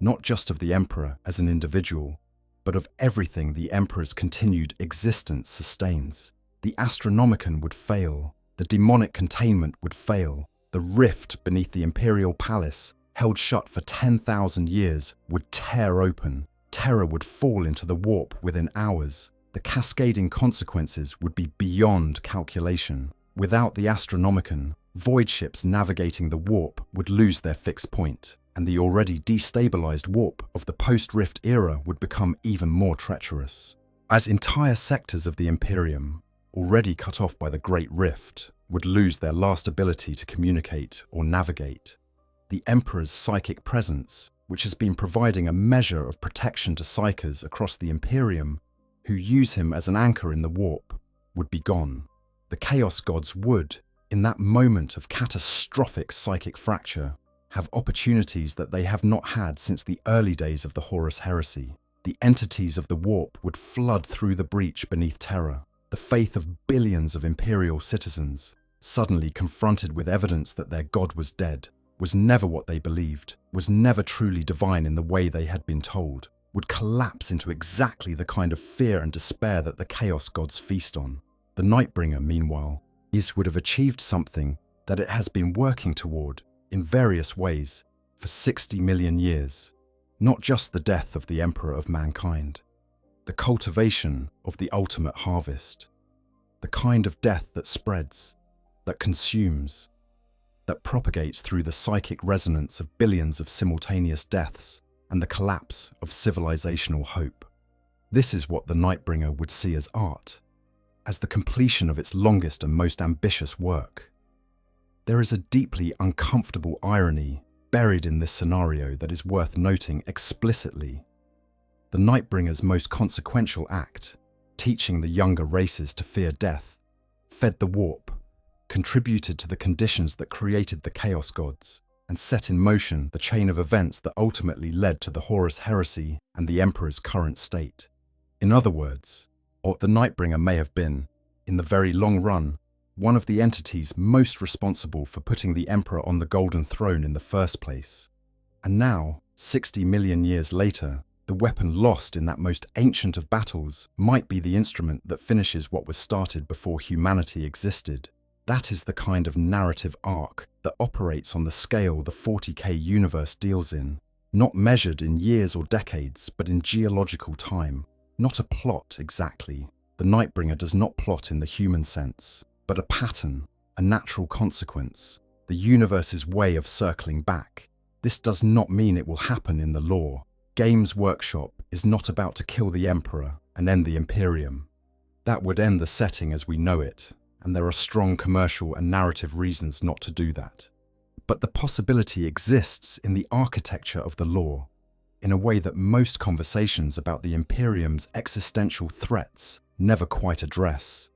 not just of the Emperor as an individual, but of everything the Emperor's continued existence sustains. The Astronomicon would fail, the demonic containment would fail, the rift beneath the Imperial Palace, held shut for 10,000 years, would tear open. Terror would fall into the warp within hours. The cascading consequences would be beyond calculation. Without the Astronomicon, void ships navigating the warp would lose their fixed point, and the already destabilized warp of the post-rift era would become even more treacherous. As entire sectors of the Imperium, already cut off by the Great Rift, would lose their last ability to communicate or navigate, the Emperor's psychic presence, which has been providing a measure of protection to psychers across the Imperium, who use him as an anchor in the warp, would be gone. The Chaos Gods would, in that moment of catastrophic psychic fracture, have opportunities that they have not had since the early days of the Horus Heresy. The entities of the warp would flood through the breach beneath terror. The faith of billions of Imperial citizens, suddenly confronted with evidence that their god was dead, was never what they believed, was never truly divine in the way they had been told, would collapse into exactly the kind of fear and despair that the Chaos Gods feast on. The Nightbringer, meanwhile, would have achieved something that it has been working toward, in various ways, for 60 million years. Not just the death of the Emperor of mankind, the cultivation of the ultimate harvest, the kind of death that spreads, that consumes, that propagates through the psychic resonance of billions of simultaneous deaths and the collapse of civilizational hope. This is what the Nightbringer would see as art, as the completion of its longest and most ambitious work. There is a deeply uncomfortable irony buried in this scenario that is worth noting explicitly. The Nightbringer's most consequential act, teaching the younger races to fear death, fed the warp, contributed to the conditions that created the Chaos Gods, and set in motion the chain of events that ultimately led to the Horus Heresy and the Emperor's current state. In other words, the Nightbringer may have been, in the very long run, one of the entities most responsible for putting the Emperor on the Golden Throne in the first place. And now, 60 million years later, the weapon lost in that most ancient of battles might be the instrument that finishes what was started before humanity existed. That is the kind of narrative arc that operates on the scale the 40K universe deals in, not measured in years or decades, but in geological time. Not a plot, exactly. The Nightbringer does not plot in the human sense, but a pattern, a natural consequence, the universe's way of circling back. This does not mean it will happen in the lore. Games Workshop is not about to kill the Emperor and end the Imperium. That would end the setting as we know it, and there are strong commercial and narrative reasons not to do that. But the possibility exists in the architecture of the lore, in a way that most conversations about the Imperium's existential threats never quite address.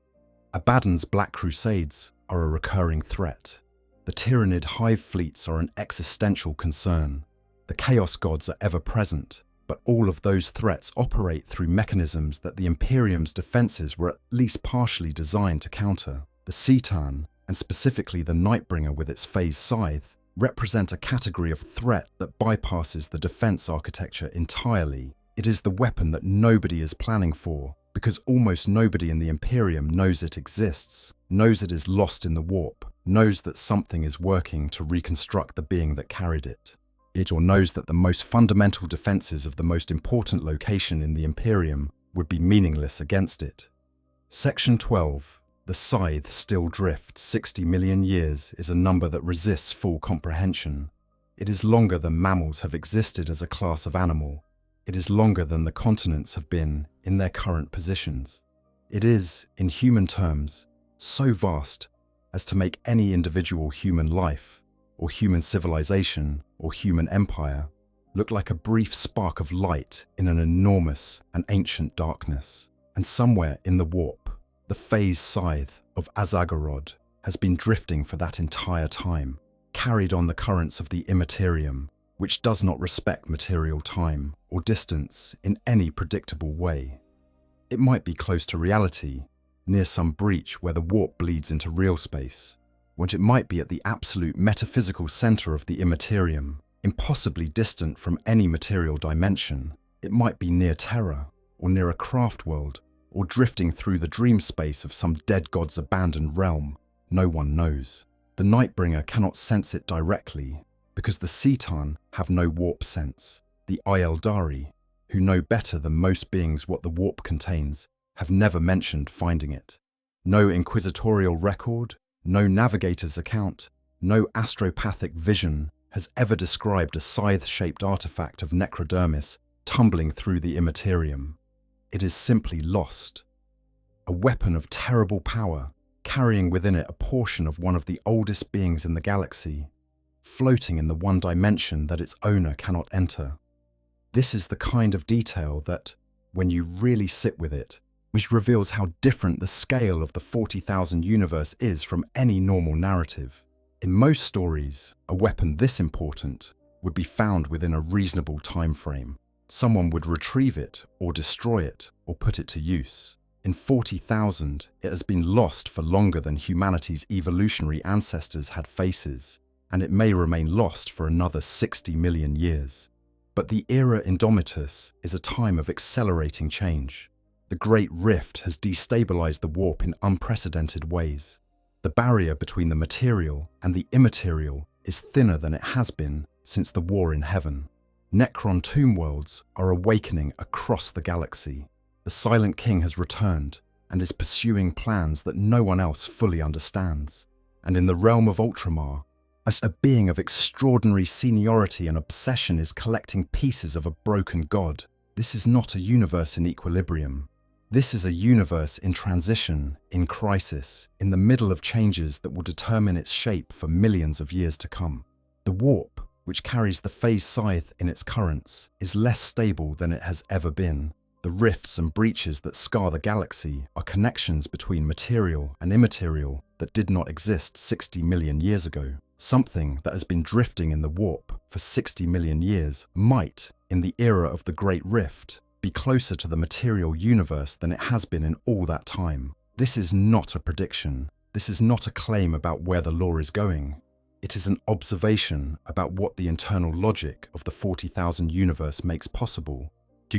Abaddon's Black Crusades are a recurring threat. The Tyrannid hive fleets are an existential concern. The Chaos Gods are ever present, but all of those threats operate through mechanisms that the Imperium's defenses were at least partially designed to counter. The Citan, and specifically the Nightbringer with its phase scythe, represent a category of threat that bypasses the defense architecture entirely. It is the weapon that nobody is planning for, because almost nobody in the Imperium knows it exists, knows it is lost in the warp, knows that something is working to reconstruct the being that carried it. Or knows that the most fundamental defenses of the most important location in the Imperium would be meaningless against it. Section 12. The scythe still drifts 60 million years is a number that resists full comprehension. It is longer than mammals have existed as a class of animal. It is longer than the continents have been in their current positions. It is, in human terms, so vast as to make any individual human life, or human civilization, or human empire look like a brief spark of light in an enormous and ancient darkness. And somewhere in the warp, the phase scythe of Azagorod has been drifting for that entire time, carried on the currents of the Immaterium, which does not respect material time or distance in any predictable way. It might be close to reality, near some breach where the warp bleeds into real space, or it might be at the absolute metaphysical center of the Immaterium, impossibly distant from any material dimension. It might be near Terra, or near a craft world, or drifting through the dream space of some dead god's abandoned realm. No one knows. The Nightbringer cannot sense it directly, because the Citan have no warp sense. The Eldari, who know better than most beings what the warp contains, have never mentioned finding it. No inquisitorial record, no navigator's account, no astropathic vision has ever described a scythe-shaped artifact of necrodermis tumbling through the Imperium. It is simply lost. A weapon of terrible power, carrying within it a portion of one of the oldest beings in the galaxy, floating in the one dimension that its owner cannot enter. This is the kind of detail that, when you really sit with it, which reveals how different the scale of the 40,000 universe is from any normal narrative. In most stories, a weapon this important would be found within a reasonable time frame. Someone would retrieve it, or destroy it, or put it to use. In 40,000, it has been lost for longer than humanity's evolutionary ancestors had faces, and it may remain lost for another 60 million years. But the era Indomitus is a time of accelerating change. The Great Rift has destabilized the warp in unprecedented ways. The barrier between the material and the immaterial is thinner than it has been since the War in Heaven. Necron tomb worlds are awakening across the galaxy. The Silent King has returned and is pursuing plans that no one else fully understands. And in the realm of Ultramar, as a being of extraordinary seniority and obsession is collecting pieces of a broken god, this is not a universe in equilibrium. This is a universe in transition, in crisis, in the middle of changes that will determine its shape for millions of years to come. The warp, which carries the phase scythe in its currents, is less stable than it has ever been. The rifts and breaches that scar the galaxy are connections between material and immaterial that did not exist 60 million years ago. Something that has been drifting in the warp for 60 million years might, in the era of the Great Rift, be closer to the material universe than it has been in all that time. This is not a prediction. This is not a claim about where the lore is going. It is an observation about what the internal logic of the 40,000 universe makes possible.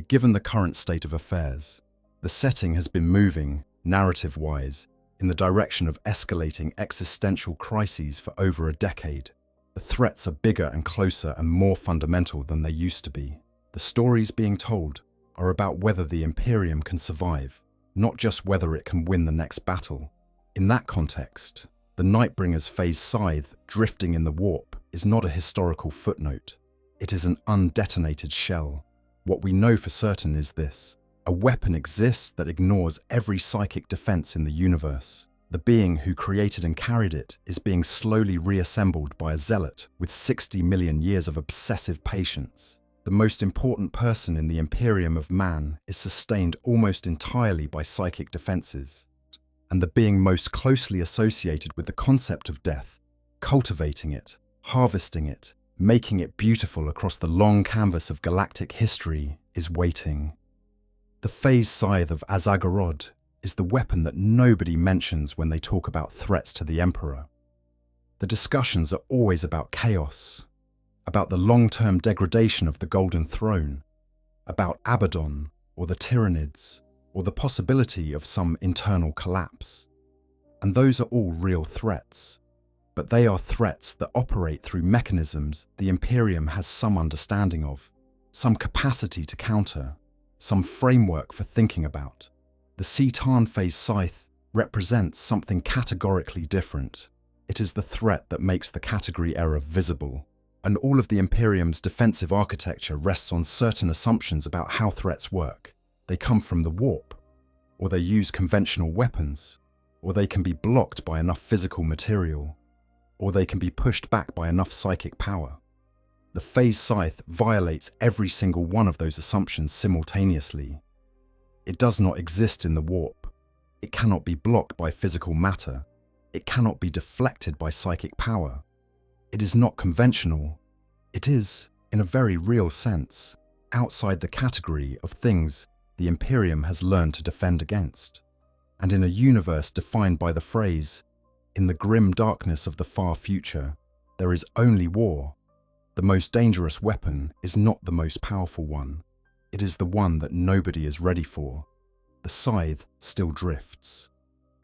Given the current state of affairs, the setting has been moving, narrative-wise, in the direction of escalating existential crises for over a decade. The threats are bigger and closer and more fundamental than they used to be. The stories being told are about whether the Imperium can survive, not just whether it can win the next battle. In that context, the Nightbringer's phase scythe drifting in the warp is not a historical footnote. It is an undetonated shell. What we know for certain is this: a weapon exists that ignores every psychic defense in the universe. The being who created and carried it is being slowly reassembled by a zealot with 60 million years of obsessive patience. The most important person in the Imperium of man is sustained almost entirely by psychic defenses. And the being most closely associated with the concept of death, cultivating it, harvesting it, making it beautiful across the long canvas of galactic history, is waiting. The phase scythe of Azagorod is the weapon that nobody mentions when they talk about threats to the Emperor. The discussions are always about chaos, about the long-term degradation of the Golden Throne, about Abaddon or the Tyranids, or the possibility of some internal collapse. And those are all real threats. But they are threats that operate through mechanisms the Imperium has some understanding of, some capacity to counter, some framework for thinking about. The Citan phase scythe represents something categorically different. It is the threat that makes the category error visible. And all of the Imperium's defensive architecture rests on certain assumptions about how threats work. They come from the warp, or they use conventional weapons, or they can be blocked by enough physical material, or they can be pushed back by enough psychic power. The phase scythe violates every single one of those assumptions simultaneously. It does not exist in the warp. It cannot be blocked by physical matter. It cannot be deflected by psychic power. It is not conventional. It is, in a very real sense, outside the category of things the Imperium has learned to defend against. And in a universe defined by the phrase, "In the grim darkness of the far future, there is only war," The most dangerous weapon is not the most powerful one. It is the one that nobody is ready for. The scythe still drifts.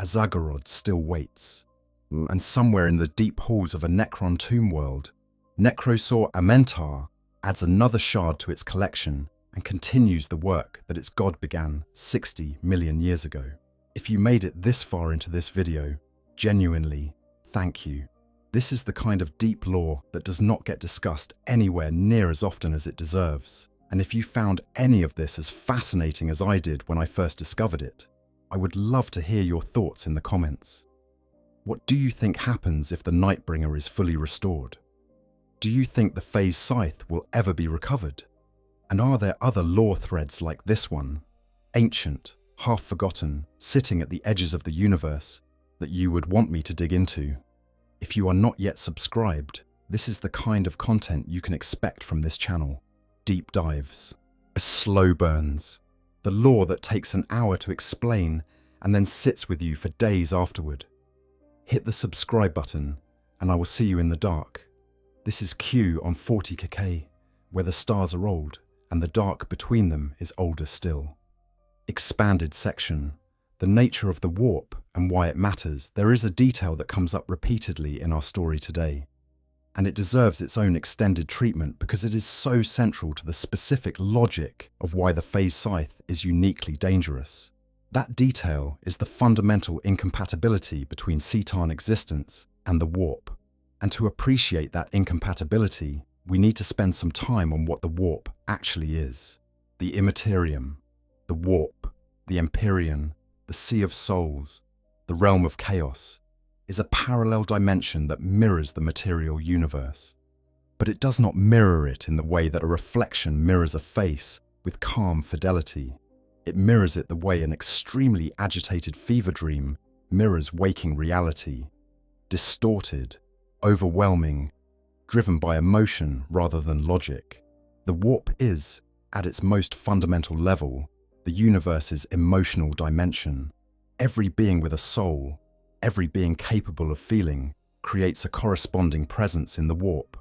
Azagorod still waits. And somewhere in the deep halls of a Necron tomb world, Necrosaur Amentar adds another shard to its collection and continues the work that its god began 60 million years ago. If you made it this far into this video, genuinely, thank you. This is the kind of deep lore that does not get discussed anywhere near as often as it deserves. And if you found any of this as fascinating as I did when I first discovered it, I would love to hear your thoughts in the comments. What do you think happens if the Nightbringer is fully restored? Do you think the Phase Scythe will ever be recovered? And are there other lore threads like this one, ancient, half-forgotten, sitting at the edges of the universe, that you would want me to dig into? If you are not yet subscribed, this is the kind of content you can expect from this channel. Deep dives, slow burns, the lore that takes an hour to explain and then sits with you for days afterward. Hit the subscribe button and I will see you in the dark. This is Q on 40K, where the stars are old and the dark between them is older still. Expanded section, the nature of the warp and why it matters. There is a detail that comes up repeatedly in our story today, and it deserves its own extended treatment because it is so central to the specific logic of why the Phase Scythe is uniquely dangerous. That detail is the fundamental incompatibility between Citan existence and the warp. And to appreciate that incompatibility, we need to spend some time on what the warp actually is. The Imperium, the warp, the Imperium, the Sea of Souls, the realm of chaos, is a parallel dimension that mirrors the material universe. But it does not mirror it in the way that a reflection mirrors a face with calm fidelity. It mirrors it the way an extremely agitated fever dream mirrors waking reality. Distorted, overwhelming, driven by emotion rather than logic. The warp is, at its most fundamental level, the universe's emotional dimension. Every being with a soul, every being capable of feeling, creates a corresponding presence in the warp.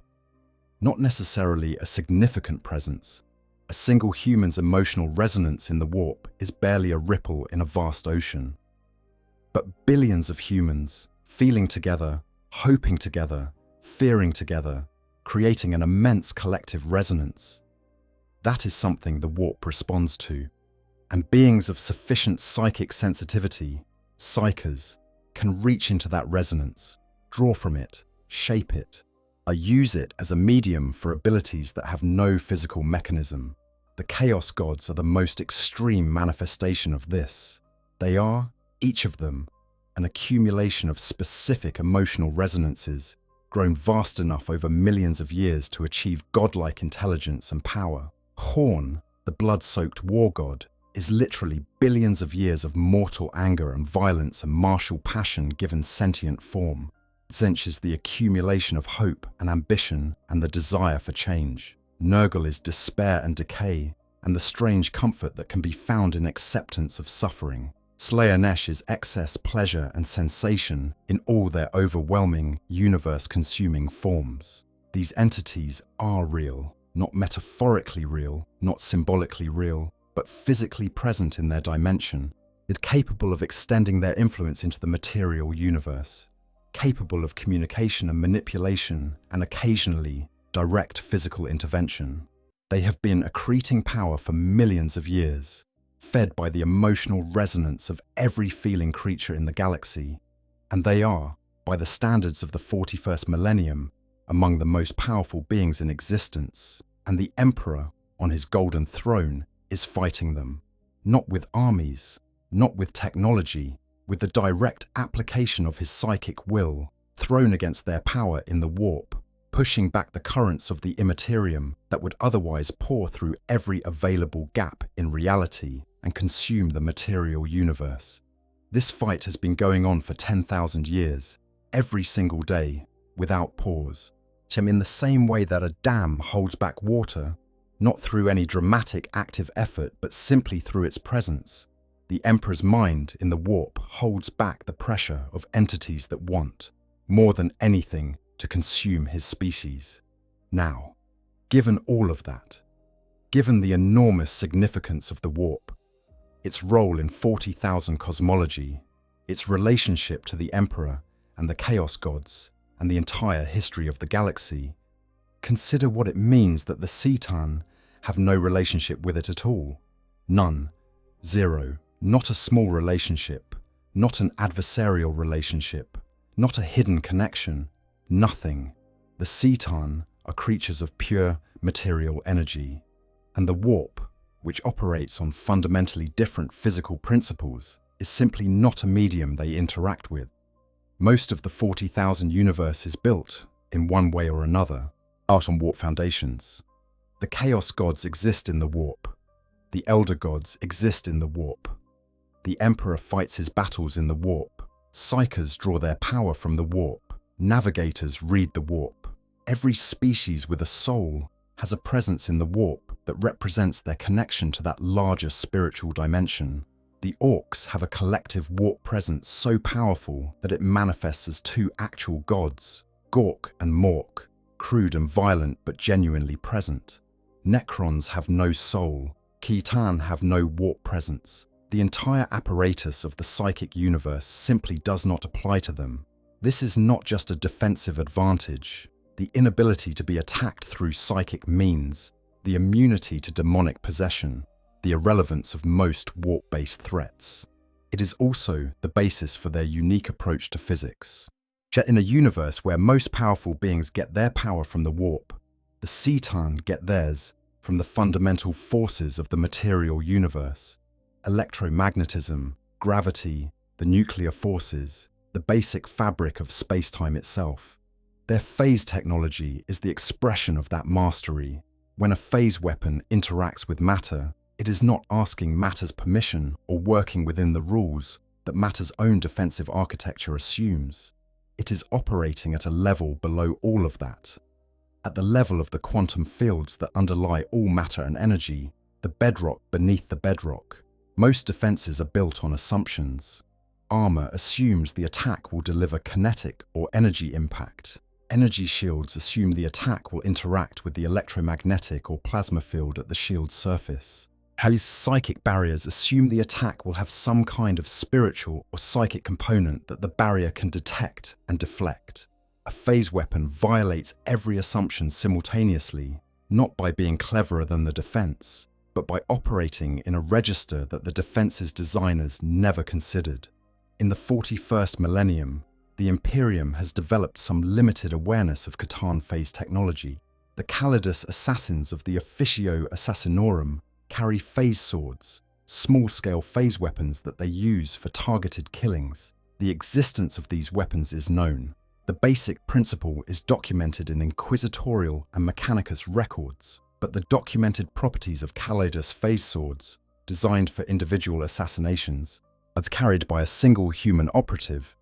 Not necessarily a significant presence. A single human's emotional resonance in the warp is barely a ripple in a vast ocean. But billions of humans, feeling together, hoping together, fearing together, creating an immense collective resonance. That is something the warp responds to. And beings of sufficient psychic sensitivity, psychers, can reach into that resonance, draw from it, shape it, or use it as a medium for abilities that have no physical mechanism. The Chaos Gods are the most extreme manifestation of this. They are, each of them, an accumulation of specific emotional resonances, grown vast enough over millions of years to achieve godlike intelligence and power. Horn, the blood-soaked war god, is literally billions of years of mortal anger and violence and martial passion given sentient form. Tzeentch is the accumulation of hope and ambition and the desire for change. Nurgle is despair and decay, and the strange comfort that can be found in acceptance of suffering. Slaanesh is excess pleasure and sensation in all their overwhelming, universe-consuming forms. These entities are real, not metaphorically real, not symbolically real, but physically present in their dimension, yet capable of extending their influence into the material universe, capable of communication and manipulation, and occasionally direct physical intervention. They have been accreting power for millions of years, fed by the emotional resonance of every feeling creature in the galaxy, and they are, by the standards of the 41st Millennium, among the most powerful beings in existence, and the Emperor, on his golden throne, is fighting them, not with armies, not with technology, with the direct application of his psychic will, thrown against their power in the warp, pushing back the currents of the Imperium that would otherwise pour through every available gap in reality and consume the material universe. This fight has been going on for 10,000 years, every single day, without pause. In the same way that a dam holds back water, not through any dramatic active effort, but simply through its presence, the Emperor's mind in the warp holds back the pressure of entities that want, more than anything, to consume his species. Now, Given all of that, given the enormous significance of the warp, its role in 40,000 cosmology, its relationship to the Emperor and the Chaos Gods, and the entire history of the galaxy, consider what it means that the Citan have no relationship with it at all. None. Zero. Not a small relationship. Not an adversarial relationship. Not a hidden connection. Nothing. The Citan are creatures of pure material energy. And the warp, which operates on fundamentally different physical principles, is simply not a medium they interact with. Most of the 40,000 universe is built, in one way or another, out on warp foundations. The Chaos Gods exist in the warp. The Elder Gods exist in the warp. The Emperor fights his battles in the warp. Psychers draw their power from the warp. Navigators read the warp. Every species with a soul has a presence in the warp that represents their connection to that larger spiritual dimension. The Orcs have a collective warp presence so powerful that it manifests as two actual gods, Gork and Mork, crude and violent but genuinely present. Necrons have no soul. Khitan have no warp presence. The entire apparatus of the psychic universe simply does not apply to them. This is not just a defensive advantage. The inability to be attacked through psychic means, the immunity to demonic possession, the irrelevance of most warp-based threats. It is also the basis for their unique approach to physics. Yet in a universe where most powerful beings get their power from the warp, the Citan get theirs from the fundamental forces of the material universe. Electromagnetism, gravity, the nuclear forces, the basic fabric of space-time itself. Their phase technology is the expression of that mastery. When a phase weapon interacts with matter, it is not asking matter's permission or working within the rules that matter's own defensive architecture assumes. It is operating at a level below all of that. At the level of the quantum fields that underlie all matter and energy, the bedrock beneath the bedrock. Most defenses are built on assumptions. Armor assumes the attack will deliver kinetic or energy impact. Energy shields assume the attack will interact with the electromagnetic or plasma field at the shield's surface. These psychic barriers assume the attack will have some kind of spiritual or psychic component that the barrier can detect and deflect. A phase weapon violates every assumption simultaneously, not by being cleverer than the defense, but by operating in a register that the defense's designers never considered. In the 41st millennium, the Imperium has developed some limited awareness of Khitan phase technology. The Calidus assassins of the Officio Assassinorum carry phase swords, small-scale phase weapons that they use for targeted killings. The existence of these weapons is known. The basic principle is documented in inquisitorial and mechanicus records, but the documented properties of Calidus phase swords, designed for individual assassinations, as carried by a single human operative,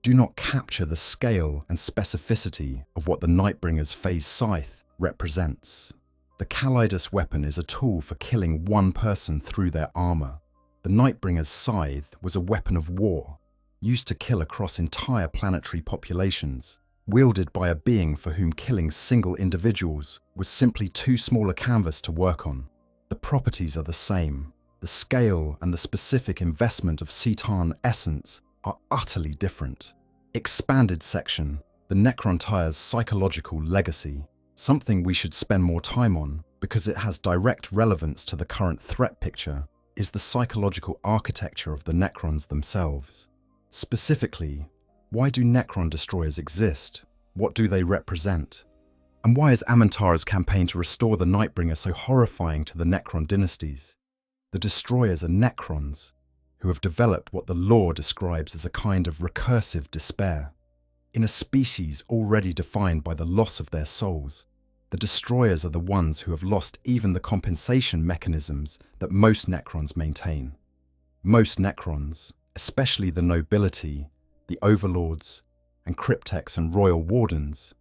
do not capture the scale and specificity of what the Nightbringer's phase scythe represents. The Calidus weapon is a tool for killing one person through their armor. The Nightbringer's scythe was a weapon of war, used to kill across entire planetary populations, wielded by a being for whom killing single individuals was simply too small a canvas to work on. The properties are the same. The scale and the specific investment of Citan essence are utterly different. Expanded section, the Necrontyre's psychological legacy, something we should spend more time on because it has direct relevance to the current threat picture, is the psychological architecture of the Necrons themselves. Specifically, why do Necron destroyers exist? What do they represent? And why is Amantara's campaign to restore the Nightbringer so horrifying to the Necron dynasties? The destroyers are Necrons, who have developed what the lore describes as a kind of recursive despair. In a species already defined by the loss of their souls, the destroyers are the ones who have lost even the compensation mechanisms that most Necrons maintain. Most Necrons, especially the nobility, the overlords, and cryptex and royal wardens,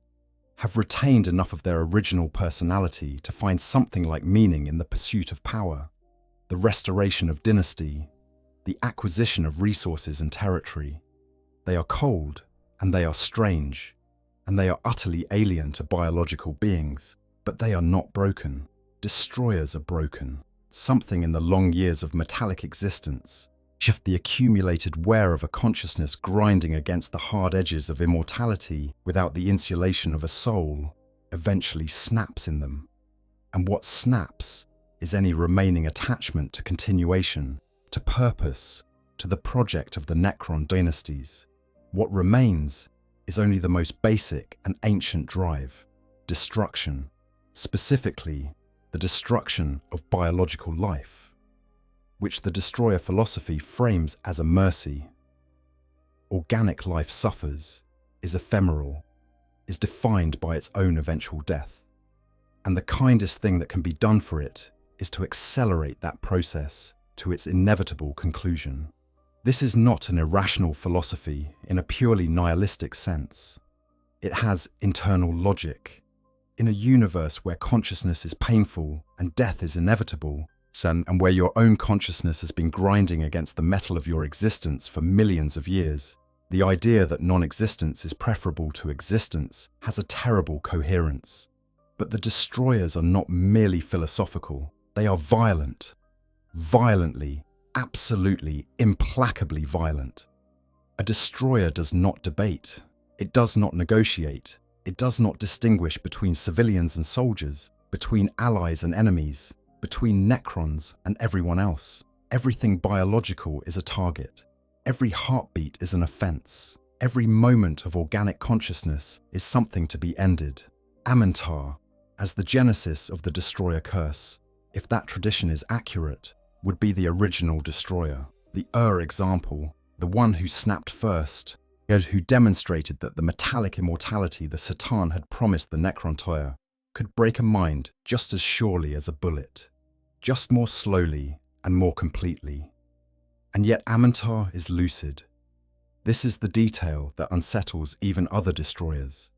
have retained enough of their original personality to find something like meaning in the pursuit of power, the restoration of dynasty, the acquisition of resources and territory. They are cold, and they are strange, and they are utterly alien to biological beings. But they are not broken. Destroyers are broken. Something in the long years of metallic existence, just the accumulated wear of a consciousness grinding against the hard edges of immortality without the insulation of a soul, eventually snaps in them. And what snaps is any remaining attachment to continuation, to purpose, to the project of the Necron dynasties. What remains is only the most basic and ancient drive, destruction, specifically the destruction of biological life, which the destroyer philosophy frames as a mercy. Organic life suffers, is ephemeral, is defined by its own eventual death. And the kindest thing that can be done for it is to accelerate that process to its inevitable conclusion. This is not an irrational philosophy in a purely nihilistic sense. It has internal logic. In a universe where consciousness is painful and death is inevitable, and where your own consciousness has been grinding against the metal of your existence for millions of years, the idea that non-existence is preferable to existence has a terrible coherence. But the destroyers are not merely philosophical. They are violent. Violently, absolutely, implacably violent. A destroyer does not debate. It does not negotiate. It does not distinguish between civilians and soldiers, between allies and enemies, between Necrons and everyone else. Everything biological is a target. Every heartbeat is an offense. Every moment of organic consciousness is something to be ended. Amentar, as the genesis of the destroyer curse, if that tradition is accurate, would be the original destroyer, the example, the one who snapped first, who demonstrated that the metallic immortality the Satan had promised the Necrontyre could break a mind just as surely as a bullet, just more slowly and more completely. And yet Amentar is lucid. This is the detail that unsettles even other destroyers.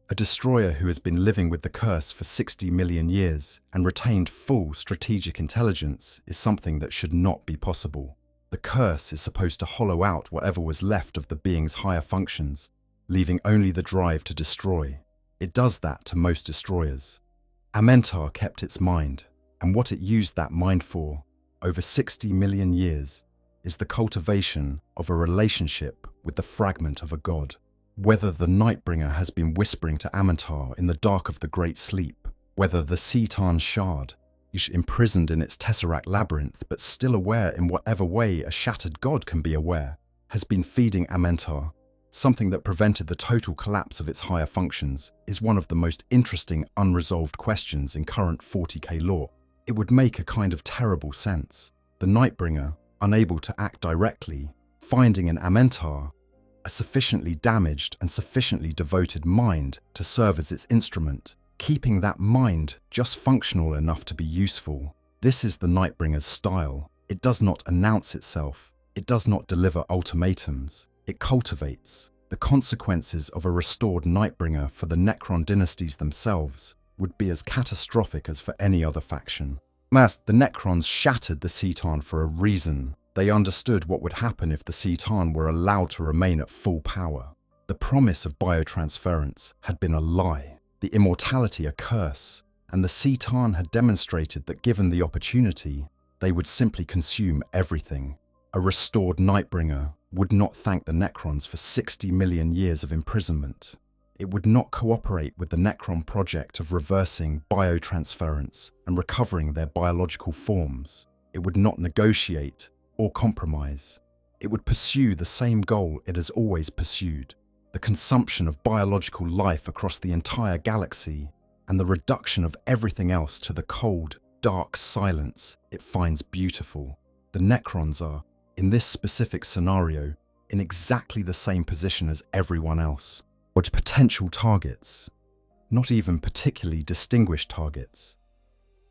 A destroyer who has been living with the curse for 60 million years and retained full strategic intelligence is something that should not be possible. The curse is supposed to hollow out whatever was left of the being's higher functions, leaving only the drive to destroy. It does that to most destroyers. Amentar kept its mind, and what it used that mind for, over 60 million years, is the cultivation of a relationship with the fragment of a god. Whether the Nightbringer has been whispering to Amentar in the dark of the Great Sleep, whether the Seatarn Shard, imprisoned in its tesseract labyrinth but still aware in whatever way a shattered god can be aware, has been feeding Amentar, something that prevented the total collapse of its higher functions, is one of the most interesting unresolved questions in current 40k lore. It would make a kind of terrible sense. The Nightbringer, unable to act directly, finding in Amentar a sufficiently damaged and sufficiently devoted mind to serve as its instrument, keeping that mind just functional enough to be useful. This is the Nightbringer's style. It does not announce itself. It does not deliver ultimatums. It cultivates. The consequences of a restored Nightbringer for the Necron dynasties themselves would be as catastrophic as for any other faction. The Necrons shattered the Seatarn for a reason. They understood what would happen if the Seatarn were allowed to remain at full power. The promise of biotransference had been a lie, the immortality a curse, and the Seatarn had demonstrated that given the opportunity, they would simply consume everything. A restored Nightbringer would not thank the Necrons for 60 million years of imprisonment. It would not cooperate with the Necron project of reversing biotransference and recovering their biological forms. It would not negotiate or compromise. It would pursue the same goal it has always pursued, the consumption of biological life across the entire galaxy and the reduction of everything else to the cold, dark silence it finds beautiful. The Necrons are, in this specific scenario, in exactly the same position as everyone else, but potential targets, not even particularly distinguished targets.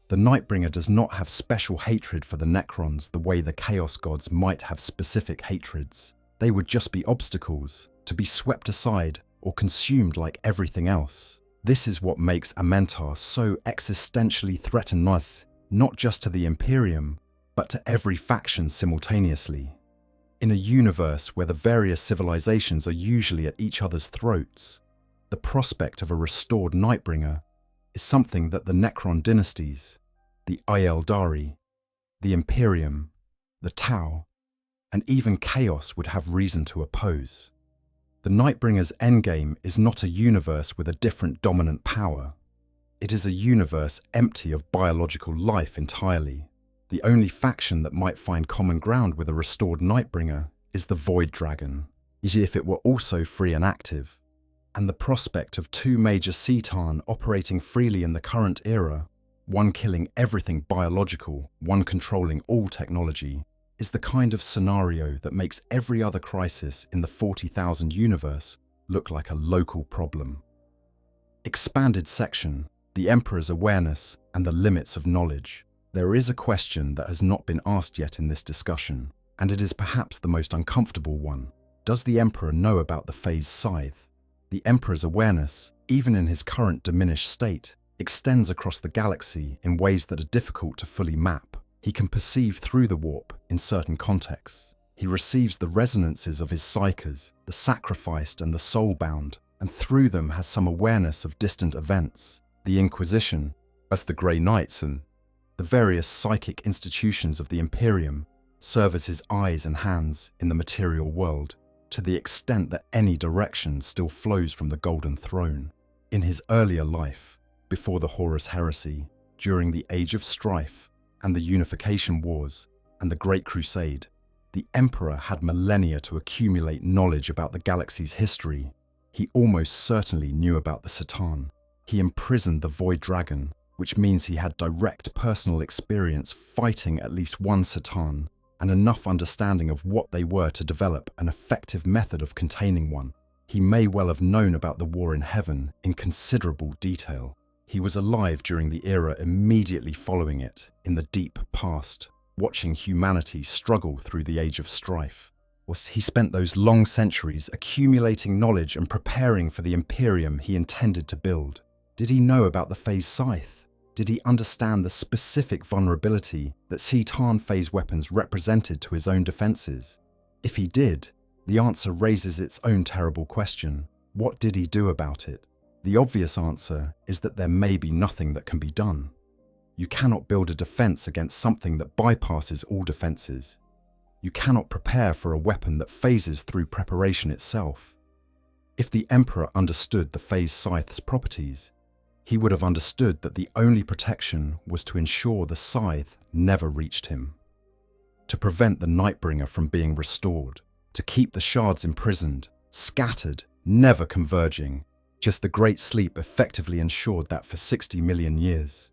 The Nightbringer does not have special hatred for the Necrons the way the Chaos Gods might have specific hatreds. They would just be obstacles, to be swept aside or consumed like everything else. This is what makes Amentar so existentially threatening us, not just to the Imperium, but to every faction simultaneously. In a universe where the various civilizations are usually at each other's throats, the prospect of a restored Nightbringer is something that the Necron dynasties, the Eldari, the Imperium, the Tau, and even Chaos would have reason to oppose. The Nightbringer's endgame is not a universe with a different dominant power. It is a universe empty of biological life entirely. The only faction that might find common ground with a restored Nightbringer is the Void Dragon, as if it were also free and active. And the prospect of two major C'tan operating freely in the current era, one killing everything biological, one controlling all technology, is the kind of scenario that makes every other crisis in the 40,000 universe look like a local problem. Expanded section, the Emperor's awareness and the limits of knowledge. There is a question that has not been asked yet in this discussion, and it is perhaps the most uncomfortable one. Does the Emperor know about the phase scythe? The Emperor's awareness, even in his current diminished state, extends across the galaxy in ways that are difficult to fully map. He can perceive through the warp in certain contexts. He receives the resonances of his psychers, the sacrificed and the soul-bound, and through them has some awareness of distant events. The Inquisition, as the Grey Knights and the various psychic institutions of the Imperium serve as his eyes and hands in the material world, to the extent that any direction still flows from the Golden Throne. In his earlier life, before the Horus Heresy, during the Age of Strife and the Unification Wars and the Great Crusade, the Emperor had millennia to accumulate knowledge about the galaxy's history. He almost certainly knew about the C'tan. He imprisoned the Void Dragon, which means he had direct personal experience fighting at least one C'tan, and enough understanding of what they were to develop an effective method of containing one. He may well have known about the war in heaven in considerable detail. He was alive during the era immediately following it, in the deep past, watching humanity struggle through the Age of Strife. He spent those long centuries accumulating knowledge and preparing for the Imperium he intended to build. Did he know about the phase scythe? Did he understand the specific vulnerability that C'tan phase weapons represented to his own defenses? If he did, the answer raises its own terrible question. What did he do about it? The obvious answer is that there may be nothing that can be done. You cannot build a defense against something that bypasses all defenses. You cannot prepare for a weapon that phases through preparation itself. If the Emperor understood the phase scythe's properties, he would have understood that the only protection was to ensure the scythe never reached him, to prevent the Nightbringer from being restored, to keep the shards imprisoned, scattered, never converging. Just the Great Sleep effectively ensured that for 60 million years.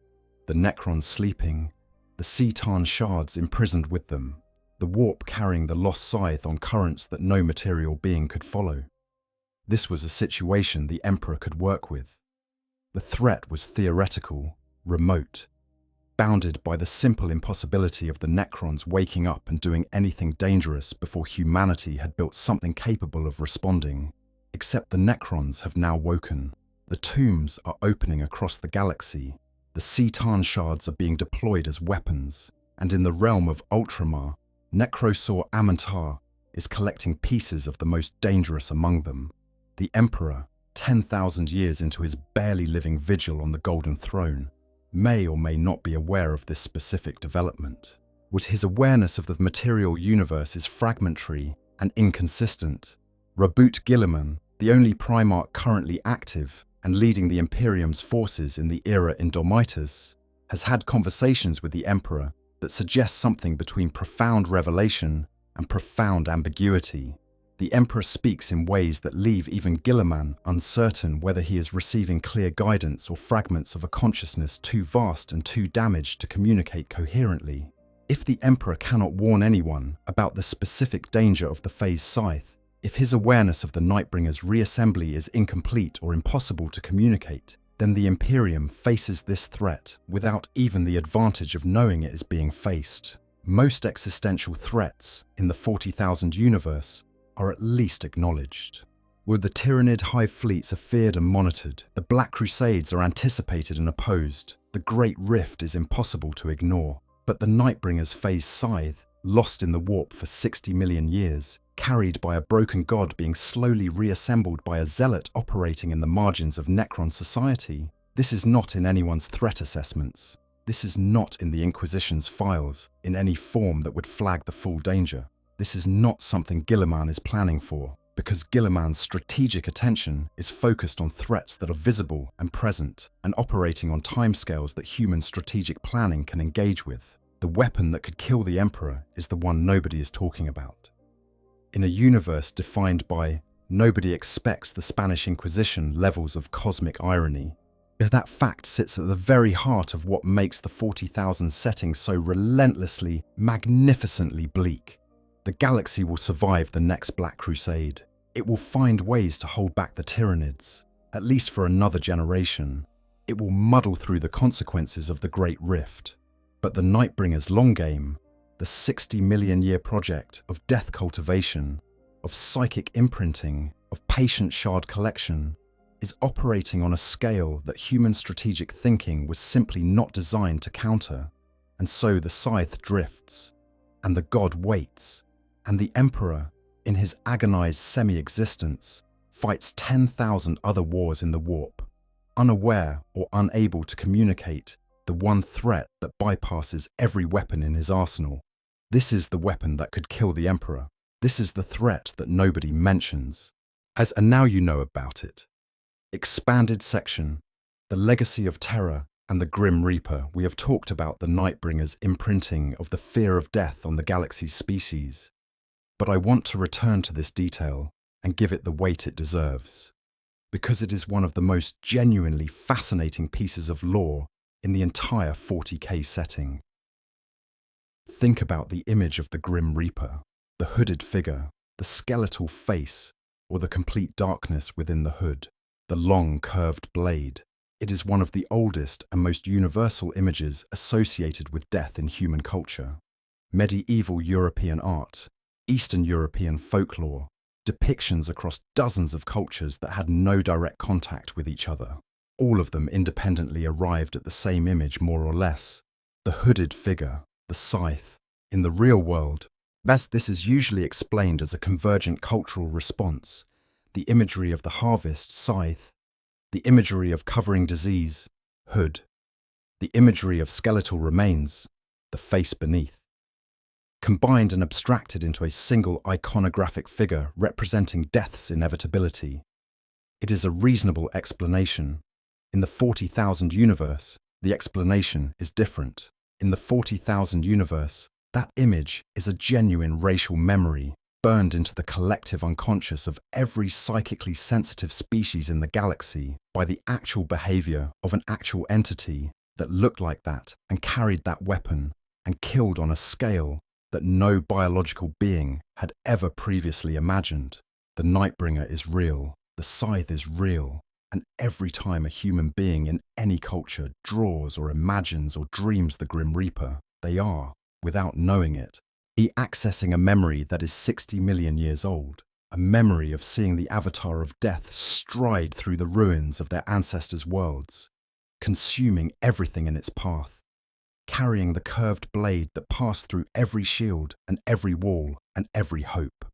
The Necrons sleeping, the C'tan shards imprisoned with them, the warp carrying the lost scythe on currents that no material being could follow. This was a situation the Emperor could work with. The threat was theoretical, remote, bounded by the simple impossibility of the Necrons waking up and doing anything dangerous before humanity had built something capable of responding. Except the Necrons have now woken. The tombs are opening across the galaxy. The C'tan shards are being deployed as weapons, and in the realm of Ultramar, Necrosaur Amantar is collecting pieces of the most dangerous among them. The Emperor, 10,000 years into his barely living vigil on the Golden Throne, may or may not be aware of this specific development. Was his awareness of the material universe is fragmentary and inconsistent? Raboot Guilliman, the only Primarch currently active and leading the Imperium's forces in the era Indomitus, has had conversations with the Emperor that suggest something between profound revelation and profound ambiguity. The Emperor speaks in ways that leave even Guilliman uncertain whether he is receiving clear guidance or fragments of a consciousness too vast and too damaged to communicate coherently. If the Emperor cannot warn anyone about the specific danger of the phase scythe, if his awareness of the Nightbringer's reassembly is incomplete or impossible to communicate, then the Imperium faces this threat without even the advantage of knowing it is being faced. Most existential threats in the 40,000 universe are at least acknowledged. Where the Tyrannid hive fleets are feared and monitored, the Black Crusades are anticipated and opposed, the Great Rift is impossible to ignore. But the Nightbringer's phase scythe, lost in the warp for 60 million years, carried by a broken god being slowly reassembled by a zealot operating in the margins of Necron society, This is not in anyone's threat assessments. This is not in the Inquisition's files in any form that would flag the full danger. This is not something Guilliman is planning for, because Guilliman's strategic attention is focused on threats that are visible and present and operating on timescales that human strategic planning can engage with. The weapon that could kill the Emperor is the one nobody is talking about. In a universe defined by nobody expects the Spanish Inquisition levels of cosmic irony, that fact sits at the very heart of what makes the 40,000 setting so relentlessly, magnificently bleak. The galaxy will survive the next Black Crusade. It will find ways to hold back the Tyranids, at least for another generation. It will muddle through the consequences of the Great Rift. But the Nightbringer's long game, the 60 million year project of death cultivation, of psychic imprinting, of patient shard collection, is operating on a scale that human strategic thinking was simply not designed to counter. And so the scythe drifts, and the god waits, and the Emperor, in his agonized semi-existence, fights 10,000 other wars in the warp, unaware or unable to communicate the one threat that bypasses every weapon in his arsenal. This is the weapon that could kill the Emperor. This is the threat that nobody mentions. And now you know about it. Expanded section, the legacy of terror and the Grim Reaper. We have talked about the Nightbringer's imprinting of the fear of death on the galaxy's species. But I want to return to this detail and give it the weight it deserves, because it is one of the most genuinely fascinating pieces of lore in the entire 40K setting. Think about the image of the Grim Reaper, the hooded figure, the skeletal face, or the complete darkness within the hood. The long, curved blade. It is one of the oldest and most universal images associated with death in human culture. Medieval European art, Eastern European folklore, depictions across dozens of cultures that had no direct contact with each other. All of them independently arrived at the same image more or less. The hooded figure, the scythe. In the real world, this is usually explained as a convergent cultural response. The imagery of the harvest, scythe, the imagery of covering disease, hood, the imagery of skeletal remains, the face beneath, combined and abstracted into a single iconographic figure representing death's inevitability. It is a reasonable explanation. In the 40,000 universe, the explanation is different. In the 40,000 universe, that image is a genuine racial memory, burned into the collective unconscious of every psychically sensitive species in the galaxy by the actual behavior of an actual entity that looked like that and carried that weapon and killed on a scale that no biological being had ever previously imagined. The Nightbringer is real, the scythe is real, and every time a human being in any culture draws or imagines or dreams the Grim Reaper, they are, without knowing it, accessing a memory that is 60 million years old, a memory of seeing the avatar of death stride through the ruins of their ancestors' worlds, consuming everything in its path, carrying the curved blade that passed through every shield and every wall and every hope.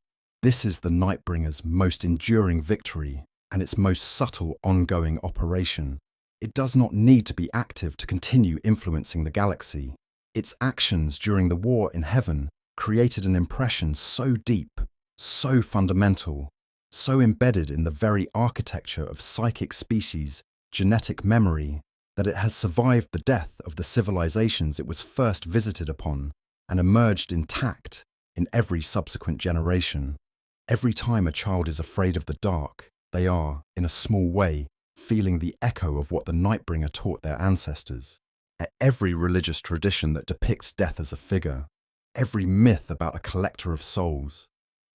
This is the Nightbringer's most enduring victory and its most subtle ongoing operation. It does not need to be active to continue influencing the galaxy. Its actions during the war in heaven created an impression so deep, so fundamental, so embedded in the very architecture of psychic species, genetic memory, that it has survived the death of the civilizations it was first visited upon and emerged intact in every subsequent generation. Every time a child is afraid of the dark, they are, in a small way, feeling the echo of what the Nightbringer taught their ancestors. Every religious tradition that depicts death as a figure, every myth about a collector of souls,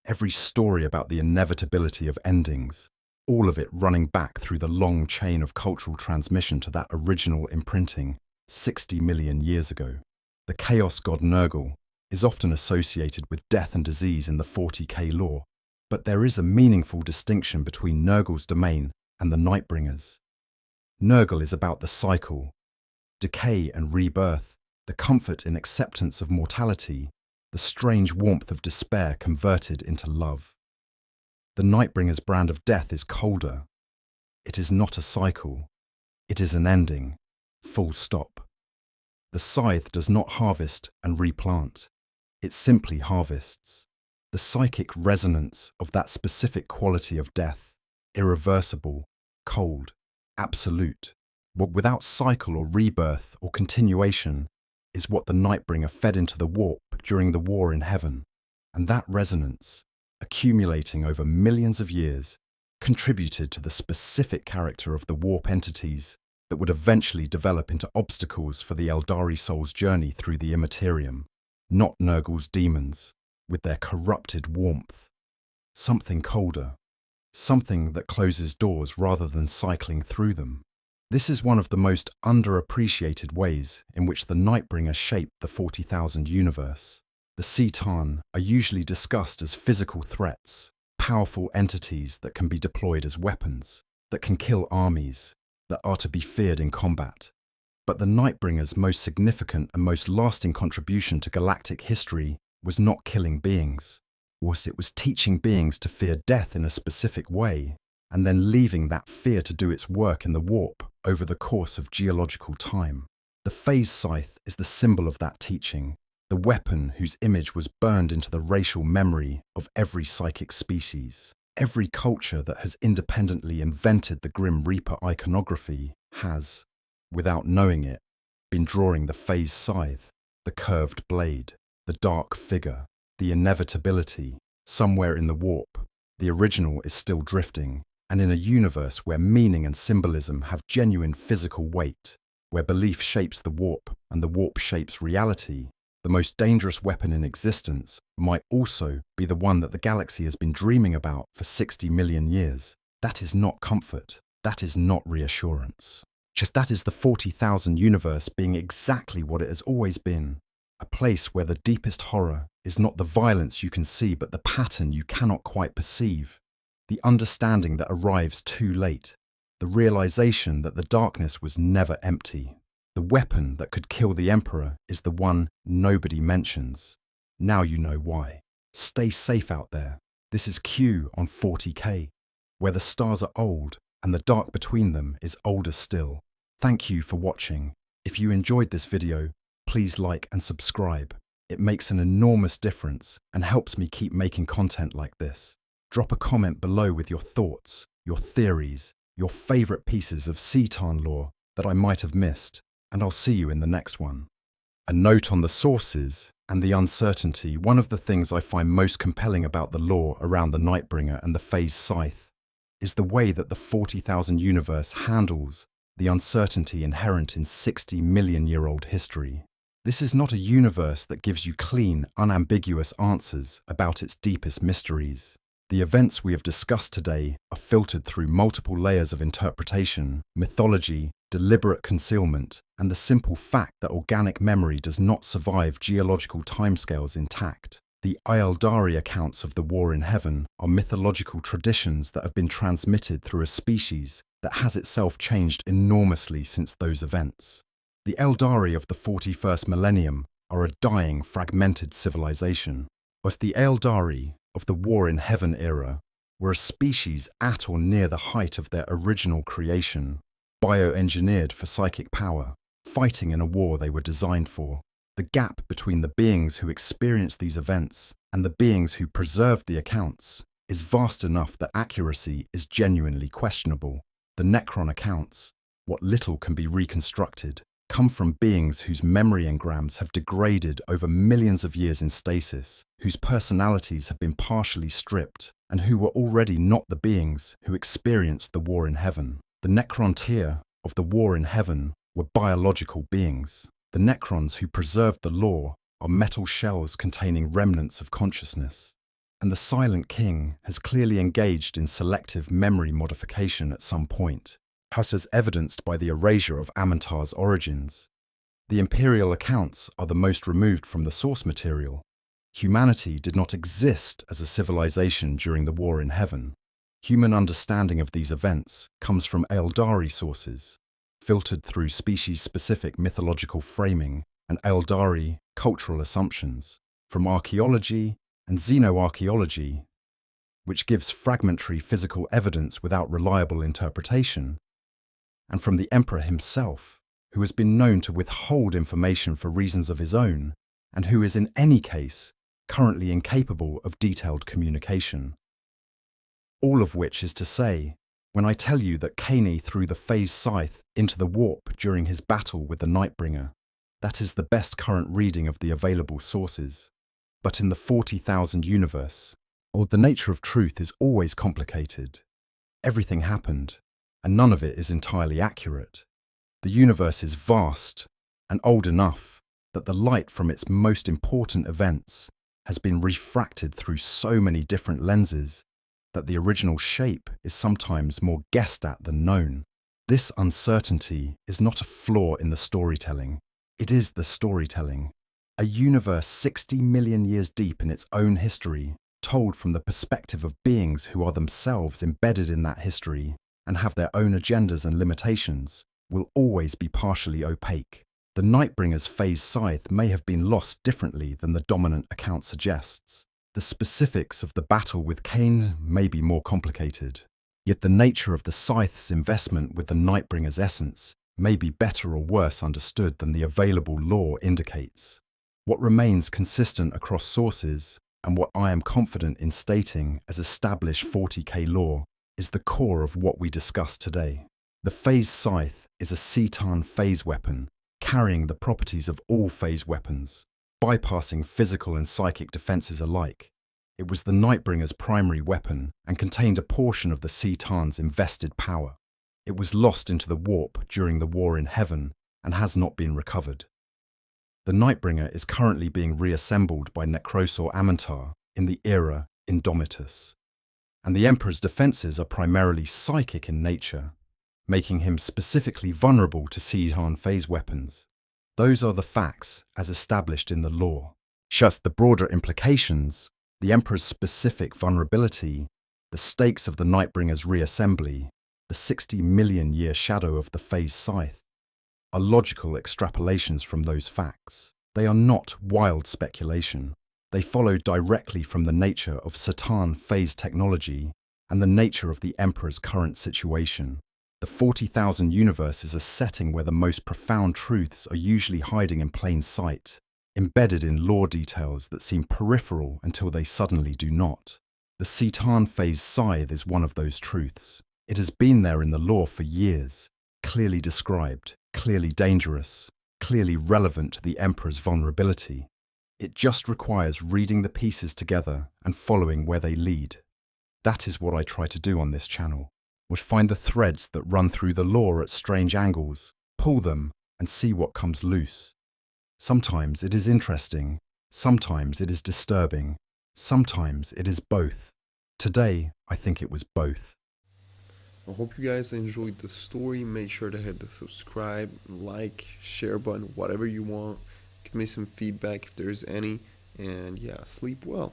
every story about the inevitability of endings, all of it running back through the long chain of cultural transmission to that original imprinting 60 million years ago. The chaos god Nurgle is often associated with death and disease in the 40K lore, but there is a meaningful distinction between Nurgle's domain and the Nightbringer's. Nurgle is about the cycle, decay and rebirth, the comfort in acceptance of mortality, the strange warmth of despair converted into love. The Nightbringer's brand of death is colder. It is not a cycle. It is an ending. Full stop. The scythe does not harvest and replant. It simply harvests. The psychic resonance of that specific quality of death, irreversible, cold, absolute, but without cycle or rebirth or continuation, is what the Nightbringer fed into the warp during the war in heaven. And that resonance, accumulating over millions of years, contributed to the specific character of the warp entities that would eventually develop into obstacles for the Eldari soul's journey through the Imperium, not Nurgle's demons, with their corrupted warmth. Something colder, something that closes doors rather than cycling through them. This is one of the most underappreciated ways in which the Nightbringer shaped the 40,000 universe. The C'tan are usually discussed as physical threats, powerful entities that can be deployed as weapons, that can kill armies, that are to be feared in combat. But the Nightbringer's most significant and most lasting contribution to galactic history was not killing beings. It was teaching beings to fear death in a specific way, and then leaving that fear to do its work in the warp over the course of geological time. The phase scythe is the symbol of that teaching, the weapon whose image was burned into the racial memory of every psychic species. Every culture that has independently invented the Grim Reaper iconography has, without knowing it, been drawing the phase scythe, the curved blade, the dark figure, the inevitability. Somewhere in the warp, the original is still drifting, and in a universe where meaning and symbolism have genuine physical weight, where belief shapes the warp and the warp shapes reality, the most dangerous weapon in existence might also be the one that the galaxy has been dreaming about for 60 million years. That is not comfort. That is not reassurance. Just that is the 40,000 universe being exactly what it has always been. A place where the deepest horror is not the violence you can see, but the pattern you cannot quite perceive. The understanding that arrives too late. The realization that the darkness was never empty. The weapon that could kill the Emperor is the one nobody mentions. Now you know why. Stay safe out there. This is Q on 40K, where the stars are old and the dark between them is older still. Thank you for watching. If you enjoyed this video, please like and subscribe. It makes an enormous difference and helps me keep making content like this. Drop a comment below with your thoughts, your theories, your favorite pieces of C'tan lore that I might have missed, and I'll see you in the next one. A note on the sources and the uncertainty. One of the things I find most compelling about the lore around the Nightbringer and the phase scythe is the way that the 40,000 universe handles the uncertainty inherent in 60 million-year-old history. This is not a universe that gives you clean, unambiguous answers about its deepest mysteries. The events we have discussed today are filtered through multiple layers of interpretation, mythology, deliberate concealment, and the simple fact that organic memory does not survive geological timescales intact. The Eldari accounts of the war in heaven are mythological traditions that have been transmitted through a species that has itself changed enormously since those events. The Eldari of the 41st millennium are a dying, fragmented civilization, whilst the Eldari of the war in heaven era were a species at or near the height of their original creation, bioengineered for psychic power, fighting in a war they were designed for. The gap between the beings who experienced these events and the beings who preserved the accounts is vast enough that accuracy is genuinely questionable. The Necron accounts, what little can be reconstructed, come from beings whose memory engrams have degraded over millions of years in stasis, whose personalities have been partially stripped, and who were already not the beings who experienced the war in heaven. The Necrontyr of the war in heaven were biological beings. The Necrons who preserved the lore are metal shells containing remnants of consciousness. And the Silent King has clearly engaged in selective memory modification at some point, as evidenced by the erasure of Amantar's origins. The Imperial accounts are the most removed from the source material. Humanity did not exist as a civilization during the war in heaven. Human understanding of these events comes from Eldari sources, filtered through species-specific mythological framing and Eldari cultural assumptions, from archaeology and xenoarchaeology, which gives fragmentary physical evidence without reliable interpretation, and from the Emperor himself, who has been known to withhold information for reasons of his own, and who is in any case currently incapable of detailed communication. All of which is to say, when I tell you that Caney threw the phase scythe into the warp during his battle with the Nightbringer, that is the best current reading of the available sources. But in the 40,000 universe, or the nature of truth is always complicated. Everything happened, and none of it is entirely accurate. The universe is vast and old enough that the light from its most important events has been refracted through so many different lenses that the original shape is sometimes more guessed at than known. This uncertainty is not a flaw in the storytelling. It is the storytelling. A universe 60 million years deep in its own history, told from the perspective of beings who are themselves embedded in that history and have their own agendas and limitations, will always be partially opaque. The Nightbringer's phase scythe may have been lost differently than the dominant account suggests. The specifics of the battle with Cain may be more complicated, yet the nature of the scythe's investment with the Nightbringer's essence may be better or worse understood than the available lore indicates. What remains consistent across sources, and what I am confident in stating as established 40K lore, is the core of what we discussed today. The phase scythe is a Cetan phase weapon, carrying the properties of all phase weapons, bypassing physical and psychic defenses alike. It was the Nightbringer's primary weapon and contained a portion of the Cetan's invested power. It was lost into the warp during the War in Heaven and has not been recovered. The Nightbringer is currently being reassembled by Necrosor Amantar in the era Indomitus, and the Emperor's defenses are primarily psychic in nature, making him specifically vulnerable to Cetan phase weapons. Those are the facts as established in the lore. Just the broader implications, the Emperor's specific vulnerability, the stakes of the Nightbringer's reassembly, the 60 million year shadow of the phase scythe, are logical extrapolations from those facts. They are not wild speculation. They follow directly from the nature of Cetan phase technology and the nature of the Emperor's current situation. The 40,000 universe is a setting where the most profound truths are usually hiding in plain sight, embedded in lore details that seem peripheral until they suddenly do not. The Cetan phase scythe is one of those truths. It has been there in the lore for years, clearly described, clearly dangerous, clearly relevant to the Emperor's vulnerability. It just requires reading the pieces together and following where they lead. That is what I try to do on this channel, would find the threads that run through the lore at strange angles, pull them, and see what comes loose. Sometimes it is interesting, sometimes it is disturbing, sometimes it is both. Today, I think it was both. I hope you guys enjoyed the story. Make sure to hit the subscribe, like, share button, whatever you want. Give me some feedback if there's any. And yeah, sleep well.